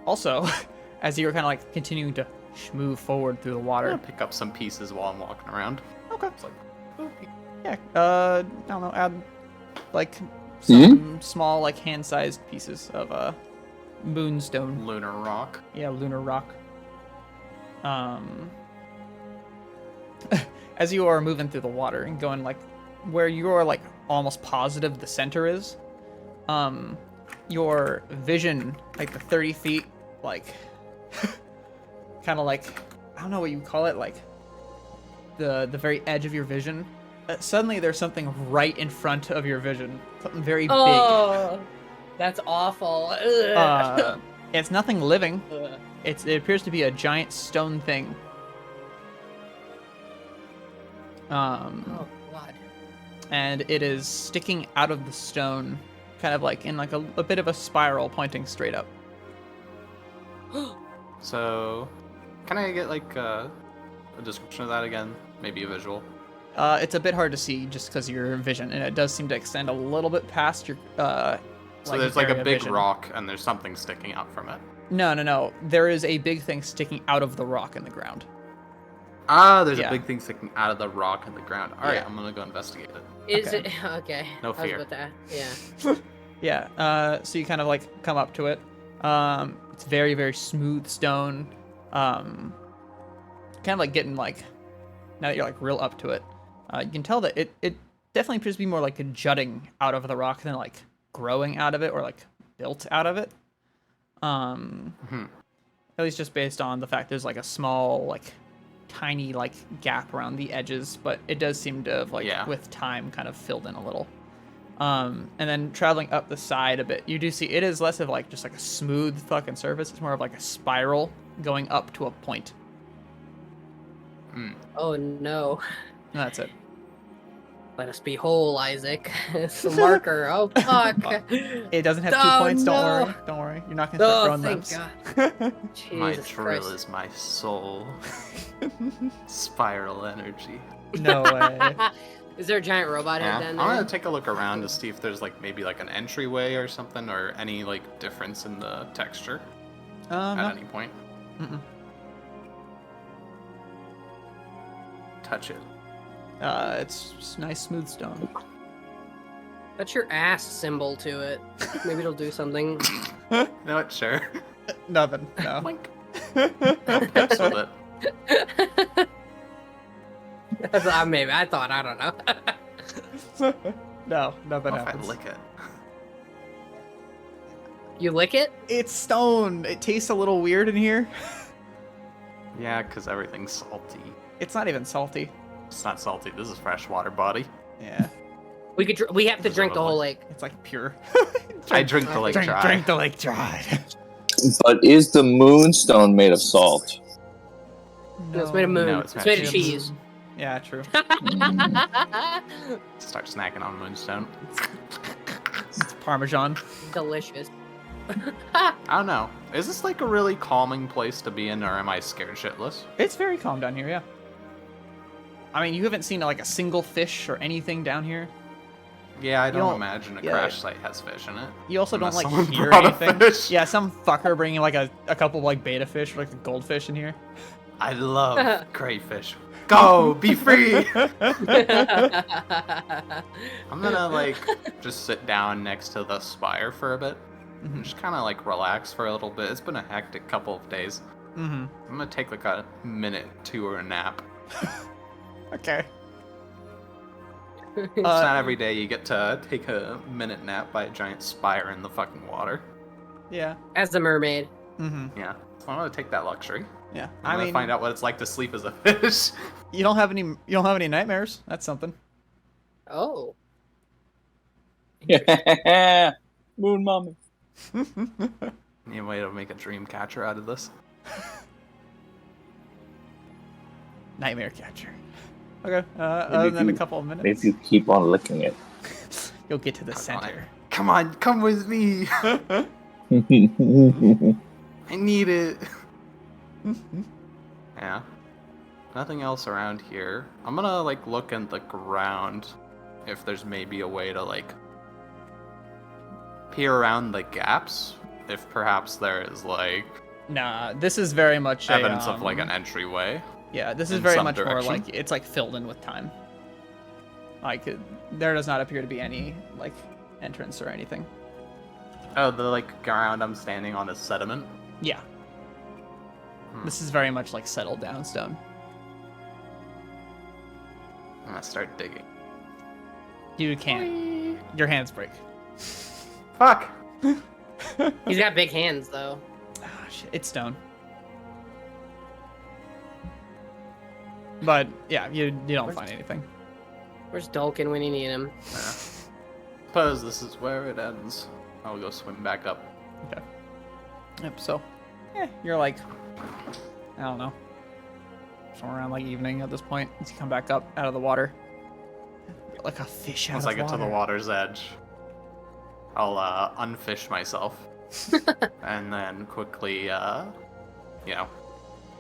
Also, as you're kind of like continuing to move forward through the I'm water. gonna pick up some pieces while I'm walking around. Okay. It's like, Yeah. I don't know. Add like some small, like hand-sized pieces of moonstone. lunar rock. Yeah, lunar rock. As you are moving through the water and going like where you're like almost positive the center is, your vision, like the 30 feet, like kind of like, I don't know what you call it, like the very edge of your vision. Suddenly there's something right in front of your vision, something very Oh, that's awful. big. Ugh. It's nothing living. Ugh. It appears to be a giant stone thing. Oh God. And it is sticking out of the stone, kind of like in like a bit of a spiral pointing straight up. So, can I get like a description of that again? Maybe a visual. It's a bit hard to see just because of your vision, and it does seem to extend a little bit past your. So there's like a area of big vision. rock and there's something sticking out from it. No. There is a big thing sticking out of the rock in the ground. Ah, there's Yeah. a big thing sticking out of the rock in the ground. All right, Yeah. I'm gonna go investigate it. Is Okay. it okay? No I was fear. about that. Yeah. Yeah. So you kind of like come up to it. It's very, very smooth stone. Kind of like getting like, now that you're like real up to it, you can tell that it definitely appears to be more like a jutting out of the rock than like growing out of it or like built out of it. At least just based on the fact there's like a small like tiny like gap around the edges, but it does seem to have like with time kind of filled in a little. And then traveling up the side a bit, you do see it is less of like just like a smooth fucking surface. It's more of like a spiral going up to a point. Oh no. And that's it. Let us be whole, Isaac. It's the marker. Oh fuck. It doesn't have 2 Oh, points. Don't no. worry. Don't worry. You're not gonna start Oh, growing thank limbs. Jesus My drill Christ. is my soul. Spiral energy. No way. Is there a giant robot Yeah. head I'm down there? gonna take a look around to see if there's like maybe like an entryway or something or any like difference in the texture at No. any point. Mm-mm. Touch it. It's just nice smooth stone. Put your ass symbol to it. Maybe it'll do something. You know what? Sure. Nothing. No. Blink. Pips with it. Maybe. I thought. I don't know. No. Nothing What if I happens. lick it? You lick it? It's stone. It tastes a little weird in here. Yeah, because everything's salty. It's not even salty. It's not salty. This is freshwater body. Yeah. We could. We have to drink the whole lake. It's like pure. I drink the lake dry. Drink the lake dry. But is the moonstone made of salt? No, it's made of moon. No, it's it's made of not cheese. Yeah, true. Start snacking on moonstone. It's Parmesan. Delicious. I don't know. Is this like a really calming place to be in, or am I scared shitless? It's very calm down here, yeah. I mean, you haven't seen like a single fish or anything down here. Yeah, I You don't don't- imagine a yeah. crash site has fish in it. You also Unless don't like someone hear brought a anything. fish. Yeah, some fucker bringing like a couple like beta fish or like a goldfish in here. I love crayfish. Go, be free. I'm gonna like just sit down next to the spire for a bit and just kind of like relax for a little bit. It's been a hectic couple of days. Mm-hmm. I'm gonna take like a minute, two, or a nap. Okay. It's not every day you get to take a minute nap by a giant spire in the fucking water. Yeah. As a mermaid. Mm-hmm. Yeah, so I'm gonna take that luxury. Yeah. I'm I gonna mean, find out what it's like to sleep as a fish. you don't have any nightmares. That's something. Oh. Yeah, moon mommy. Any way to make a dream catcher out of this? Nightmare catcher. Okay. Other than a couple of minutes, If you keep on licking it. you'll get to the Come on. center. Come on, come with me. I need it. Yeah. nothing else around here. I'm gonna like look at the ground if there's maybe a way to like peer around the gaps. If perhaps there is like Nah, this is very much evidence of like an entryway. Yeah, this is in very some much more direction. like it's like filled in with time. Like there does not appear to be any like entrance or anything. Oh, the like ground I'm standing on is sediment. Yeah. This is very much like settled down stone. I'm gonna start digging. You can't. Your hands break. Fuck. He's got big hands, though. Ah, shit. It's stone. But yeah, you don't find anything. Where's Dolkin when you need him? Suppose this is where it ends. I'll go swim back up. Okay. Yep. So, you're like, I don't know, somewhere around like evening at this point. As you come back up out of the water, you're like a fish out Once of I get water. to the water's edge, I'll unfish myself, and then quickly,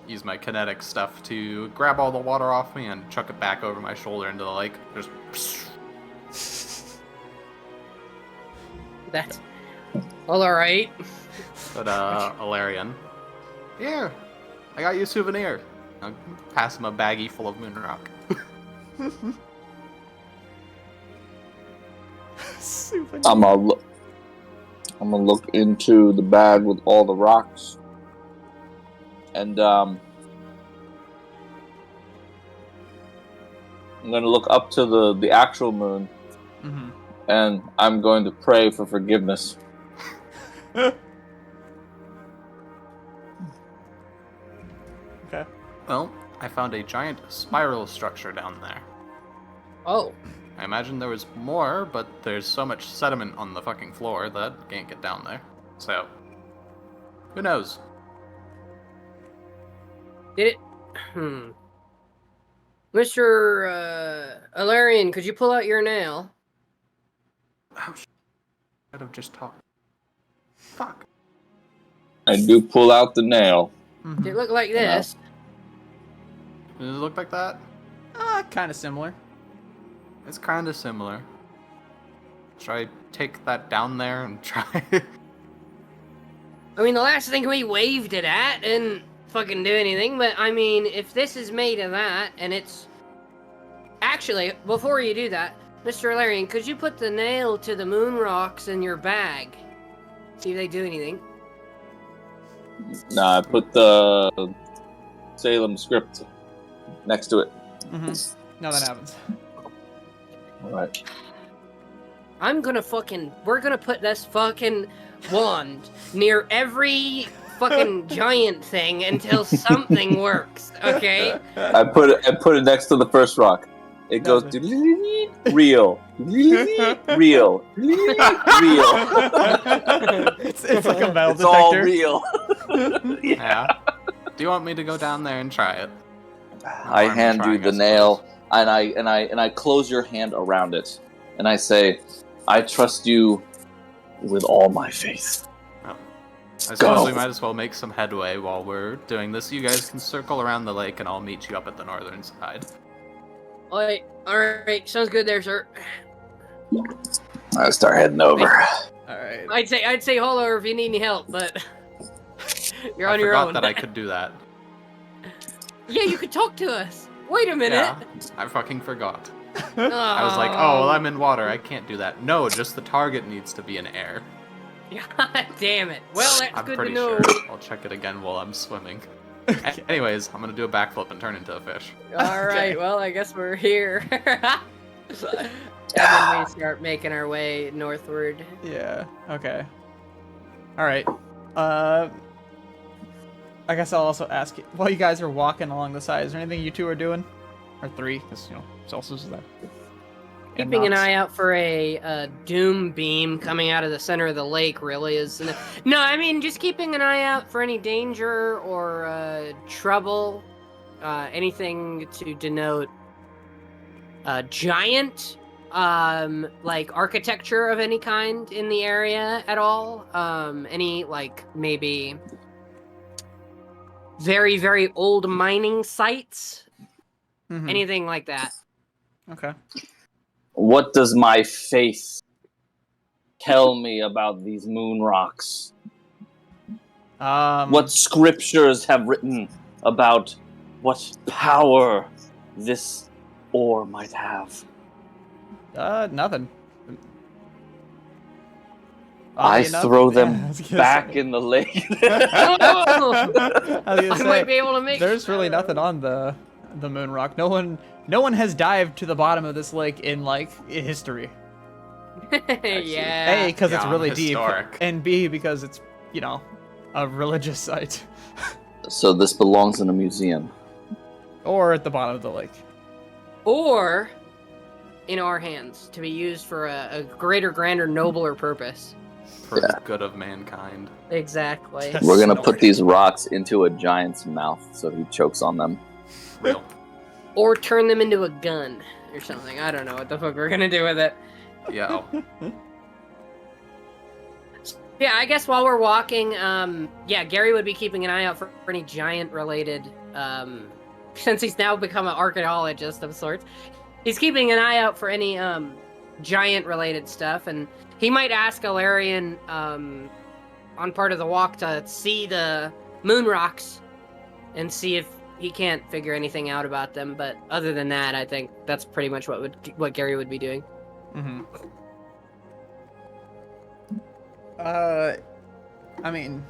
use my kinetic stuff to grab all the water off me and chuck it back over my shoulder into the lake. Just That's all right. But Alarian, here, I got you a souvenir. I'll pass him a baggie full of moon rock. I'm gonna look into the bag with all the rocks, and I'm gonna look up to the actual moon, and I'm going to pray for forgiveness. Okay. Well, I found a giant spiral structure down there. Oh, I imagine there was more, but there's so much sediment on the fucking floor that I can't get down there. So, who knows? did it? Mr. Alarian, could you pull out your nail? Oh, I'd have just talked. Fuck. I do pull out the nail. Did it look like this? Does it look like that? Kind of similar. It's kind of similar. Should I take that down there and try? I mean, the last thing we waved it at didn't fucking do anything, but I mean, if this is made of that, and it's... Actually, before you do that, Mr. Alarian, could you put the nail to the moon rocks in your bag? See if they do anything. Nah, I put the Salem script next to it. No, that happens. Alright. We're gonna put this fucking wand near every fucking giant thing until something works, okay? I put it next to the first rock. It goes real, real, real. It's like a metal It's all detector. real. Yeah. Do you want me to go down there and try it? I I'm hand you trying, the I nail, and I close your hand around it, and I say, "I trust you with all my faith." I suppose we might as well make some headway while we're doing this. You guys can circle around the lake, and I'll meet you up at the northern side. Alright, sounds good there, sir. I start heading over. All right. I'd say holler if you need any help, but you're I on your forgot own. that I could do that. Yeah, you could talk to us. Wait a minute. Yeah, I fucking forgot. I was like, oh, well, I'm in water. I can't do that. No, just the target needs to be in air. God damn it. Well, that's I'm good pretty to know. sure. I'll check it again while I'm swimming. Anyways, I'm gonna do a backflip and turn into a fish. Alright, well, I guess we're here. And then we start making our way northward. Yeah. Okay. All right. I guess I'll also ask you, while you guys are walking along the side, is there anything you two are doing, or three? Because Celsius is there. Keeping an eye out for a doom beam coming out of the center of the lake really is... No, I mean, just keeping an eye out for any danger or trouble. Anything to denote giant, like, architecture of any kind in the area at all. Any, like, maybe very, very old mining sites Mhm. anything like that. Okay. What does my faith tell me about these moon rocks? What scriptures have written about what power this ore might have? Nothing. I Oddly enough, throw yeah, them I was gonna back say. in the lake. Oh! I was gonna I say, might be able to make. there's really nothing on the moon rock. No one has dived to the bottom of this lake in like history. Yeah. A, because it's Yeah, really historic. deep, and B, because it's a religious site, So this belongs in a museum. or at the bottom of the lake. Or in our hands to be used for a greater, grander, nobler purpose. For the good of mankind. Exactly. We're gonna Snort. put these rocks into a giant's mouth so he chokes on them. Real. Or turn them into a gun or something. I don't know what the fuck we're gonna do with it. Yo. Yeah, I guess while we're walking, Gary would be keeping an eye out for any giant-related, since he's now become an archaeologist of sorts, he's keeping an eye out for any, giant-related stuff, and he might ask Alarian, on part of the walk to see the moon rocks and see if he can't figure anything out about them, but other than that, I think that's pretty much what Gary would be doing. Mm-hmm. I mean,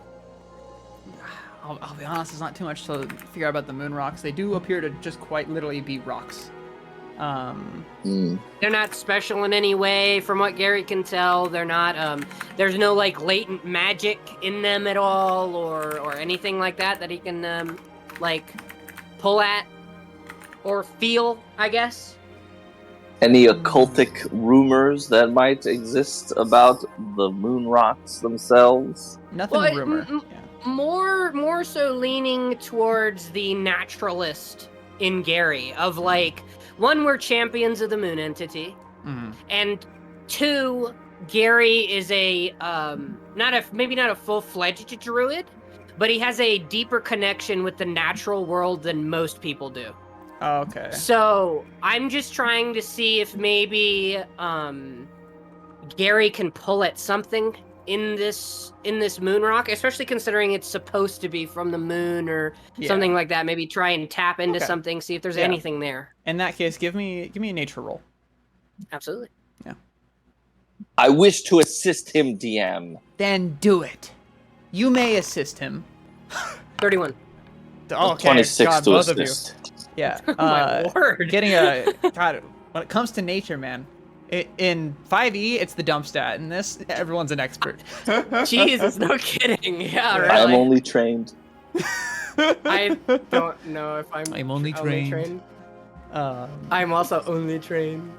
I'll be honest, there's not too much to figure out about the moon rocks. They do appear to just quite literally be rocks. They're not special in any way, from what Gary can tell. They're not, there's no, like, latent magic in them at all, or anything like that he can, like, pull at, or feel, I guess. Any occultic rumors that might exist about the moon rocks themselves? Nothing Well, rumor. Yeah. More so leaning towards the naturalist in Gary, of, like, one, we're champions of the moon entity, and two, Gary is a maybe not a full-fledged druid, but he has a deeper connection with the natural world than most people do. Oh, okay. So I'm just trying to see if maybe Gary can pull at something in this moon rock, especially considering it's supposed to be from the moon or something like that. Maybe try and tap into something, see if there's anything there. In that case, give me a nature roll. Absolutely. Yeah. I wish to assist him, DM. Then do it. You may assist him. 31. Okay, 26 God, to both of assist. you. Yeah. My word. Getting a God. When it comes to nature, man, in 5e it's the dump stat. In this, everyone's an expert. Jesus, no kidding. Yeah, really. I'm only trained. I don't know if I'm only trained. I'm also only trained.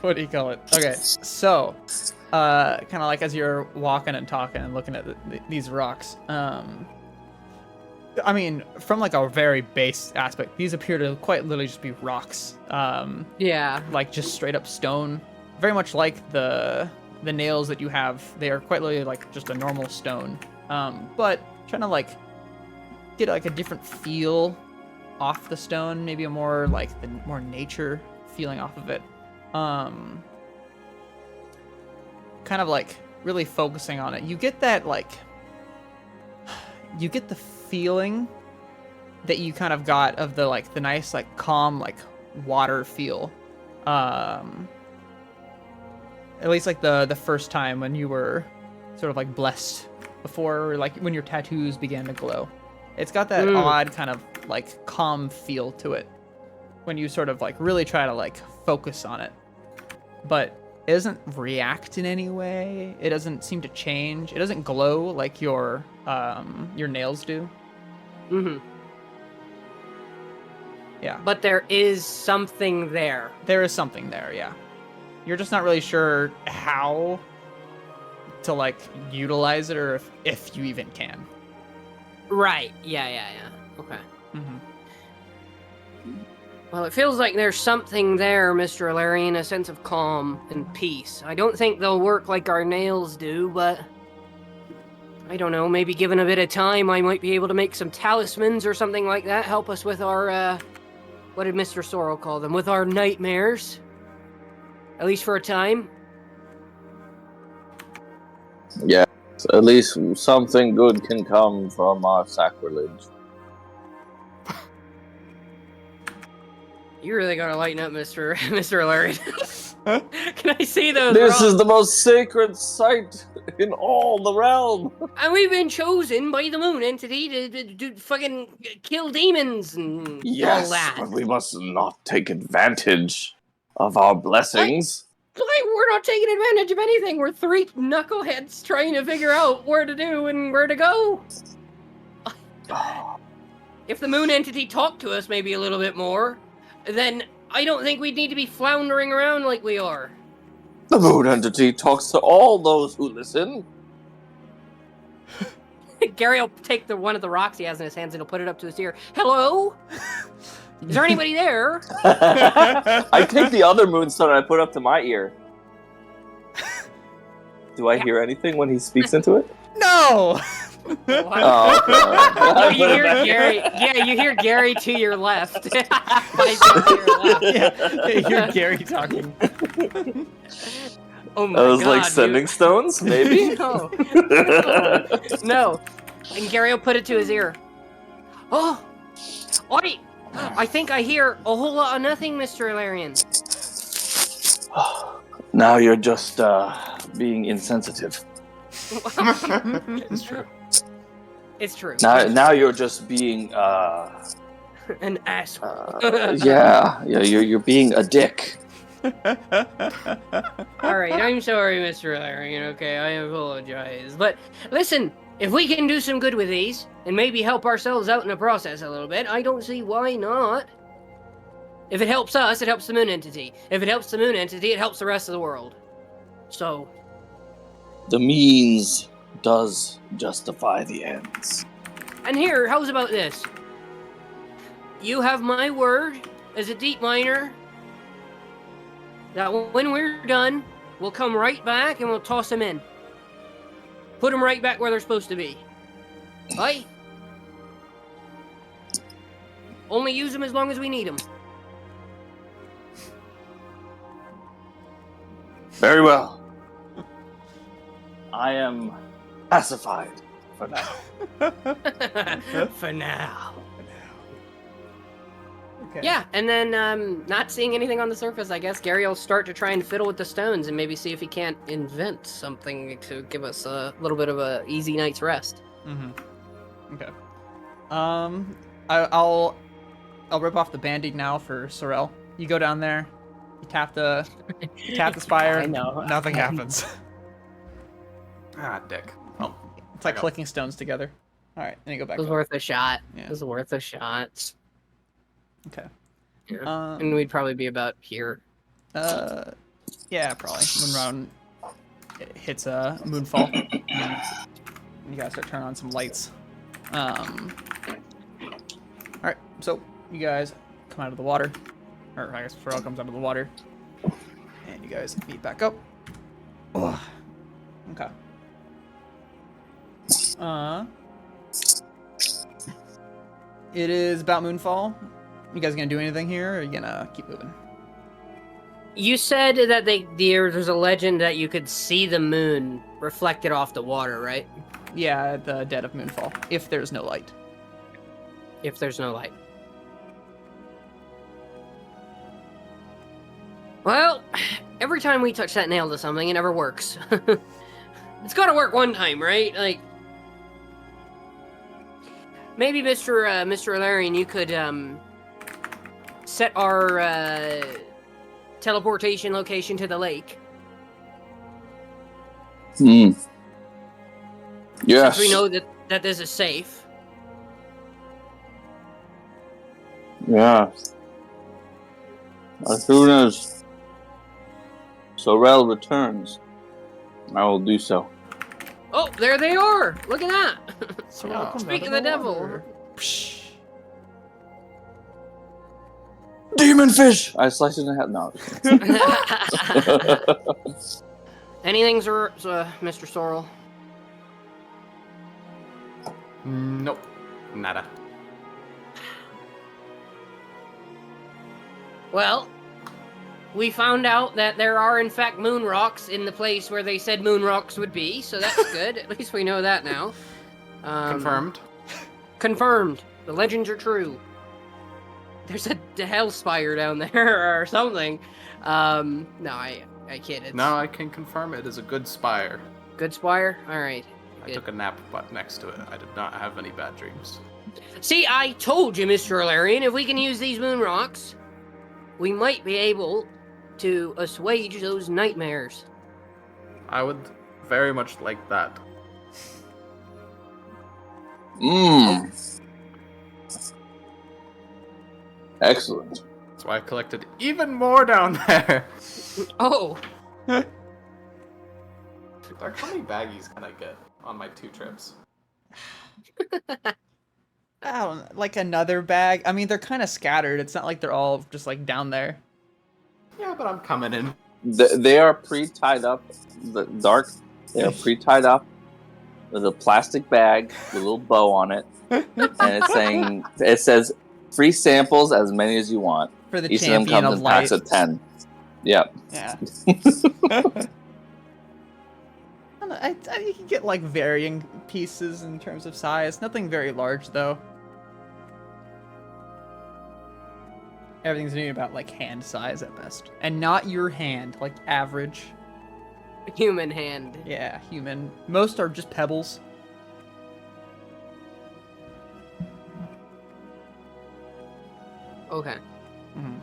What do you call it? Okay, so, kind of like as you're walking and talking and looking at these rocks, I mean, from like a very base aspect, these appear to quite literally just be rocks. Yeah. Like just straight up stone. Very much like the nails that you have. They are quite literally like just a normal stone. But trying to like get like a different feel off the stone, maybe a more like the more nature feeling off of it. Kind of like really focusing on it. You get that like you get the feeling that you kind of got of the like the nice like calm like water feel. At least like the first time when you were sort of like blessed before, like when your tattoos began to glow. It's got that odd kind of like calm feel to it when you sort of like really try to like focus on it. But it doesn't react in any way. It doesn't seem to change. It doesn't glow like your nails do. Mm-hmm. Yeah. But there is something there. There is something there, yeah. You're just not really sure how to like utilize it, or if you even can. Right. Yeah. Okay. Mm-hmm. Well, it feels like there's something there, Mr. Alarian, a sense of calm and peace. I don't think they'll work like our nails do, but I don't know, maybe given a bit of time, I might be able to make some talismans or something like that, help us with our what did Mr. Sorrel call them? With our nightmares? At least for a time? Yes, at least something good can come from our sacrilege. You really gotta lighten up, Mr. Larry. Can I see those This rocks? is the most sacred site in all the realm. And we've been chosen by the moon entity to fucking kill demons and all Yes, that. but we must not take advantage of our blessings. Like, we're not taking advantage of anything. We're three knuckleheads trying to figure out where to do and where to go. If the moon entity talked to us maybe a little bit more, then I don't think we'd need to be floundering around like we are. The moon entity talks to all those who listen. Gary will take one of the rocks he has in his hands and he'll put it up to his ear. Hello? Is there anybody there? I take the other moonstone and I put it up to my ear. Do I hear anything when he speaks into it? No! Oh, No, okay. you hear Gary. Yeah, you hear Gary to your left. I think to your left. Yeah, you hear Gary talking. Oh my I was god. like sending stones, maybe? No. No. And Gary will put it to his ear. Oh! I think I hear a whole lot of nothing, Mr. Ilarion. Now you're just being insensitive. It's true. It's true. Now you're just being An asshole. you're being a dick. Alright, I'm sorry, Mr. Ilarion, okay? I apologize. But listen, if we can do some good with these, and maybe help ourselves out in the process a little bit, I don't see why not. If it helps us, it helps the moon entity. If it helps the moon entity, it helps the rest of the world. So, The means does justify the ends. and here, how's about this? You have my word as a deep miner that when we're done, we'll come right back and we'll toss them in. Put them right back where they're supposed to be. Aye? Only use them as long as we need them. Very well. I am pacified for now. For now. Okay. Yeah, and then not seeing anything on the surface, I guess Gary will start to try and fiddle with the stones and maybe see if he can't invent something to give us a little bit of a easy night's rest. Mm-hmm. Okay. I'll rip off the band-aid now for Sorel. You go down there, you tap the spire. I know. Nothing happens. Ah, dick. Oh, It's like I got- clicking stones together. All right, then you go back. It was up. worth a shot. Yeah. It was worth a shot. Okay. Yeah. And we'd probably be about here. Yeah, probably. When round hits a moonfall, you guys start turning on some lights. All right, so you guys come out of the water, or I guess Pharrell comes out of the water, and you guys meet back up. Ugh. Okay. It is about moonfall. You guys gonna do anything here, or are you gonna keep moving? You said that there's a legend that you could see the moon reflected off the water, right? Yeah, at the dead of moonfall, if there's no light. If there's no light. Well, every time we touch that nail to something, it never works. It's gotta work one time, right? Like, maybe Mr. Ilarion, you could set our teleportation location to the lake. Yes. Since we know that this is safe. Yes. As soon as Sorel returns, I will do so. Oh, there they are! Look at that! Sorel comes Speak out of the devil. water. Psh. Demon fish! I sliced it in half. No. Anything, Mr. Sorrel? Nope. Nada. Well, we found out that there are, in fact, moon rocks in the place where they said moon rocks would be, so that's good. At least we know that now. Confirmed. Confirmed. The legends are true. There's a hell spire down there or something. No, I kid. It's No, I can confirm it is a good spire. good spire? Alright. I took a nap next to it. I did not have any bad dreams. See, I told you, Mr. Alarian, if we can use these moon rocks, we might be able to assuage those nightmares. I would very much like that. Excellent. That's why I collected even more down there. Oh, Dark, how many baggies can I get on my 2 trips? I don't know, like another bag. I mean, they're kind of scattered. It's not like they're all just like down there. Yeah, but I'm coming in. They are pre-tied up. The Dark. They are pre-tied up with a plastic bag with a little bow on it, and it says free samples as many as you want. For the Each of them champion comes of in light. packs of 10. Yep. Yeah. I you can get like varying pieces in terms of size. Nothing very large though. Everything's maybe about like hand size at best, and not your hand, like average. human hand. Yeah, human. Most are just pebbles. Okay. Mhm.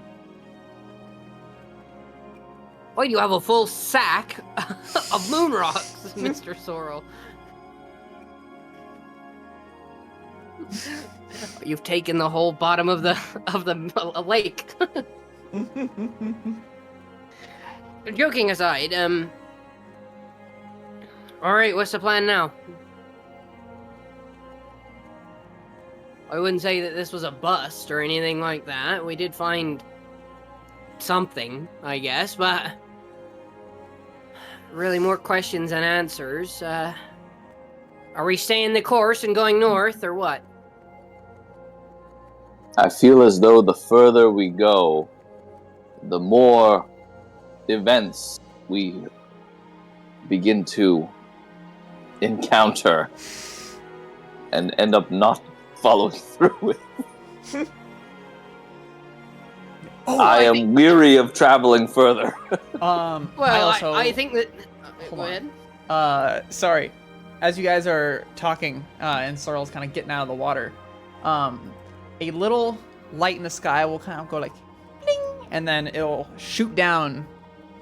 Oh, you have a full sack of moon rocks, Mr. Sorrel. You've taken the whole bottom of the lake. Joking aside, all right, what's the plan now? I wouldn't say that this was a bust or anything like that. We did find something, I guess, but really more questions than answers. Are we staying the course and going north, or what? I feel as though the further we go, the more events we begin to encounter and end up not following through with. I am weary of traveling further. Well, I think that. Hold Go on. ahead. Sorry. As you guys are talking, and Sorrel's kind of getting out of the water, a little light in the sky will kind of go like, bling, and then it'll shoot down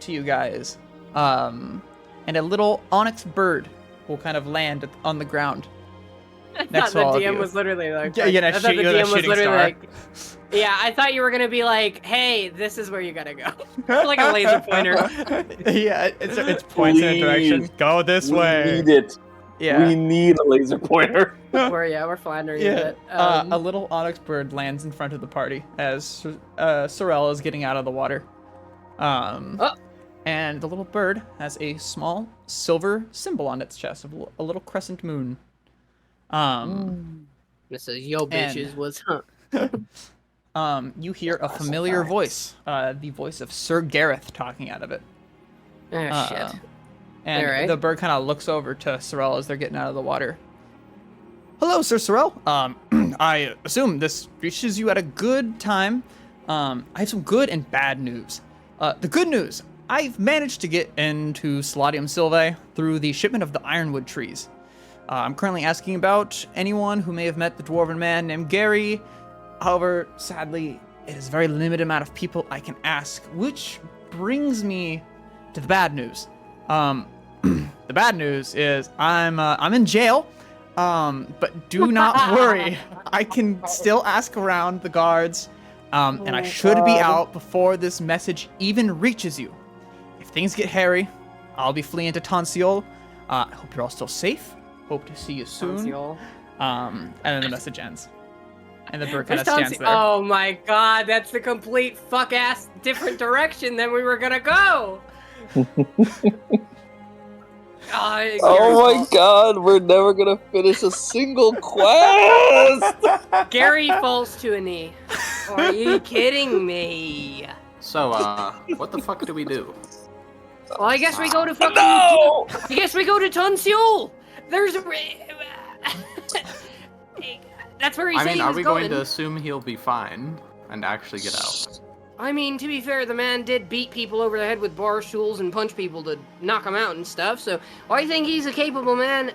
to you guys, and a little onyx bird will kind of land on the ground. I Next thought the to all of DM you. was literally like, Yeah, I thought the DM was literally like, star. yeah, I thought you were gonna be like, hey, this is where you gotta go, like a laser pointer. Yeah, it's points in a direction. Go this way. We need it. Yeah. We need a laser pointer. We're floundering a Yeah. bit. A little onyx bird lands in front of the party as Sorrel is getting out of the water. And the little bird has a small silver symbol on its chest, a little crescent moon. This is yo bitches. What's up? You hear a familiar voice, the voice of Sir Gareth talking out of it. Oh shit. And Alright. the bird kind of looks over to Sorrel as they're getting out of the water. Hello, Sir Sorrel. I assume this reaches you at a good time. I have some good and bad news. The good news, I've managed to get into Solatium Sylvae through the shipment of the ironwood trees. I'm currently asking about anyone who may have met the dwarven man named Gary. However, sadly, it is a very limited amount of people I can ask, which brings me to the bad news. The bad news is I'm in jail, but do not worry. I can still ask around the guards, and I should be out before this message even reaches you. If things get hairy, I'll be fleeing to Tonsiol. I hope you're all still safe. Hope to see you soon. Tonsiol. And then the message ends. And the bird kind of stands there. Oh my god, that's the complete fuck ass different direction than we were gonna go. Oh my god, we're never gonna finish a single quest! Gary falls to a knee. Are you kidding me? So, what the fuck do we do? Well, I guess we go to fucking. No! I guess we go to Tunsiol. There's a. That's where he I said mean, he are was we going. going to assume he'll be fine and actually get out? I mean, to be fair, the man did beat people over the head with bar stools and punch people to knock them out and stuff, so I think he's a capable man.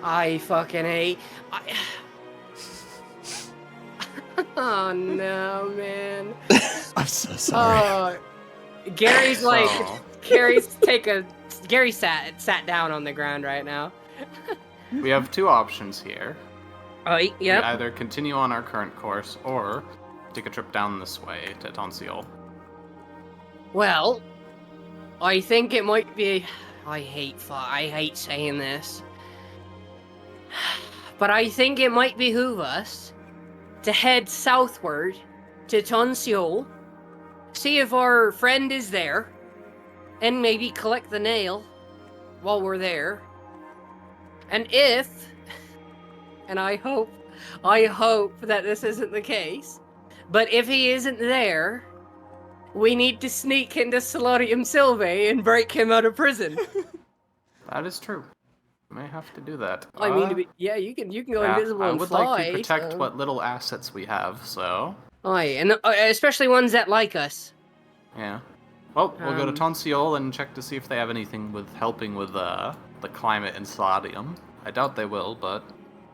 I fucking hate... Oh, no, man. I'm so sorry. Gary's like... So- Gary sat down on the ground right now. We have two options here. Oh, We yep. either continue on our current course, or take a trip down this way to Tonsiol. Well, I think it might be... I hate saying this. But I think it might behoove us to head southward to Tunsiol, see if our friend is there, and maybe collect the nail while we're there. And if... And I hope that this isn't the case, but if he isn't there, we need to sneak into Solarium Sylvae and break him out of prison. That is true. May have to do that. I mean, you can go Yeah, invisible I and would fly. like to protect so- what little assets we have, so... Aye, and especially ones that like us. Yeah. Well, we'll go to Um, Tonsiol and check to see if they have anything with helping with the climate in Solarium. I doubt they will, but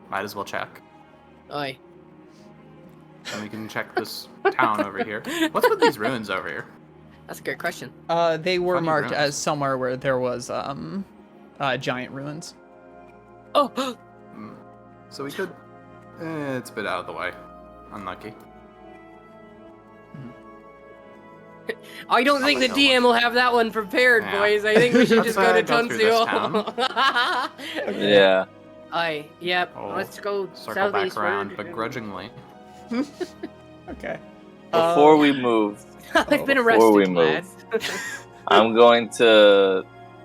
might as well check. Aye. And we can check this town over here. What's with these ruins over here? That's a good question. They were Funny marked ruins. as somewhere where there was giant ruins. Oh, Hmm. So we could... it's a bit out of the way. Unlucky. I don't think the Probably DM will have that one prepared, Yeah. boys. I think we should Let's, just go to go through this Tunsiol. Yeah. Aye, yep. Oh, Let's go Circle back southeastward. around, begrudgingly. Okay. Before we move, I've been Before we arrested, move. lads. I'm going to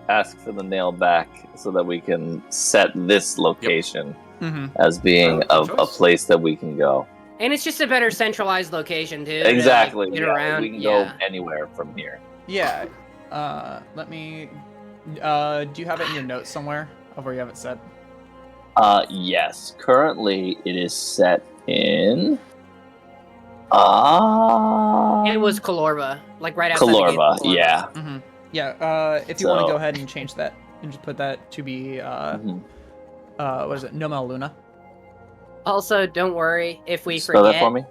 ask for the nail back so that we can set this location Mm-hmm. as being Good a choice. place that we can go. And it's just a better centralized location, too. to, like, Exactly. get Yeah, around. we can yeah. go anywhere from here. Yeah. Let me. Do you have it in your notes somewhere of where you have it set? Yes. Currently, it is set in. It was Kalorva, like right outside the gate of Kalorva. Kalorva. Yeah. Mm-hmm. Yeah. If you want to So- go ahead and change that and just put that to be Mhm. what is it? Nomel Luna. Also, don't worry if we Spell forget. that for me.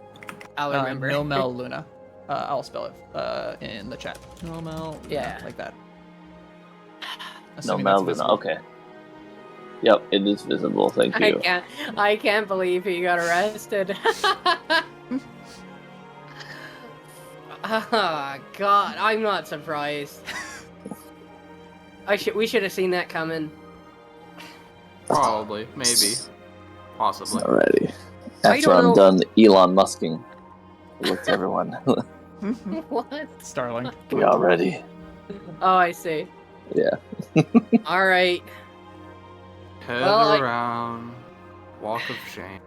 I'll remember. Nomel Luna. I'll spell it in the chat. Nomel. Luna, Yeah. Like that. No, Assuming that's Melvina. visible. Okay. Yep, it is visible. Thank you. I can't believe he got arrested. Oh God, I'm not surprised. We should have seen that coming. Probably. Maybe. Possibly. Alrighty. I After don't I'm know. done Elon Musking, look to everyone. What? Starling. We all ready? Oh, I see. Yeah. All right. Head Well, around. Walk of shame.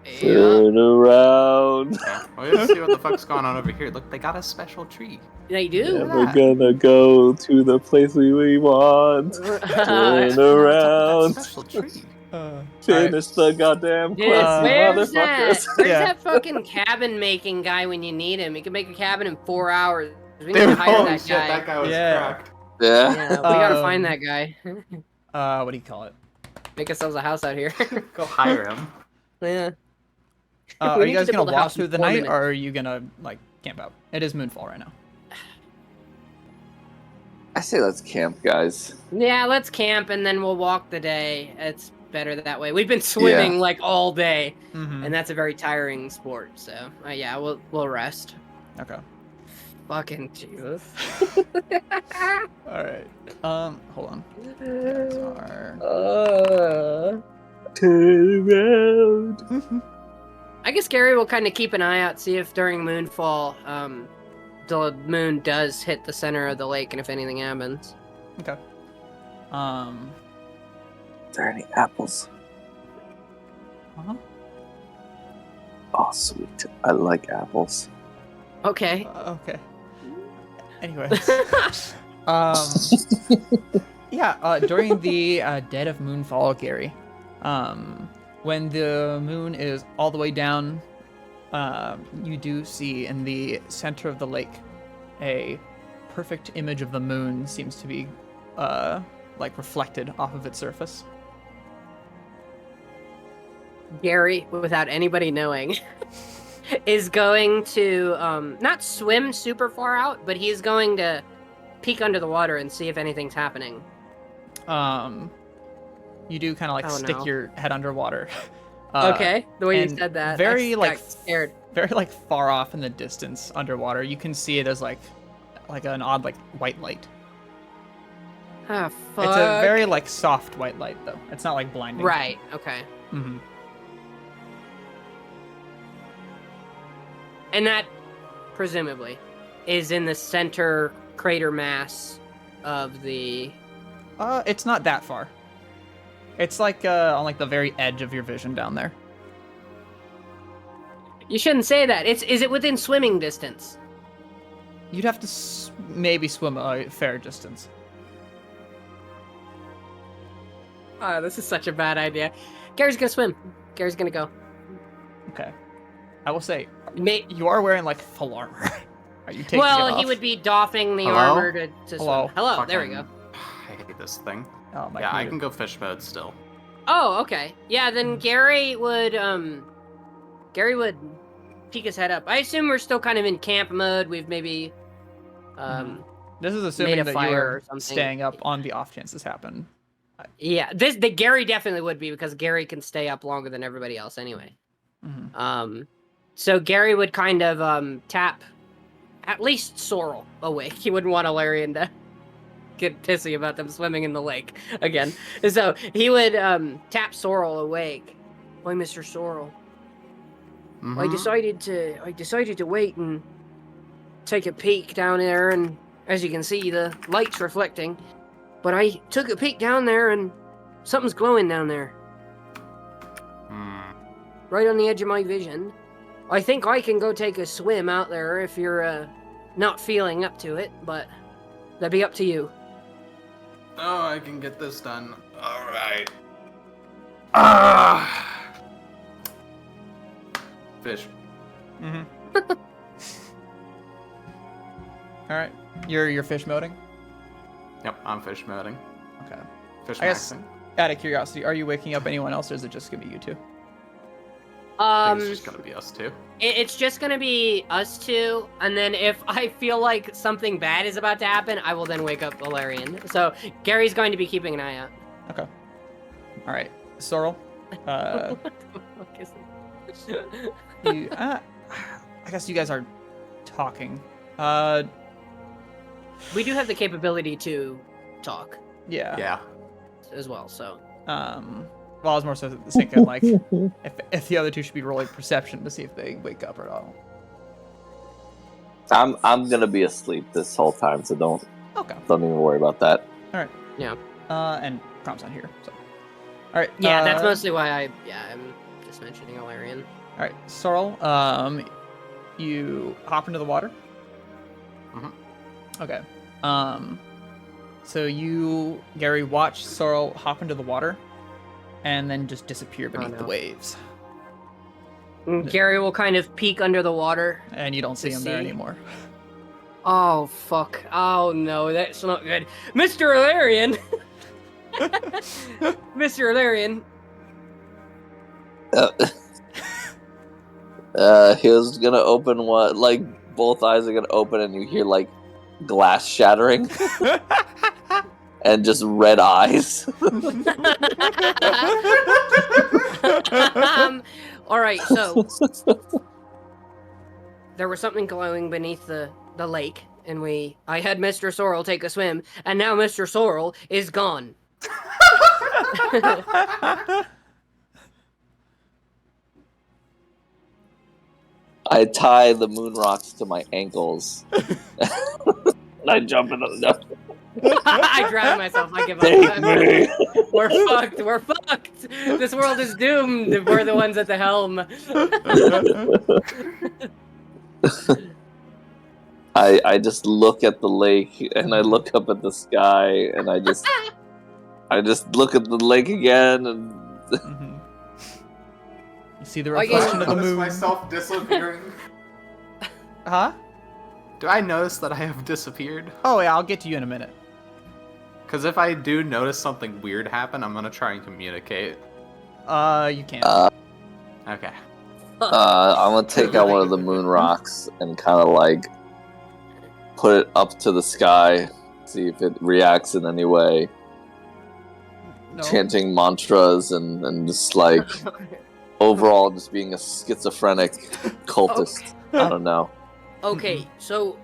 Yeah. Turn around. Yeah. Well, let's see what the fuck's going on over here. Look, they got a special tree. They do. Yeah, at we're that. gonna go to the place we want. Turn around. Special tree. Finish the goddamn Dude, quest, you where's that? motherfuckers. Where's Yeah. that fucking cabin making guy when you need him? He can make a cabin in 4 hours. We need Dude, to hire holy that shit, guy. that guy was Yeah. cracked. Yeah. Yeah, we gotta Um, find that guy. What do you call it? Make ourselves a house out here. Go hire him. Yeah. We Are need you guys to gonna build a walk house in through the 4 night, minutes. or are you gonna like camp out? It is moonfall right now. I say let's camp, guys. Yeah, let's camp and then we'll walk the day. It's better that way. We've been swimming like all day, Mm-hmm. and that's a very tiring sport. So yeah, we'll rest. Okay. Fucking Jesus. All right. Hold on. You guys are. Turn around. I guess Gary will kind of keep an eye out, see if during moonfall, the moon does hit the center of the lake, and if anything happens. Okay. Are there any apples? Uh-huh. Oh, sweet. I like apples. Okay. Okay. Anyways. Yeah, during the dead of moonfall, Gary, when the moon is all the way down, you do see in the center of the lake a perfect image of the moon seems to be like reflected off of its surface. Gary, without anybody knowing, is going to not swim super far out, but he's going to peek under the water and see if anything's happening. You do kind of like stick your head underwater. Okay, the way you and said that, very I like got scared. very like far off in the distance underwater. You can see it as like an odd like white light. Ah, fuck. It's a very like soft white light though. It's not like blinding. Right. Okay. Mm-hmm. And that, presumably, is in the center crater mass of the... It's not that far. It's like on like the very edge of your vision down there. You shouldn't say that. Is it within swimming distance? You'd have to maybe swim a fair distance. Oh, this is such a bad idea. Gary's gonna swim. Gary's gonna go. Okay. I will say, May- you are wearing like full armor. Are you taking it well, off? he would be doffing the Hello? armor to Hello? swim. Hello, there we go. Fucking- I hate this thing. Oh my Yeah, I God. can go fish mode still. Oh, okay. Yeah, then Gary would peek his head up. I assume we're still kind of in camp mode. We've maybe This is made assuming a that you fire are or something. staying up on the off chance this happen. Yeah, the Gary definitely would be, because Gary can stay up longer than everybody else anyway. Mm-hmm. So Gary would kind of tap at least Sorrel awake. He wouldn't want Alarian to get pissy about them swimming in the lake again. So he would tap Sorrel awake. Why, Mr. Sorrel? Mhm. I decided to wait and take a peek down there, and as you can see, the light's reflecting. But I took a peek down there, and something's glowing down there, Hmm. right on the edge of my vision. I think I can go take a swim out there if you're not feeling up to it, but that'd be up to you. Oh, I can get this done. All right. Ah. Fish. Mm-hmm. All right. You're fish moding? Yep, I'm fish moding. Okay. Fish I guess- maxing. Out of curiosity, are you waking up anyone else, or is it just gonna be you two? I think it's just gonna be us two. It's just gonna be us two, and then if I feel like something bad is about to happen, I will then wake up Valerian. So Gary's going to be keeping an eye out. Okay. All right, Sorrel. What the fuck is it? You, I guess you guys are talking. We do have the capability to talk Yeah. Yeah. as well, so. Well, I was more so thinking like if the other two should be rolling perception to see if they wake up or not. I'm gonna be asleep this whole time, so don't even worry about that. All right. Yeah. And Crom's not here, so. All right. Yeah, that's mostly why I'm just mentioning Alarian. All right, Sorrel. You hop into the water. Mhm. Okay. So you, Gary, watch Sorrel hop into the water, and then just disappear beneath the no. waves, And Gary will kind of peek under the water. and you don't see him there see? anymore. Oh, fuck. Oh, no, that's not good. Mr. Alarian! Mr. Alarian. He was gonna open one, like both eyes are gonna open, and you hear like glass shattering, and just red eyes. All right, so there was something glowing beneath the lake, and I had Mr. Sorrel take a swim, and now Mr. Sorrel is gone. I tie the moon rocks to my ankles. And I jump into the I drown myself. I give Take up. me. We're fucked. We're fucked. This world is doomed. We're the ones at the helm. I just look at the lake and I look up at the sky and I just look at the lake again and Mhm. You see the Oh, yeah. reflection of the Notice moon. myself disappearing. Huh? Do I notice that I have disappeared? Oh yeah, I'll get to you in a minute. Because if I do notice something weird happen, I'm gonna try and communicate. You can't. Okay. I'm gonna take out one of the moon rocks and kind of like put it up to the sky, see if it reacts in any way. No. Chanting mantras and just like overall just being a schizophrenic cultist. I don't know. Okay, so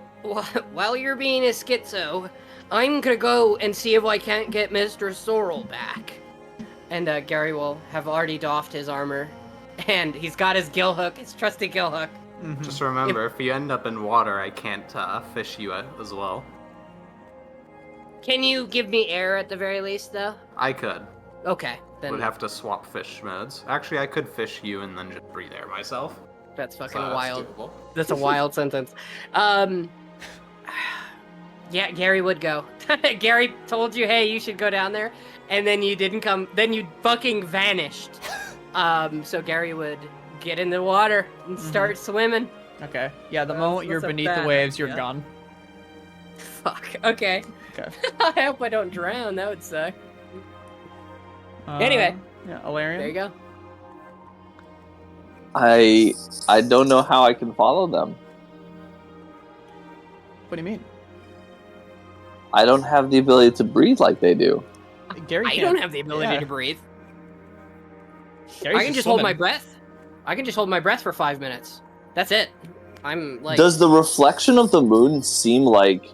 while you're being a schizo, I'm gonna go and see if I can't get Mr. Sorrel back. And Gary will have already doffed his armor, and he's got his gill hook, his trusty gill hook. Mhm. Just remember, if you end up in water, I can't fish you as well. Can you give me air at the very least, though? I could. Okay, then Would have to swap fish modes. Actually, I could fish you and then just breathe air myself. that's fucking So that's wild. doable. That's a wild sentence. Yeah, Gary would go. Gary told you, hey, you should go down there, and then you didn't come. Then you fucking vanished. So Gary would get in the water and start swimming. Okay. Yeah, the That's- moment you're that's a beneath the bad waves, you're idea. gone. Fuck. Okay. Okay. I hope I don't drown. That would suck. Anyway. Yeah, Alarian. There you go. I don't know how I can follow them. What do you mean? I don't have the ability to breathe like they do. Gary I can't. don't have the ability yeah. to breathe. Gary's I can just hold my swimming. breath. I can just hold my breath for 5 minutes. That's it. I'm like. Does the reflection of the moon seem like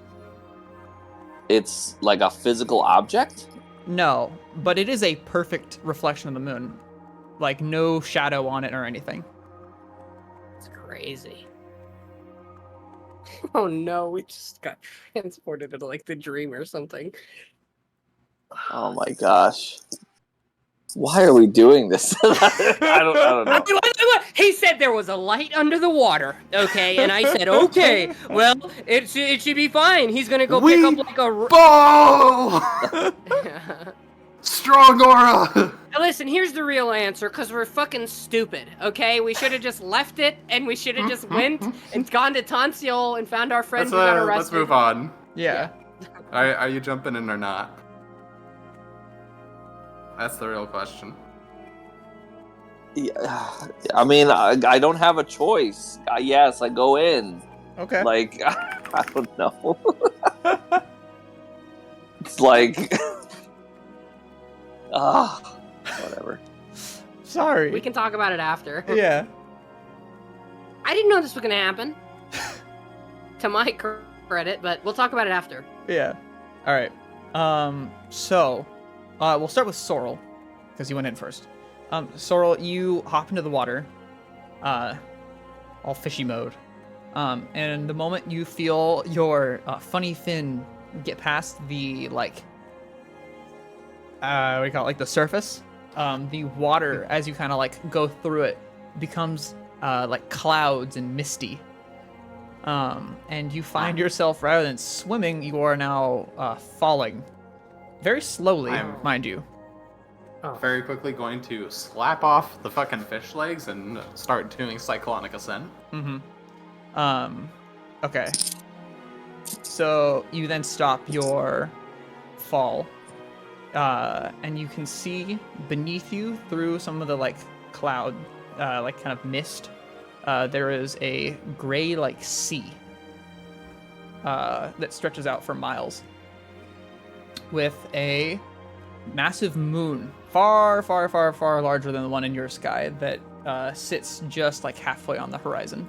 it's like a physical object? No, but it is a perfect reflection of the moon. Like, no shadow on it or anything. It's crazy. Oh no, we just got transported into like the dream or something. Oh my gosh. Why are we doing this? I don't know. He said there was a light under the water, okay, and I said, okay, well, it should be fine. He's gonna go pick up like a. Bow! Strong aura! Now listen, here's the real answer, because we're fucking stupid, okay? We should have just left it, and we should have just went and gone to Tonsiol and found our friend who got arrested. Let's move on. Yeah. Are you jumping in or not? That's the real question. Yeah, I mean, I don't have a choice. Yes, I go in. Okay. Like, I don't know. It's like, whatever. Sorry. We can talk about it after. Yeah. I didn't know this was gonna happen. To my credit, but we'll talk about it after. Yeah. All right. So, we'll start with Sorrel, because you went in first. Sorrel, you hop into the water, all fishy mode. And the moment you feel your funny fin get past the, like, what do you call it, like the surface, the water, as you kind of like go through it, becomes like clouds and misty. And you find yourself, rather than swimming, you are now falling. Very slowly, mind you. Very quickly going to slap off the fucking fish legs and start doing cyclonic ascent. Mm-hmm. Okay. So you then stop your fall. And you can see beneath you, through some of the like cloud, like kind of mist, there is a gray like sea that stretches out for miles, with a massive moon, far, far, far, far larger than the one in your sky, that sits just like halfway on the horizon.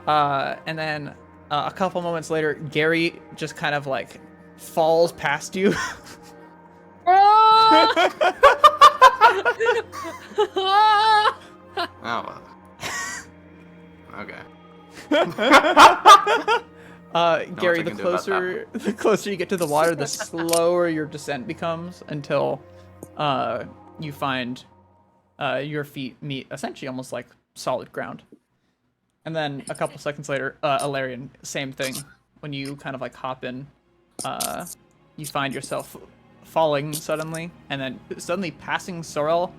And then a couple moments later, Gary just kind of like falls past you. Oh, well. Okay. Gary, I the can do about closer you get to the water, the slower your descent becomes until you find your feet meet essentially almost like solid ground. And then a couple seconds later, Alarian, same thing. When you kind of like hop in, you find yourself falling suddenly, and then suddenly passing Sorel,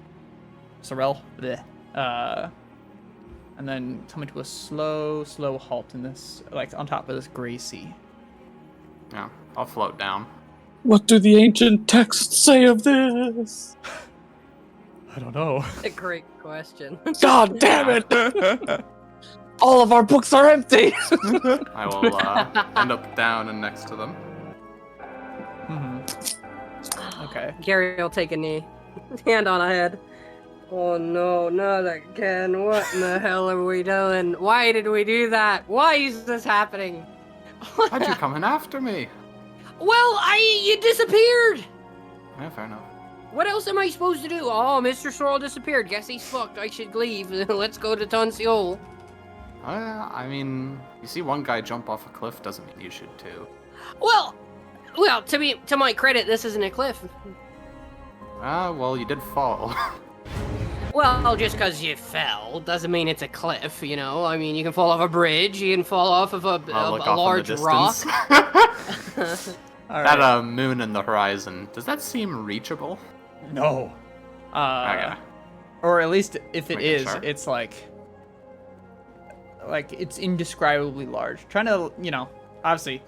bleh, and then coming to a slow halt in this, like on top of this gray sea. Yeah, I'll float down. What do the ancient texts say of this? I don't know. A great question. God damn it! All of our books are empty! I will end up down and next to them. Okay. Gary will take a knee. Hand on a head. Oh no, not again. What in the hell are we doing? Why did we do that? Why is this happening? Why'd you come in after me? Well, you disappeared! Yeah, fair enough. What else am I supposed to do? Oh, Mr. Sorrel disappeared. Guess he's fucked. I should leave. Let's go to Tonsiol. I mean, you see one guy jump off a cliff doesn't mean you should too. Well, to my credit, this isn't a cliff. Well, you did fall. Well, just because you fell doesn't mean it's a cliff, you know? I mean, you can fall off a bridge, you can fall off of a large rock. All That right. moon in the horizon, does that seem reachable? No. Okay. Or at least if it Making is, sure. it's like it's indescribably large. Trying to, obviously,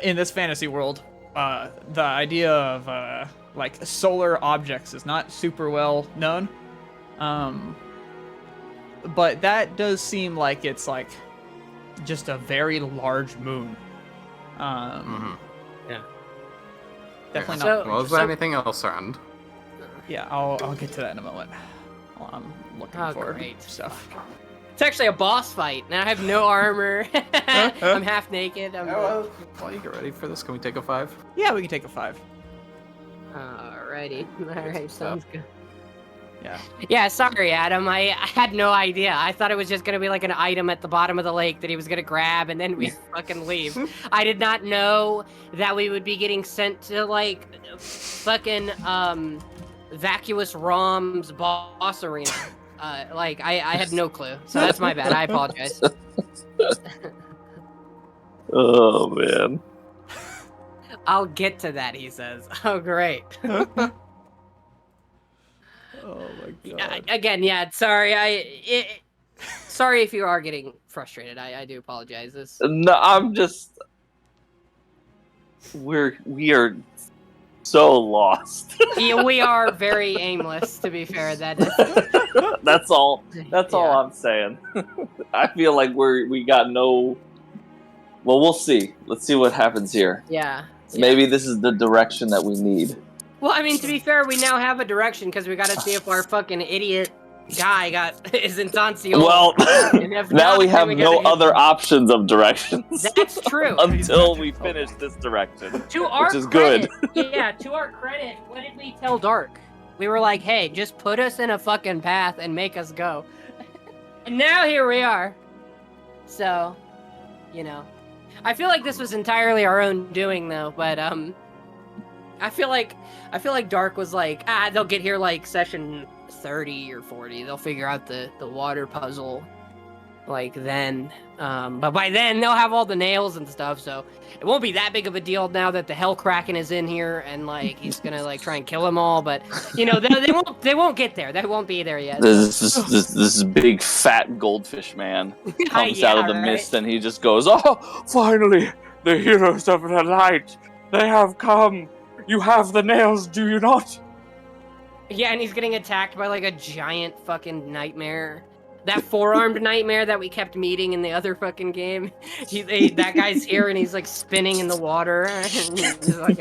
in this fantasy world, the idea of like solar objects is not super well known. But that does seem like it's like just a very large moon. Yeah. Definitely So- not. Well, is there anything else around? Yeah, I'll get to that in a moment. While I'm looking Oh, for great. stuff. It's actually a boss fight. Now I have no armor. I'm half naked. While you get ready for this, can we take a 5? Yeah, we can take a 5. Alrighty. Alright, sounds good. Yeah. Yeah, sorry, Adam. I had no idea. I thought it was just gonna be like an item at the bottom of the lake that he was gonna grab and then we fucking leave. I did not know that we would be getting sent to like fucking Vacuous Rom's boss arena. I had no clue. So that's my bad. I apologize. Oh, man. I'll get to that, he says. Oh, great. Oh my god. Again, yeah, sorry. Sorry if you are getting frustrated. I do apologize. No, I'm just... We are so lost. Yeah, we are very aimless, to be fair. That is... That's all I'm saying. I feel like we got no... Well, we'll see. Let's see what happens here. Yeah. Maybe this is the direction that we need. Well, I mean, to be fair, we now have a direction because we got to see if our fucking idiot guy is in Tonsiol. Well, And if now not, we then have we no gotta get- other options of directions. That's true. Until we finish this direction. To our which is good. credit, yeah, to our credit, what did we tell Dark? We were like, hey, just put us in a fucking path and make us go. And now here we are. So, I feel like this was entirely our own doing, though. But I feel like Dark was like, they'll get here like session 30 or 40. They'll figure out the water puzzle, like then. But by then they'll have all the nails and stuff, so it won't be that big of a deal now that the Hell Kraken is in here and like he's gonna like try and kill them all. But they won't get there. They won't be there yet. This big fat goldfish man comes out of the mist and he just goes, "Oh, finally, the heroes of the light, they have come. You have the nails, do you not?" Yeah, and he's getting attacked by like a giant fucking nightmare. That four-armed nightmare that we kept meeting in the other fucking game. That guy's here and he's like spinning in the water. And he's like,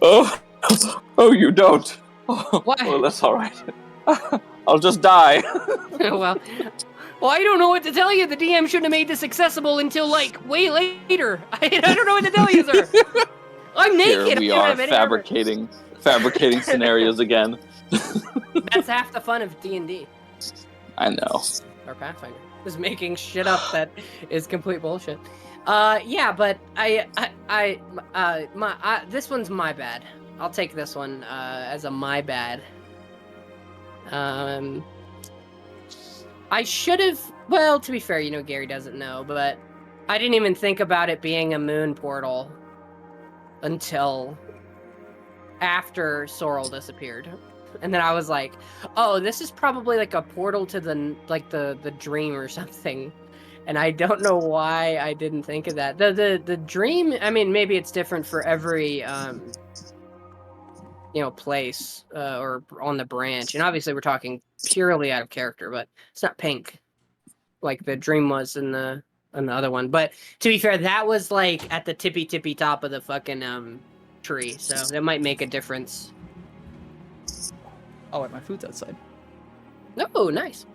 Oh, you don't. What? Oh, that's all right. I'll just die. well, I don't know what to tell you. The DM shouldn't have made this accessible until like way later. I don't know what to tell you, sir. I'm naked. Here we I don't are have any armor. fabricating scenarios again. That's half the fun of D&D. I know. Or Pathfinder. just making shit up that is complete bullshit. Yeah, but this one's my bad. I'll take this one as a my bad. I should have. Well, to be fair, you know, Gary doesn't know, but I didn't even think about it being a moon portal until after Sorrel disappeared. And then I was like, oh, this is probably like a portal to the dream or something. And I don't know why I didn't think of that. The dream, I mean, maybe it's different for every place or on the branch. And obviously we're talking purely out of character, but it's not pink like the dream was in the other one. But to be fair, that was like at the tippy top of the fucking tree. So that might make a difference. Oh, wait, my food's outside. Oh, nice.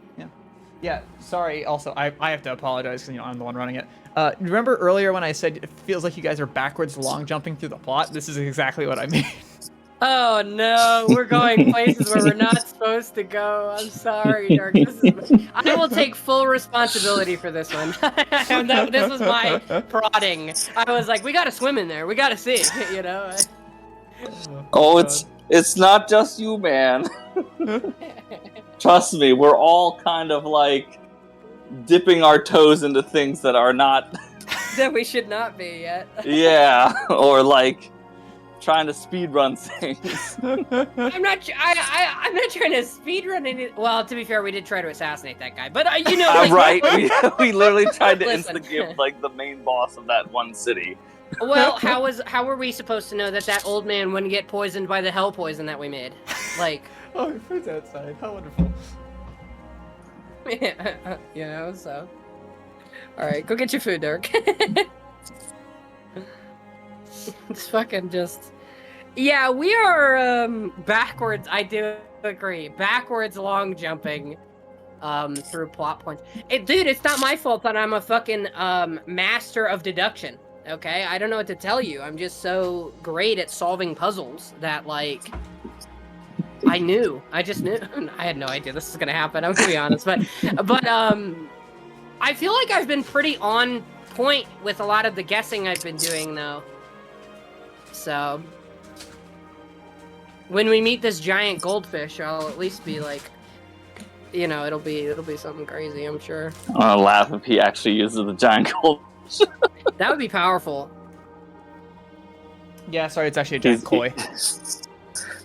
Yeah, sorry. Also, I have to apologize because I'm the one running it. Remember earlier when I said it feels like you guys are backwards long jumping through the plot? This is exactly what I mean. Oh no, we're going places where we're not supposed to go. I'm sorry, Dark. I will take full responsibility for this one. This was my prodding. I was like, we gotta swim in there. We gotta see, you know? Oh, it's not just you, man. Trust me, we're all kind of like dipping our toes into things that are not... that we should not be yet. Yeah, or like... trying to speedrun things. I'm not trying to speedrun any. Well, to be fair, we did try to assassinate that guy, but you know, like, right? we literally tried to Listen. insta-give like the main boss of that one city. Well, how were we supposed to know that old man wouldn't get poisoned by the hell poison that we made? Like, oh, your food's outside. How wonderful. you know, so. All right, go get your food, Dirk. It's fucking just. Yeah, we are backwards. I do agree. Backwards long jumping through plot points. Dude, it's not my fault that I'm a fucking master of deduction. Okay, I don't know what to tell you. I'm just so great at solving puzzles that like I knew. I just knew. I had no idea this was gonna happen. I'm gonna be honest, but I feel like I've been pretty on point with a lot of the guessing I've been doing though. So when we meet this giant goldfish, I'll at least be like, you know, it'll be something crazy, I'm sure. I'm gonna laugh if he actually uses the giant goldfish. That would be powerful. Yeah, sorry, it's actually a giant koi.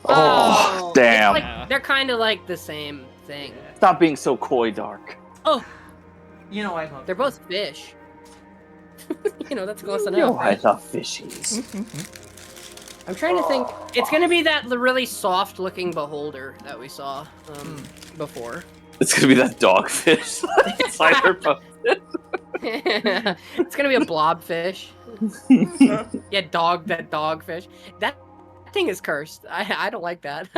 Oh, damn. Like, they're kind of like the same thing. Stop being so coy, Dark. Oh, You know I love they're both fish. You know, that's close enough. Yo, I Right? love fishies. I'm trying to think. It's gonna be that really soft-looking beholder that we saw before. It's gonna be that dogfish. It's gonna be a blobfish. Yeah, that dogfish. That thing is cursed. I don't like that.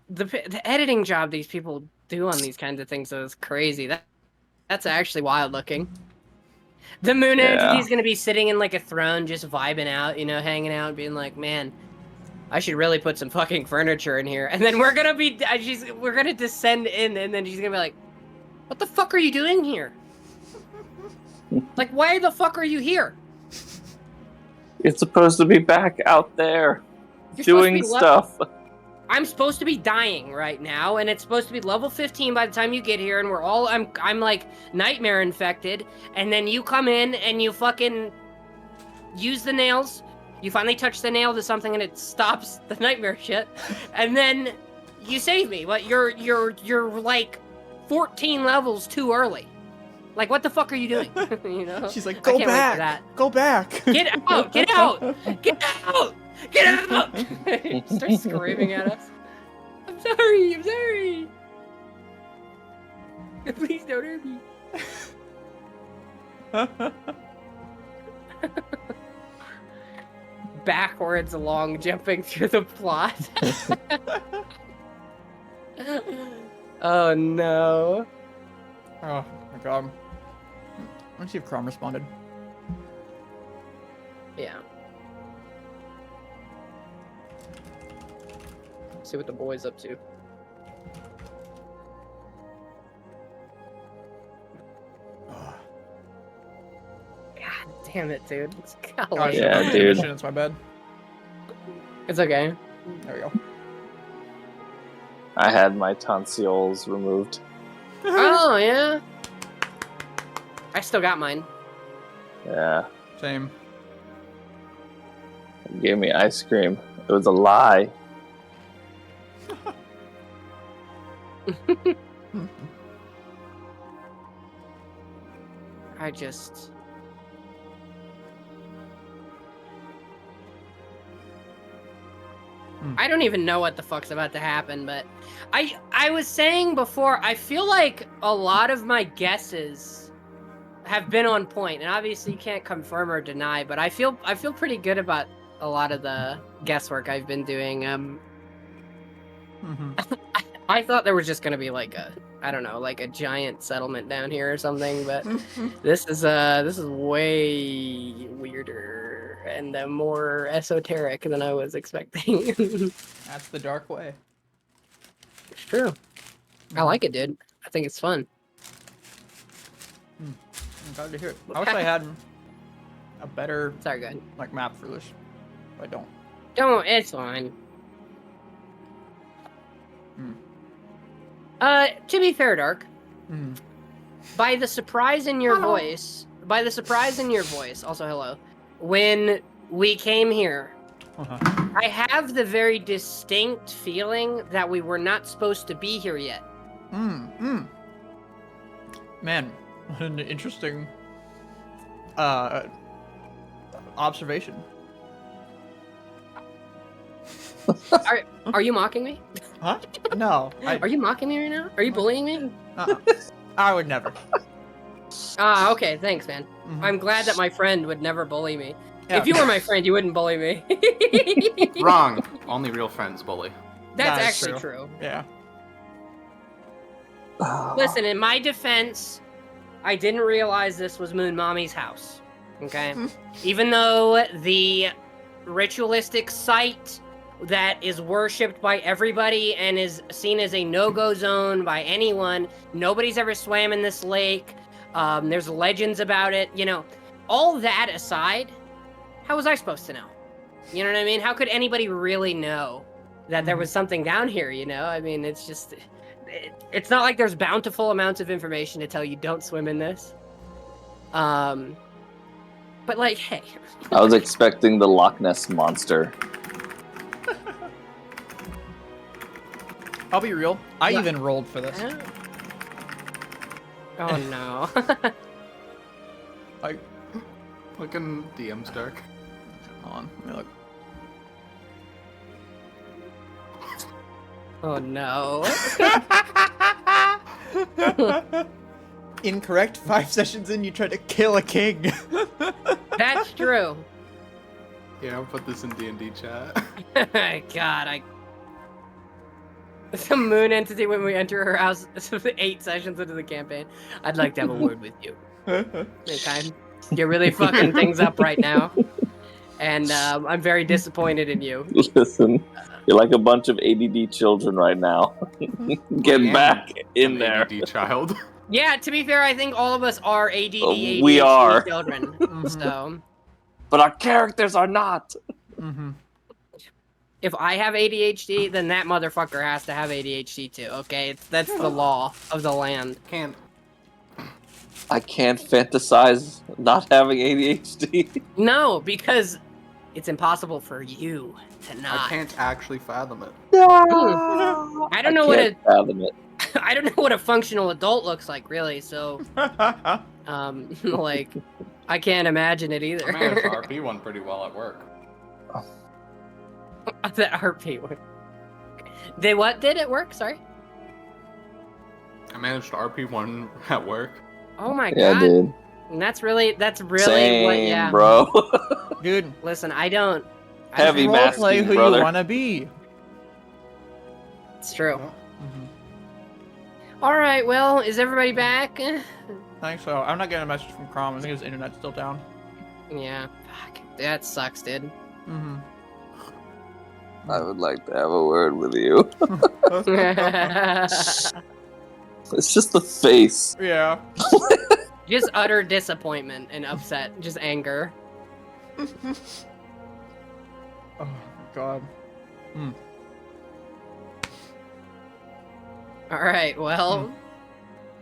The editing job these people do on these kinds of things is crazy. That's actually wild looking. The moon entity's gonna be sitting in like a throne, just vibing out, you know, hanging out, and being like, "Man, I should really put some fucking furniture in here." And then we're gonna descend in, and then she's gonna be like, "What the fuck are you doing here? Like, why the fuck are you here? It's supposed to be back out there, You're supposed to doing be stuff." I'm supposed to be dying right now, and it's supposed to be level 15 by the time you get here, and we're all I'm like nightmare infected, and then you come in and you fucking use the nails. You finally touch the nail to something and it stops the nightmare shit. And then you save me. But you're like 14 levels too early. Like, what the fuck are you doing? You know? She's like, I go can't wait for back. that. Go back. Get out! Get out! Get out! Get out! Start screaming at us. I'm sorry. I'm sorry. Please don't hurt me. Backwards long jumping through the plot. Oh no. Oh my god. Let's see if Crom responded. Yeah. See what the boy's up to. Damn it, dude. Oh, I should Yeah, have dude. It's my bad. It's okay. There we go. I had my tonsilles removed. Oh, yeah. I still got mine. Yeah, Same. it gave me ice cream. It was a lie. I just... I don't even know what the fuck's about to happen, but I was saying before, I feel like a lot of my guesses have been on point, and obviously you can't confirm or deny, but I feel pretty good about a lot of the guesswork I've been doing. I thought there was just gonna be like a, I don't know, like a giant settlement down here or something, but this is way weirder and more esoteric than I was expecting. That's the dark way. It's true. I like it, dude. I think it's fun. I'm glad to hear it. I wish I had a better Sorry, go ahead. like map for this. But I don't. Don't. It's fine. To be fair, Dark. By the surprise in your voice. Also, hello. When we came here, I have the very distinct feeling that we were not supposed to be here yet. Man, what an interesting observation. Are you mocking me? Huh? No. Are you mocking me right now? Are you bullying me? I would never. Ah, okay. Thanks, man. I'm glad that my friend would never bully me. Yeah. If you were my friend, you wouldn't bully me. Wrong. Only real friends bully. That's That is actually true. Yeah. Listen, in my defense, I didn't realize this was Moon Mommy's house. Okay? Even though the ritualistic site that is worshipped by everybody and is seen as a no-go zone by anyone, nobody's ever swam in this lake. There's legends about it. You know, all that aside, how was I supposed to know? You know what I mean? How could anybody really know that there was something down here, you know? I mean, it's just... It's not like there's bountiful amounts of information to tell you don't swim in this. But like, hey. I was expecting the Loch Ness monster. I'll be real. I Yeah. even rolled for this. Oh no. I Looking DM's dark. hold on. Let me look. Oh no. Incorrect. 5 sessions in, you tried to kill a king. That's true. Yeah, I'll put this in D&D chat. God, Some moon entity when we enter her house 8 sessions into the campaign. I'd like to have a word with you. Okay? You're really fucking things up right now. And I'm very disappointed in you. Listen, you're like a bunch of ADD children right now. Get I am back in an there. ADD child. Yeah, to be fair, I think all of us are ADD, ADHD We are. children. So, But our characters are not. if I have ADHD, then that motherfucker has to have ADHD too, okay? That's the law of the land. Can't. I can't fantasize not having ADHD. No, because it's impossible for you to I not. can't actually fathom it. I don't know what can't fathom it. I don't know what a functional adult looks like, really. So, like, I can't imagine it either. I managed the RP one pretty well at work. The RP one. They what did it work? Sorry. I managed the RP one at work. Oh my Yeah, god. dude. And that's really Same, what. Yeah. bro. Dude, Listen, I don't. Heavy role play masking, who brother. you want to be. It's true. All right. Well, is everybody back? I think so. I'm not getting a message from Crom. I think his internet's still down. Yeah. Fuck. That sucks, dude. I would like to have a word with you. It's just the face. Yeah. Just utter disappointment and upset, just anger. Oh God. All right, well,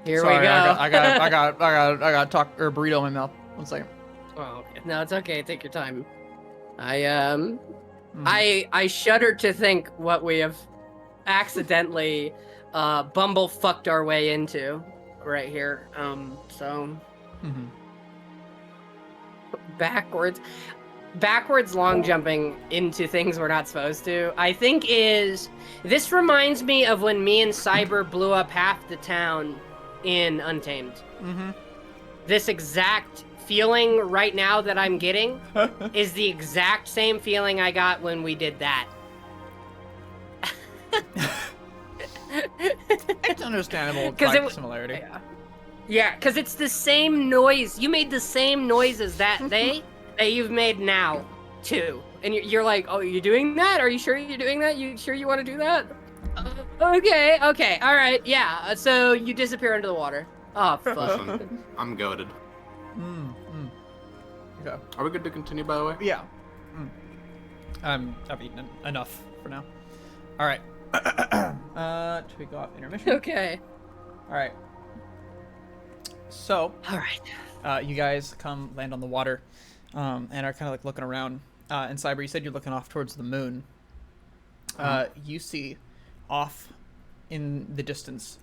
here Sorry, we go. I got talk or burrito in my mouth. 1 second. Oh, okay. No, it's okay. Take your time. I shudder to think what we have accidentally bumblefucked our way into right here. So backwards long jumping into things we're not supposed to, I think this reminds me of when me and Cyber blew up half the town in Untamed. This exact feeling right now that I'm getting is the exact same feeling I got when we did that. It's understandable, like, similarity. Yeah, because it's the same noise. You made the same noises that day that you've made now, too. And you're like, oh, you're doing that? Are you sure you're doing that? You sure you want to do that? Okay, all right, yeah. So you disappear into the water. Oh, fuck. Listen, I'm goaded. Okay. Are we good to continue, by the way? Yeah. I've eaten enough for now. All right. Should we go off intermission? Okay. All right. So, All right. you guys land on the water, and are kind of like looking around. And Cyber, you said you're looking off towards the moon. You see, off in the distance,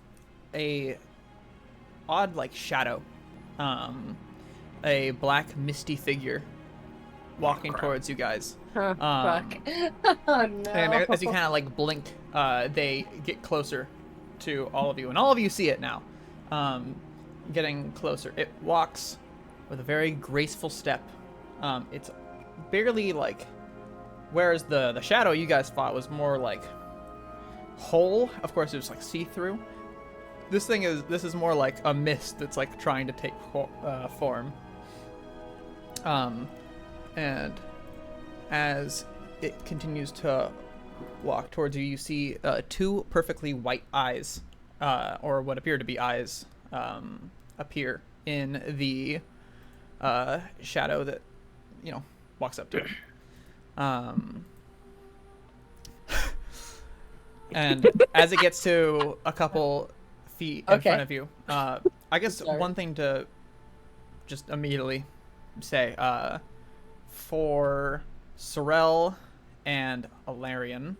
a odd like shadow, a black misty figure, walking towards you guys. Fuck. Oh no. And as you kind of like blink, they get closer to all of you, and all of you see it now. Getting closer. It walks with a very graceful step. It's barely like, whereas the shadow you guys fought was more like whole. Of course, it was like see-through. This is more like a mist that's like trying to take form. And as it continues to walk towards you, you see two perfectly white eyes, or what appear to be eyes, appear in the shadow that, walks up to it. And as it gets to a couple feet in front of you, I guess one thing to just immediately say, for Sorel and Alarian,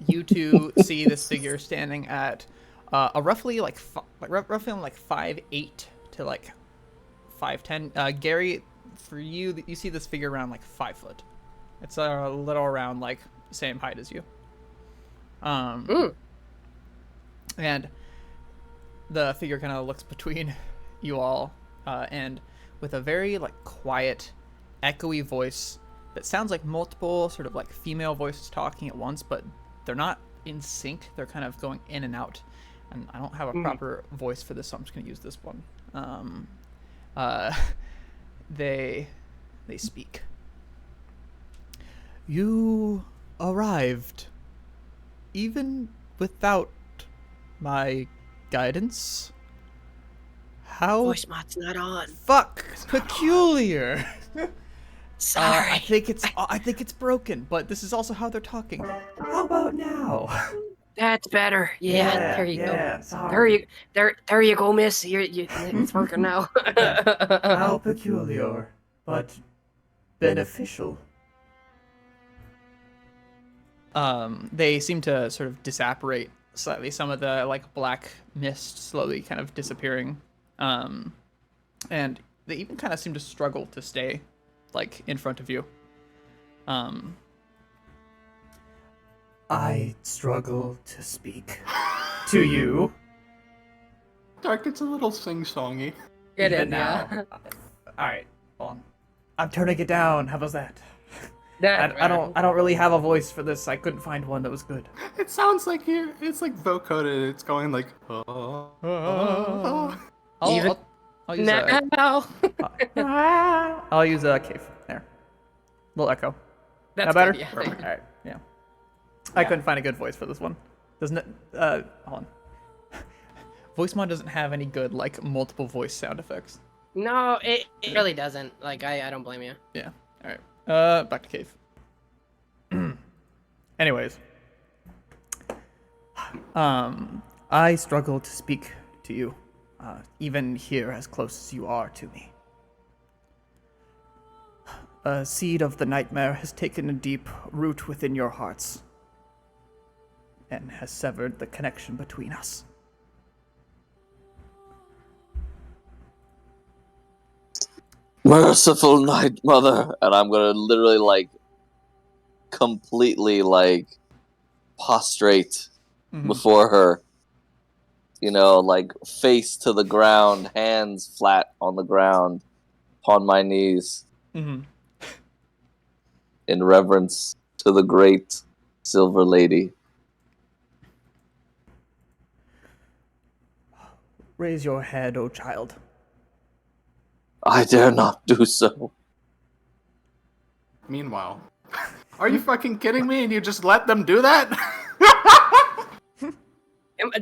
you two see this figure standing at a roughly like 5'8" to like 5'10". Gary, for you, you see this figure around like 5 foot. It's a little around like same height as you. And the figure kind of looks between you all, and with a very like quiet, echoey voice that sounds like multiple sort of like female voices talking at once, but they're not in sync. They're kind of going in and out. And I don't have a proper voice for this, so I'm just going to use this one. They speak. You arrived, even without my guidance. How? Voice mod's not on. Fuck! Peculiar. Sorry. I think it's broken, but this is also how they're talking. How about now? That's better. Yeah, there you go. Sorry. There you go, miss. It's working now. How peculiar, but beneficial. They seem to sort of disapparate slightly. Some of the like black mist slowly kind of disappearing, and they even kind of seem to struggle to stay like in front of you. I struggle to speak to you. Dark, it's a little sing-songy. Get Even it now. now. All right, hold on. I'm turning it down. How was that? That I don't really have a voice for this. I couldn't find one that was good. It sounds like it's like vocoded. It's going like, oh. I'll use now. I'll use a cave there. Little echo. That's That better? good, yeah. Perfect. All right. Yeah. I couldn't find a good voice for this one. Doesn't it? Hold on. voice mod doesn't have any good like multiple voice sound effects. No, it really doesn't. Like, I don't blame you. Yeah. All right. Back to cave. Anyways, I struggle to speak to you, even here as close as you are to me. A seed of the nightmare has taken a deep root within your hearts and has severed the connection between us. Merciful Night Mother, and I'm gonna literally like completely like prostrate before her. You know, like face to the ground, hands flat on the ground, upon my knees, in reverence to the great Silver Lady. Raise your head, O child. I dare not do so. Meanwhile, are you fucking kidding me? And you just let them do that?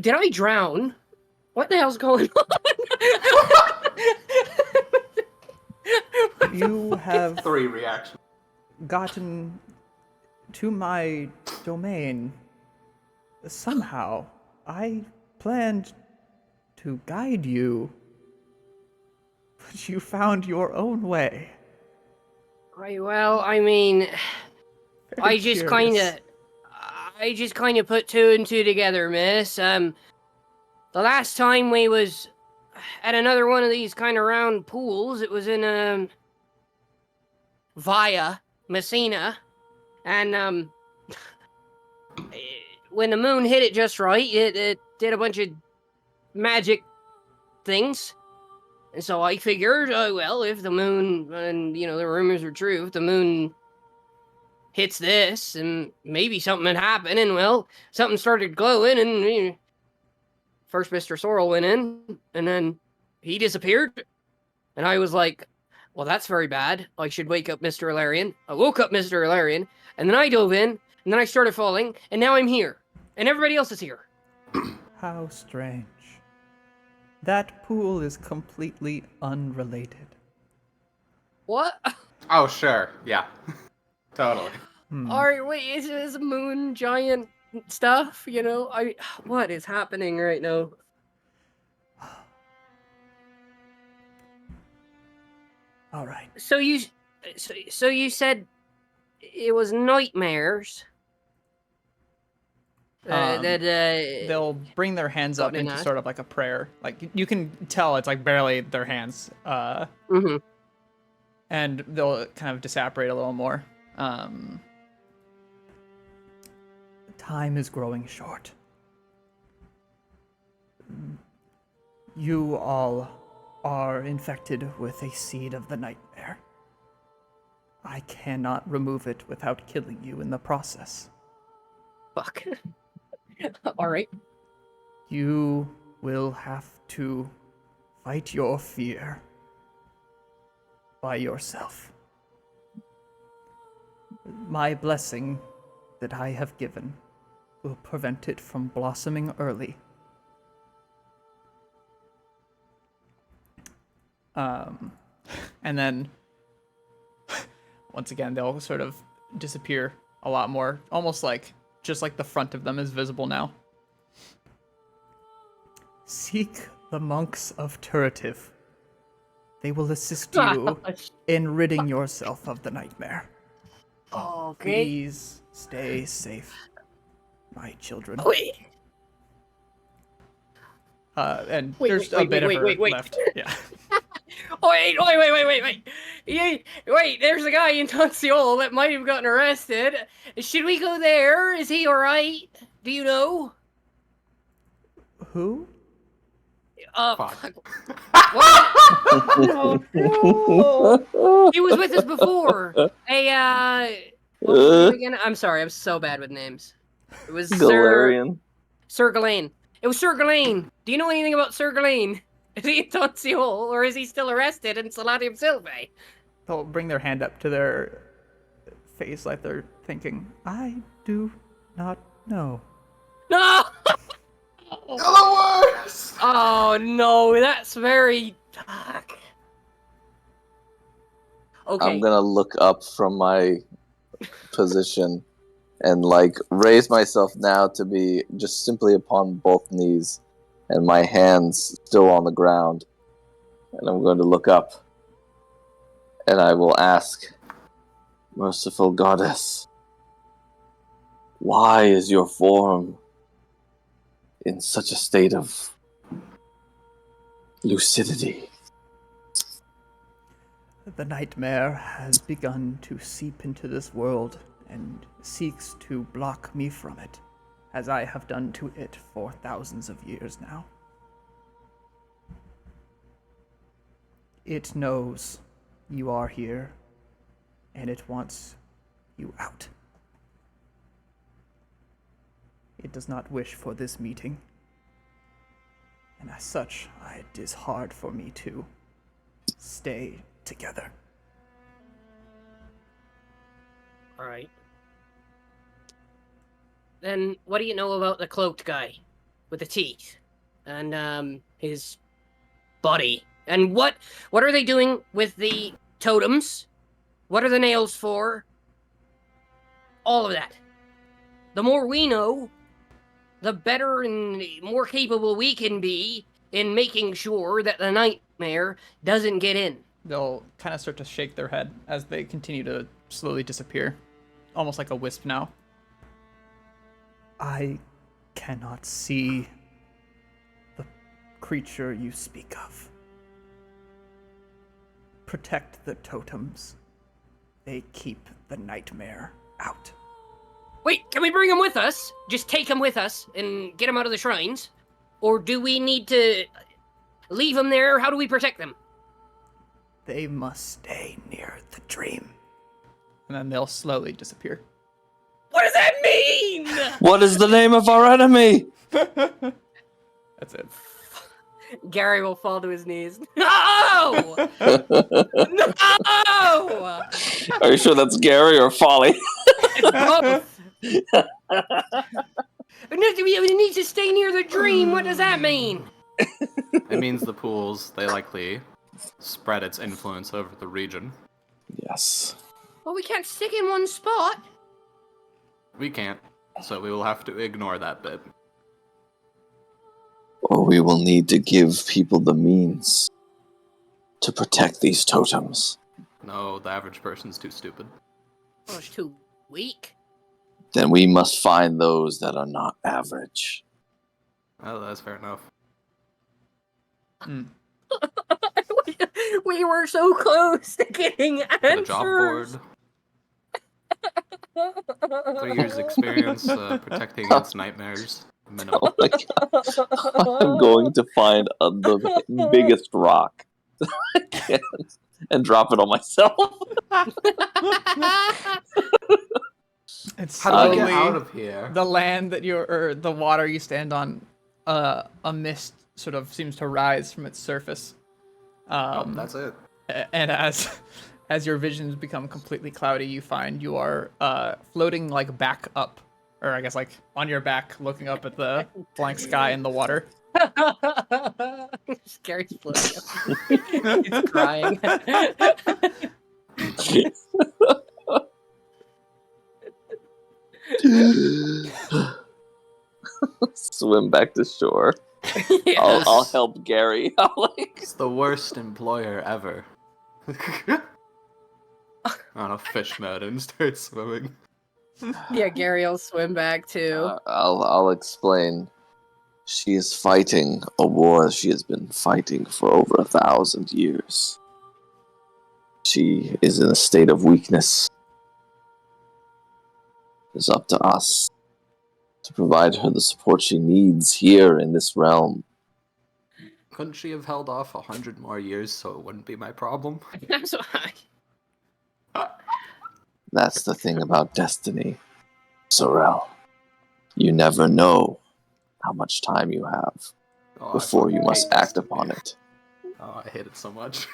Did I drown? What the hell's going on? You have 3 reactions. gotten to my domain. Somehow, I planned to guide you, but you found your own way. Right, well, I mean, Very I just curious. kind of put 2 and 2 together, miss. The last time we was at another one of these kind of round pools, it was in Via Messina, and when the moon hit it just right, it did a bunch of magic things. And so I figured, well, if the moon, and the rumors are true, if the moon hits this, and maybe something had happened, and well, something started glowing, and first Mr. Sorrel went in, and then he disappeared, and I was like, well, that's very bad. I should wake up Mr. Ilarion. I woke up Mr. Ilarion, and then I dove in, and then I started falling, and now I'm here, and everybody else is here. How strange. That pool is completely unrelated. What? Oh, sure. Yeah. Totally. Alright, wait, is moon giant stuff, what is happening right now? All right. So you said it was nightmares. They'll bring their hands up into sort of like a prayer. Like you can tell it's like barely their hands. And they'll kind of disapparate a little more. Time is growing short. You all are infected with a seed of the nightmare. I cannot remove it without killing you in the process. Fuck. Alright. You will have to fight your fear by yourself. My blessing that I have given will prevent it from blossoming early. And then, once again, they'll sort of disappear a lot more, almost like just like the front of them is visible now. Seek the monks of Turretive. They will assist you in ridding yourself of the nightmare. Okay. Please stay safe, my children. Wait. And there's a bit of her left. Yeah. Wait. There's a guy in Tunsiol that might have gotten arrested. Should we go there? Is he alright? Do you know? Who? Fuck. What? No. He was with us before. Hey, what was his name again? I'm sorry, I'm so bad with names. It was Galarian. Sir Gawain. It was Sir Gawain. Do you know anything about Sir Gawain? Is he in Tunsiol, or is he still arrested in Solatium Silvae? They'll bring their hand up to their face like they're thinking, I do not know. No! You're the worst! Oh no, that's very dark. Okay. I'm gonna look up from my position and raise myself now to be just simply upon both knees and my hands still on the ground. And I'm going to look up and I will ask, merciful goddess, why is your form in such a state of lucidity? The nightmare has begun to seep into this world and seeks to block me from it, as I have done to it for thousands of years now. It knows you are here, and it wants you out. It does not wish for this meeting, and as such, it is hard for me to stay together. Alright. Then what do you know about the cloaked guy with the teeth and his body? And what are they doing with the totems? What are the nails for? All of that. The more we know, the better and more capable we can be in making sure that the nightmare doesn't get in. They'll kind of start to shake their head as they continue to slowly disappear, almost like a wisp now. I cannot see the creature you speak of. Protect the totems. They keep the nightmare out. Wait, can we bring him with us? Just take him with us and get him out of the shrines? Or do we need to leave him there? How do we protect them? They must stay near the dream. And then they'll slowly disappear. What does that mean? What is the name of our enemy? That's it. Gary will fall to his knees. No! No! Are you sure that's Gary or Folly? It's both. No, we need to stay near the dream. What does that mean? It means the pools, they likely spread its influence over the region. Yes. Well, we can't stick in one spot. We can't, so we will have to ignore that bit. Or we will need to give people the means to protect these totems. No, the average person's too stupid. Oh, it's too weak. Then we must find those that are not average. Oh, that's fair enough. We were so close to getting The job answers. board. 3 years experience protecting against nightmares. Minimum. Oh my God. I'm going to find the biggest rock I can and drop it on myself. It's How do we slowly get out of here? the land that or the water you stand on. A mist sort of seems to rise from its surface. That's it. And as your visions become completely cloudy, you find you are floating like back up, or I guess like on your back, looking up at the blank sky and the water. Scary's floating. He's crying. Swim back to shore. Yes. I'll help Gary. It's the worst employer ever. On a fish mode and start swimming. Yeah, Gary will swim back too. I'll explain. She is fighting a war she has been fighting for over 1,000 years. She is in a state of weakness. It's up to us to provide her the support she needs here in this realm. Couldn't she have held off 100 more years so it wouldn't be my problem? That's why. That's the thing about destiny, Sorel. You never know how much time you have Oh, I before you fucking must hate act destiny. upon it. Oh, I hate it so much.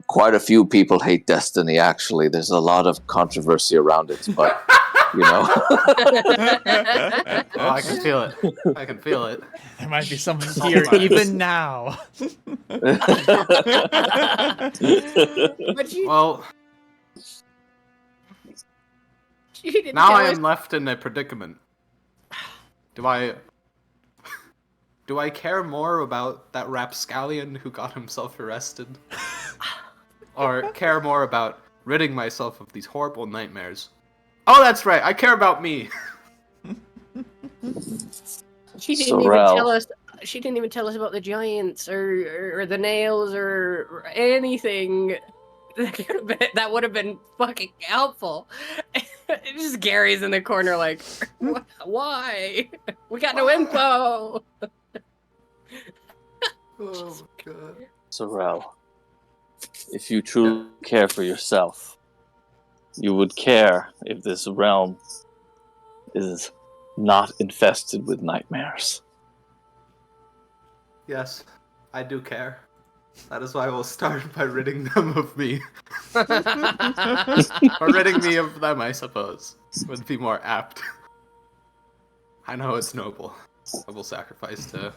Quite a few people hate destiny, actually. There's a lot of controversy around it, but You know. Oh, I can feel it. I can feel it. There might be someone So here much. even now. But you, Well, you didn't now tell I us. am left in a predicament. Do I care more about that rapscallion who got himself arrested? Or care more about ridding myself of these horrible nightmares? Oh, that's right, I care about me! She didn't even Sorrel. tell us. She didn't even tell us about the giants or the nails or anything. That would have been fucking helpful. Just Gary's in the corner, like, why? We got no info. Oh my god. Sorrel, if you truly care for yourself, you would care if this realm is not infested with nightmares. Yes, I do care. That is why we'll start by ridding them of me. Or ridding me of them, I suppose, would be more apt. I know it's noble. I will sacrifice to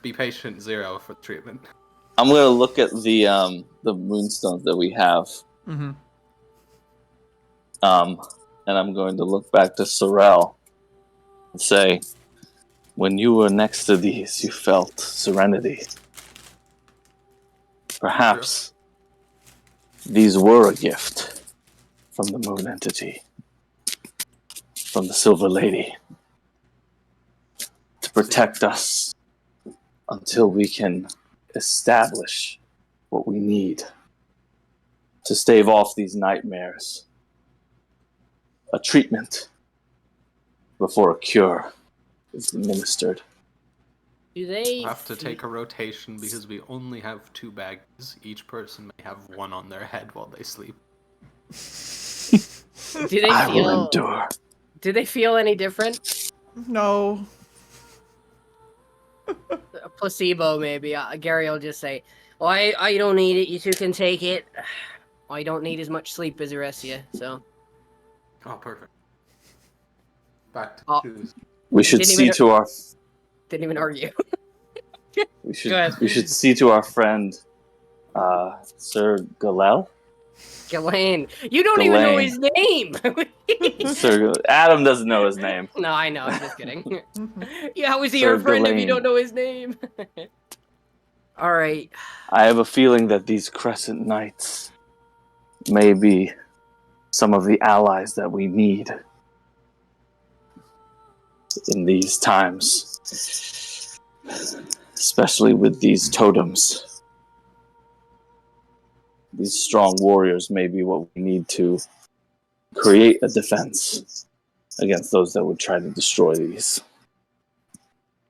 be patient 0 for treatment. I'm gonna look at the moonstones that we have, Mm-hmm. and I'm going to look back to Sorrel and say, when you were next to these, you felt serenity. Perhaps these were a gift from the moon entity, from the Silver Lady, to protect us until we can establish what we need to stave off these nightmares. A treatment before a cure is administered. Do they We'll have to take a rotation because we only have 2 bags. Each person may have 1 on their head while they sleep. Do they I will feel? endure. Do they feel any different? No. A placebo, maybe. Gary will just say, "Well, I don't need it. You two can take it. I don't need as much sleep as the rest of you." So Oh, perfect. Back to Oh. choose. We should Didn't see even- to our didn't even argue. we Go ahead. should see to our friend Sir Galel. Ghislaine, you don't even know Ghislaine. his name. Sir Adam doesn't know his name. No, I know. I'm just kidding. Yeah, how is he Sir your friend if you Ghislaine. don't know his name? All right. I have a feeling that these Crescent Knights may be some of the allies that we need in these times, especially with these totems. These strong warriors may be what we need to create a defense against those that would try to destroy these.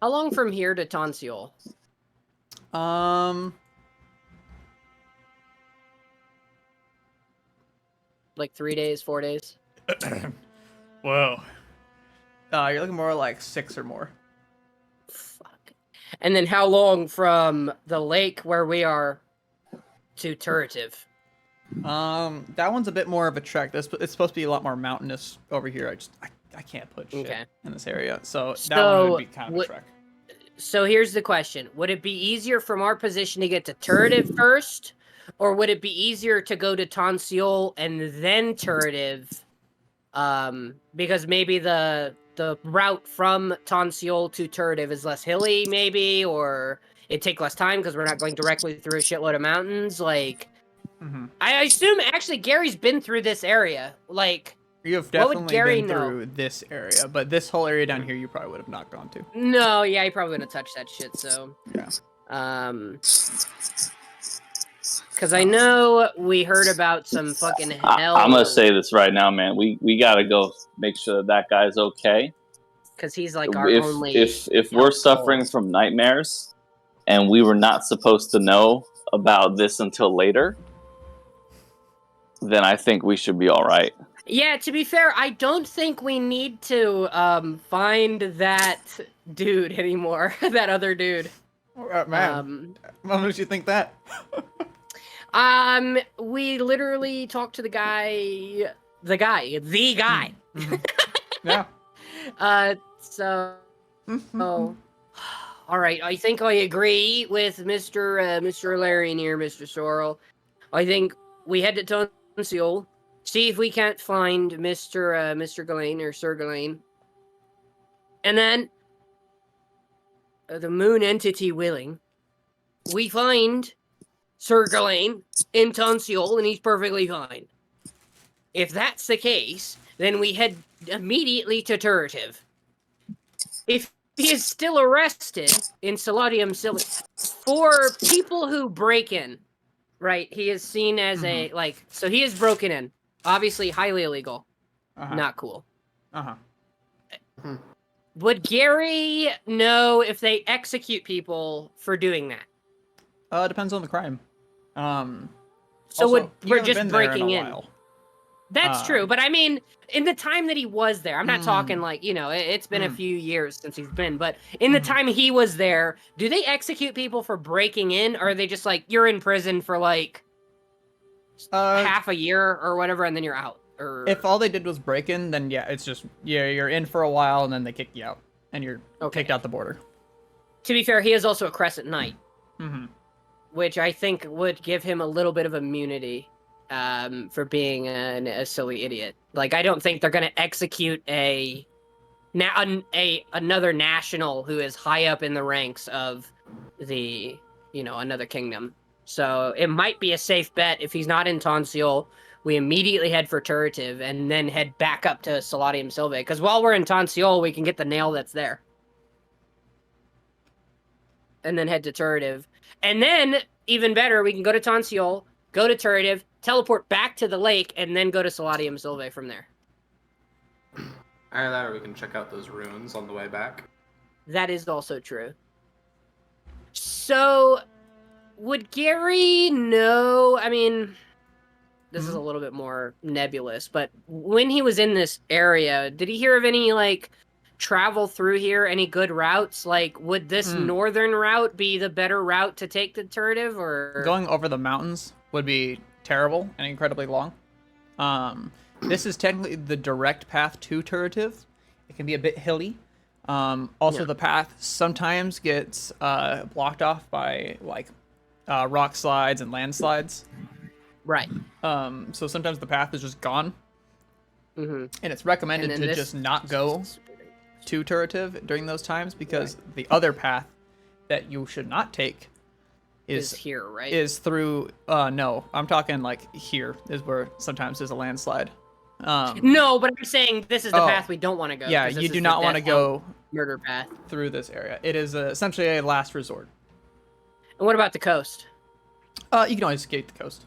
How long from here to Tonsil? Like 3 days, 4 days? Whoa. You're looking more like 6 or more. Fuck. And then how long from the lake where we are to Turretive? That one's a bit more of a trek. It's supposed to be a lot more mountainous over here. I can't put shit Okay. in this area, so that one would be So, kind of a trek. So here's the question. Would it be easier from our position to get to Turretive first? Or would it be easier to go to Tonsil and then Turretive? Because maybe the route from Tonsil to Turretive is less hilly, maybe, or it'd take less time because we're not going directly through a shitload of mountains. Like, I assume actually Gary's been through this area. Like, You have what would definitely Gary been know? through this area, but this whole area down here you probably would have not gone to. No, yeah, he probably wouldn't have touched that shit. So, Yeah. because I know we heard about some fucking hell. I'm gonna say this right now, man. We gotta go make sure that guy's okay. Because he's like our If only. if we're helpful. suffering from nightmares, and we were not supposed to know about this until later, then I think we should be all right. Yeah, to be fair, I don't think we need to find that dude anymore. That other dude. Man, why did you think that? We literally talked to the guy. The guy. Yeah. So, oh, all right. I think I agree with Mr. Larian here, Mr. Sorrel. I think we head to Tunsil, see if we can't find Mr. Ghislaine or Sir Ghislaine, and then the moon entity willing, we find Sir Ghislaine in Tunsil, and he's perfectly fine. If that's the case, then we head immediately to Turretive. If he is still arrested in Saladium Silly for people who break in, right? He is seen as a, like, so he is broken in. Obviously, highly illegal. Not cool. Would Gary know if they execute people for doing that? Depends on the crime. So also, we're just breaking in. While. That's true, but I mean, in the time that he was there, I'm not talking like, you know, it's been a few years since he's been, but in the time he was there, do they execute people for breaking in, or are they just like, you're in prison for like half a year or whatever, and then you're out? Or if all they did was break in, then yeah, it's just, you're in for a while, and then they kick you out, and you're kicked out the border. To be fair, he is also a Crescent Knight, which I think would give him a little bit of immunity. For being a silly idiot. Like, I don't think they're going to execute another national who is high up in the ranks of the, you know, another kingdom. So it might be a safe bet if he's not in Tonsil, we immediately head for Turretive and then head back up to Saladium Silvae. Because while we're in Tonsil, we can get the nail that's there. And then head to Turretive. And then, even better, we can go to Tonsil, go to Turretive, teleport back to the lake, and then go to Saladium Silvae from there. Either that, or we can check out those ruins on the way back. That is also true. So, would Gary know? I mean, this is a little bit more nebulous, but when he was in this area, did he hear of any, like, travel through here, any good routes? Like, would this northern route be the better route to take to Turretive, or going over the mountains would be terrible and incredibly long. This is technically the direct path to Turretive. It can be a bit hilly. Also, the path sometimes gets blocked off by like rock slides and landslides. Right. So sometimes the path is just gone. And it's recommended to just not go to Turretive during those times, because the other path that you should not take is here, right? Is through no, I'm talking like here is where sometimes there's a landslide. No, but I'm saying this is the path we don't want to go. Yeah, you do not want to go murder path through this area. It is essentially a last resort. And what about the coast? You can always skate the coast.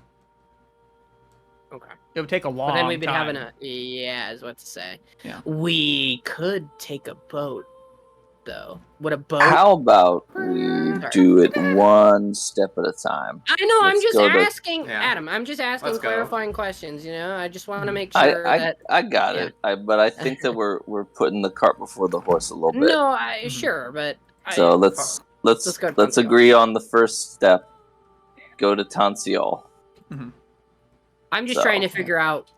Okay. It would take a long time. But then we've been having is what to say. Yeah. We could take a boat, though. Would a boat? How about we do it one step at a time? I know. I'm just asking, Yeah. Adam. I'm just asking Let's go. clarifying questions. You know, I just want to make sure that. I got it. But I think that we're putting the cart before the horse a little bit. No, sure, but. So let's agree on the first step. Go to Tonsil. I'm just trying to figure out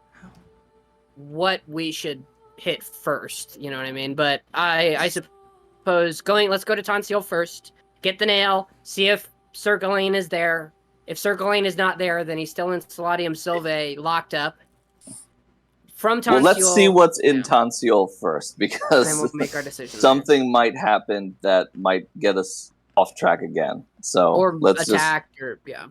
what we should hit first. You know what I mean? But I suppose let's go to Tonsil first. Get the nail. See if Sir Ghislaine is there. If Sir Ghislaine is not there, then he's still in Saladium Silvae, locked up. From Tonsil. Well, let's see what's in Tonsil first, because then we'll make our decision something might happen that might get us off track again. So or let's attack,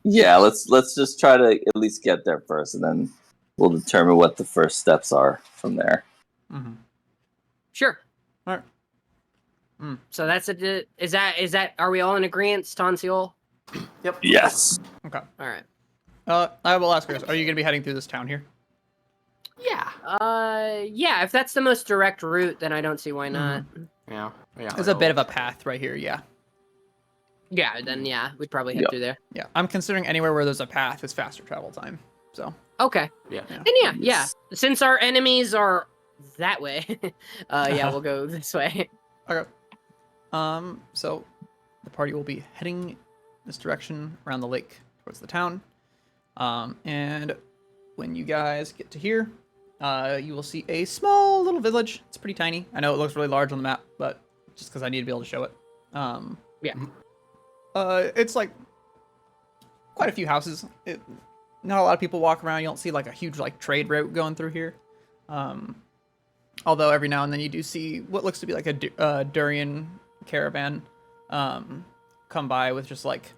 let's just try to at least get there first, and then we'll determine what the first steps are from there. Sure. All right. So that's it. Is that? Are we all in agreement, Tonsil? Yep. Yes. Okay. All right. I will ask you guys, are you going to be heading through this town here? Yeah. Yeah. If that's the most direct route, then I don't see why not. Yeah. There's a bit of a path right here, yeah. Yeah, then we'd probably head through there. Yeah, I'm considering anywhere where there's a path is faster travel time. So. Okay. Yeah. Then yeah. Since our enemies are that way, we'll go this way. Okay. So the party will be heading this direction around the lake towards the town. And when you guys get to here, you will see a small little village. It's pretty tiny. I know it looks really large on the map, but just because I need to be able to show it. Yeah. It's like quite a few houses. Not a lot of people walk around. You don't see like a huge like trade route going through here. Although every now and then you do see what looks to be like a durian caravan come by with just like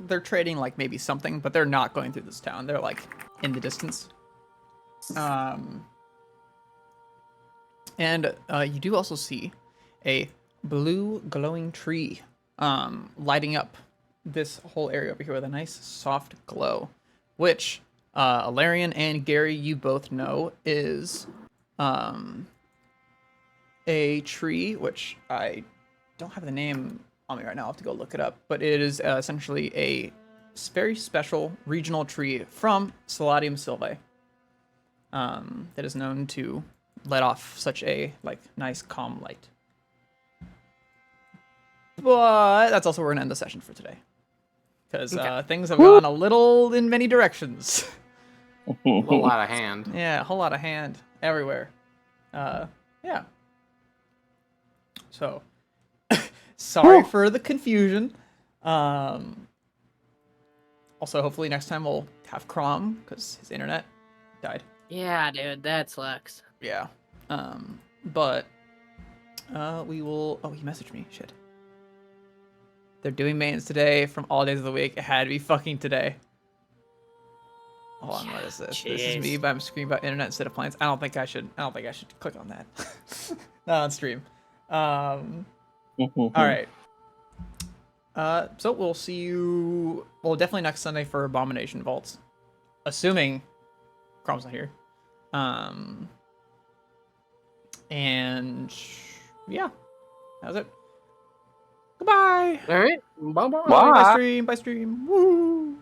they're trading like maybe something, but they're not going through this town. They're like in the distance. And you do also see a blue glowing tree lighting up this whole area over here with a nice soft glow, which Alarian and Gary, you both know is a tree, which I don't have the name on me right now. I'll have to go look it up, but it is essentially a very special regional tree from Saladium sylvae that is known to let off such a like nice calm light. But that's also where we're gonna end the session for today, because things have gone a little in many directions. A whole lot of hand. Yeah, a whole lot of hand everywhere. Yeah. So, sorry for the confusion. Also, hopefully next time we'll have Crom, because his internet died. Yeah, dude, that sucks. Yeah. But we will... Oh, he messaged me. Shit. They're doing maintenance today from all days of the week. It had to be fucking today. Hold on, what is this? Jeez. This is me, but I'm screaming about internet instead of plans. I don't think I should click on that. Not on stream. All right. So we'll see you. Well, definitely next Sunday for Abomination Vaults, assuming Crom's not here. And yeah, that was it. Goodbye. All right. Bye-bye. Bye. Bye stream. Bye stream. Woo.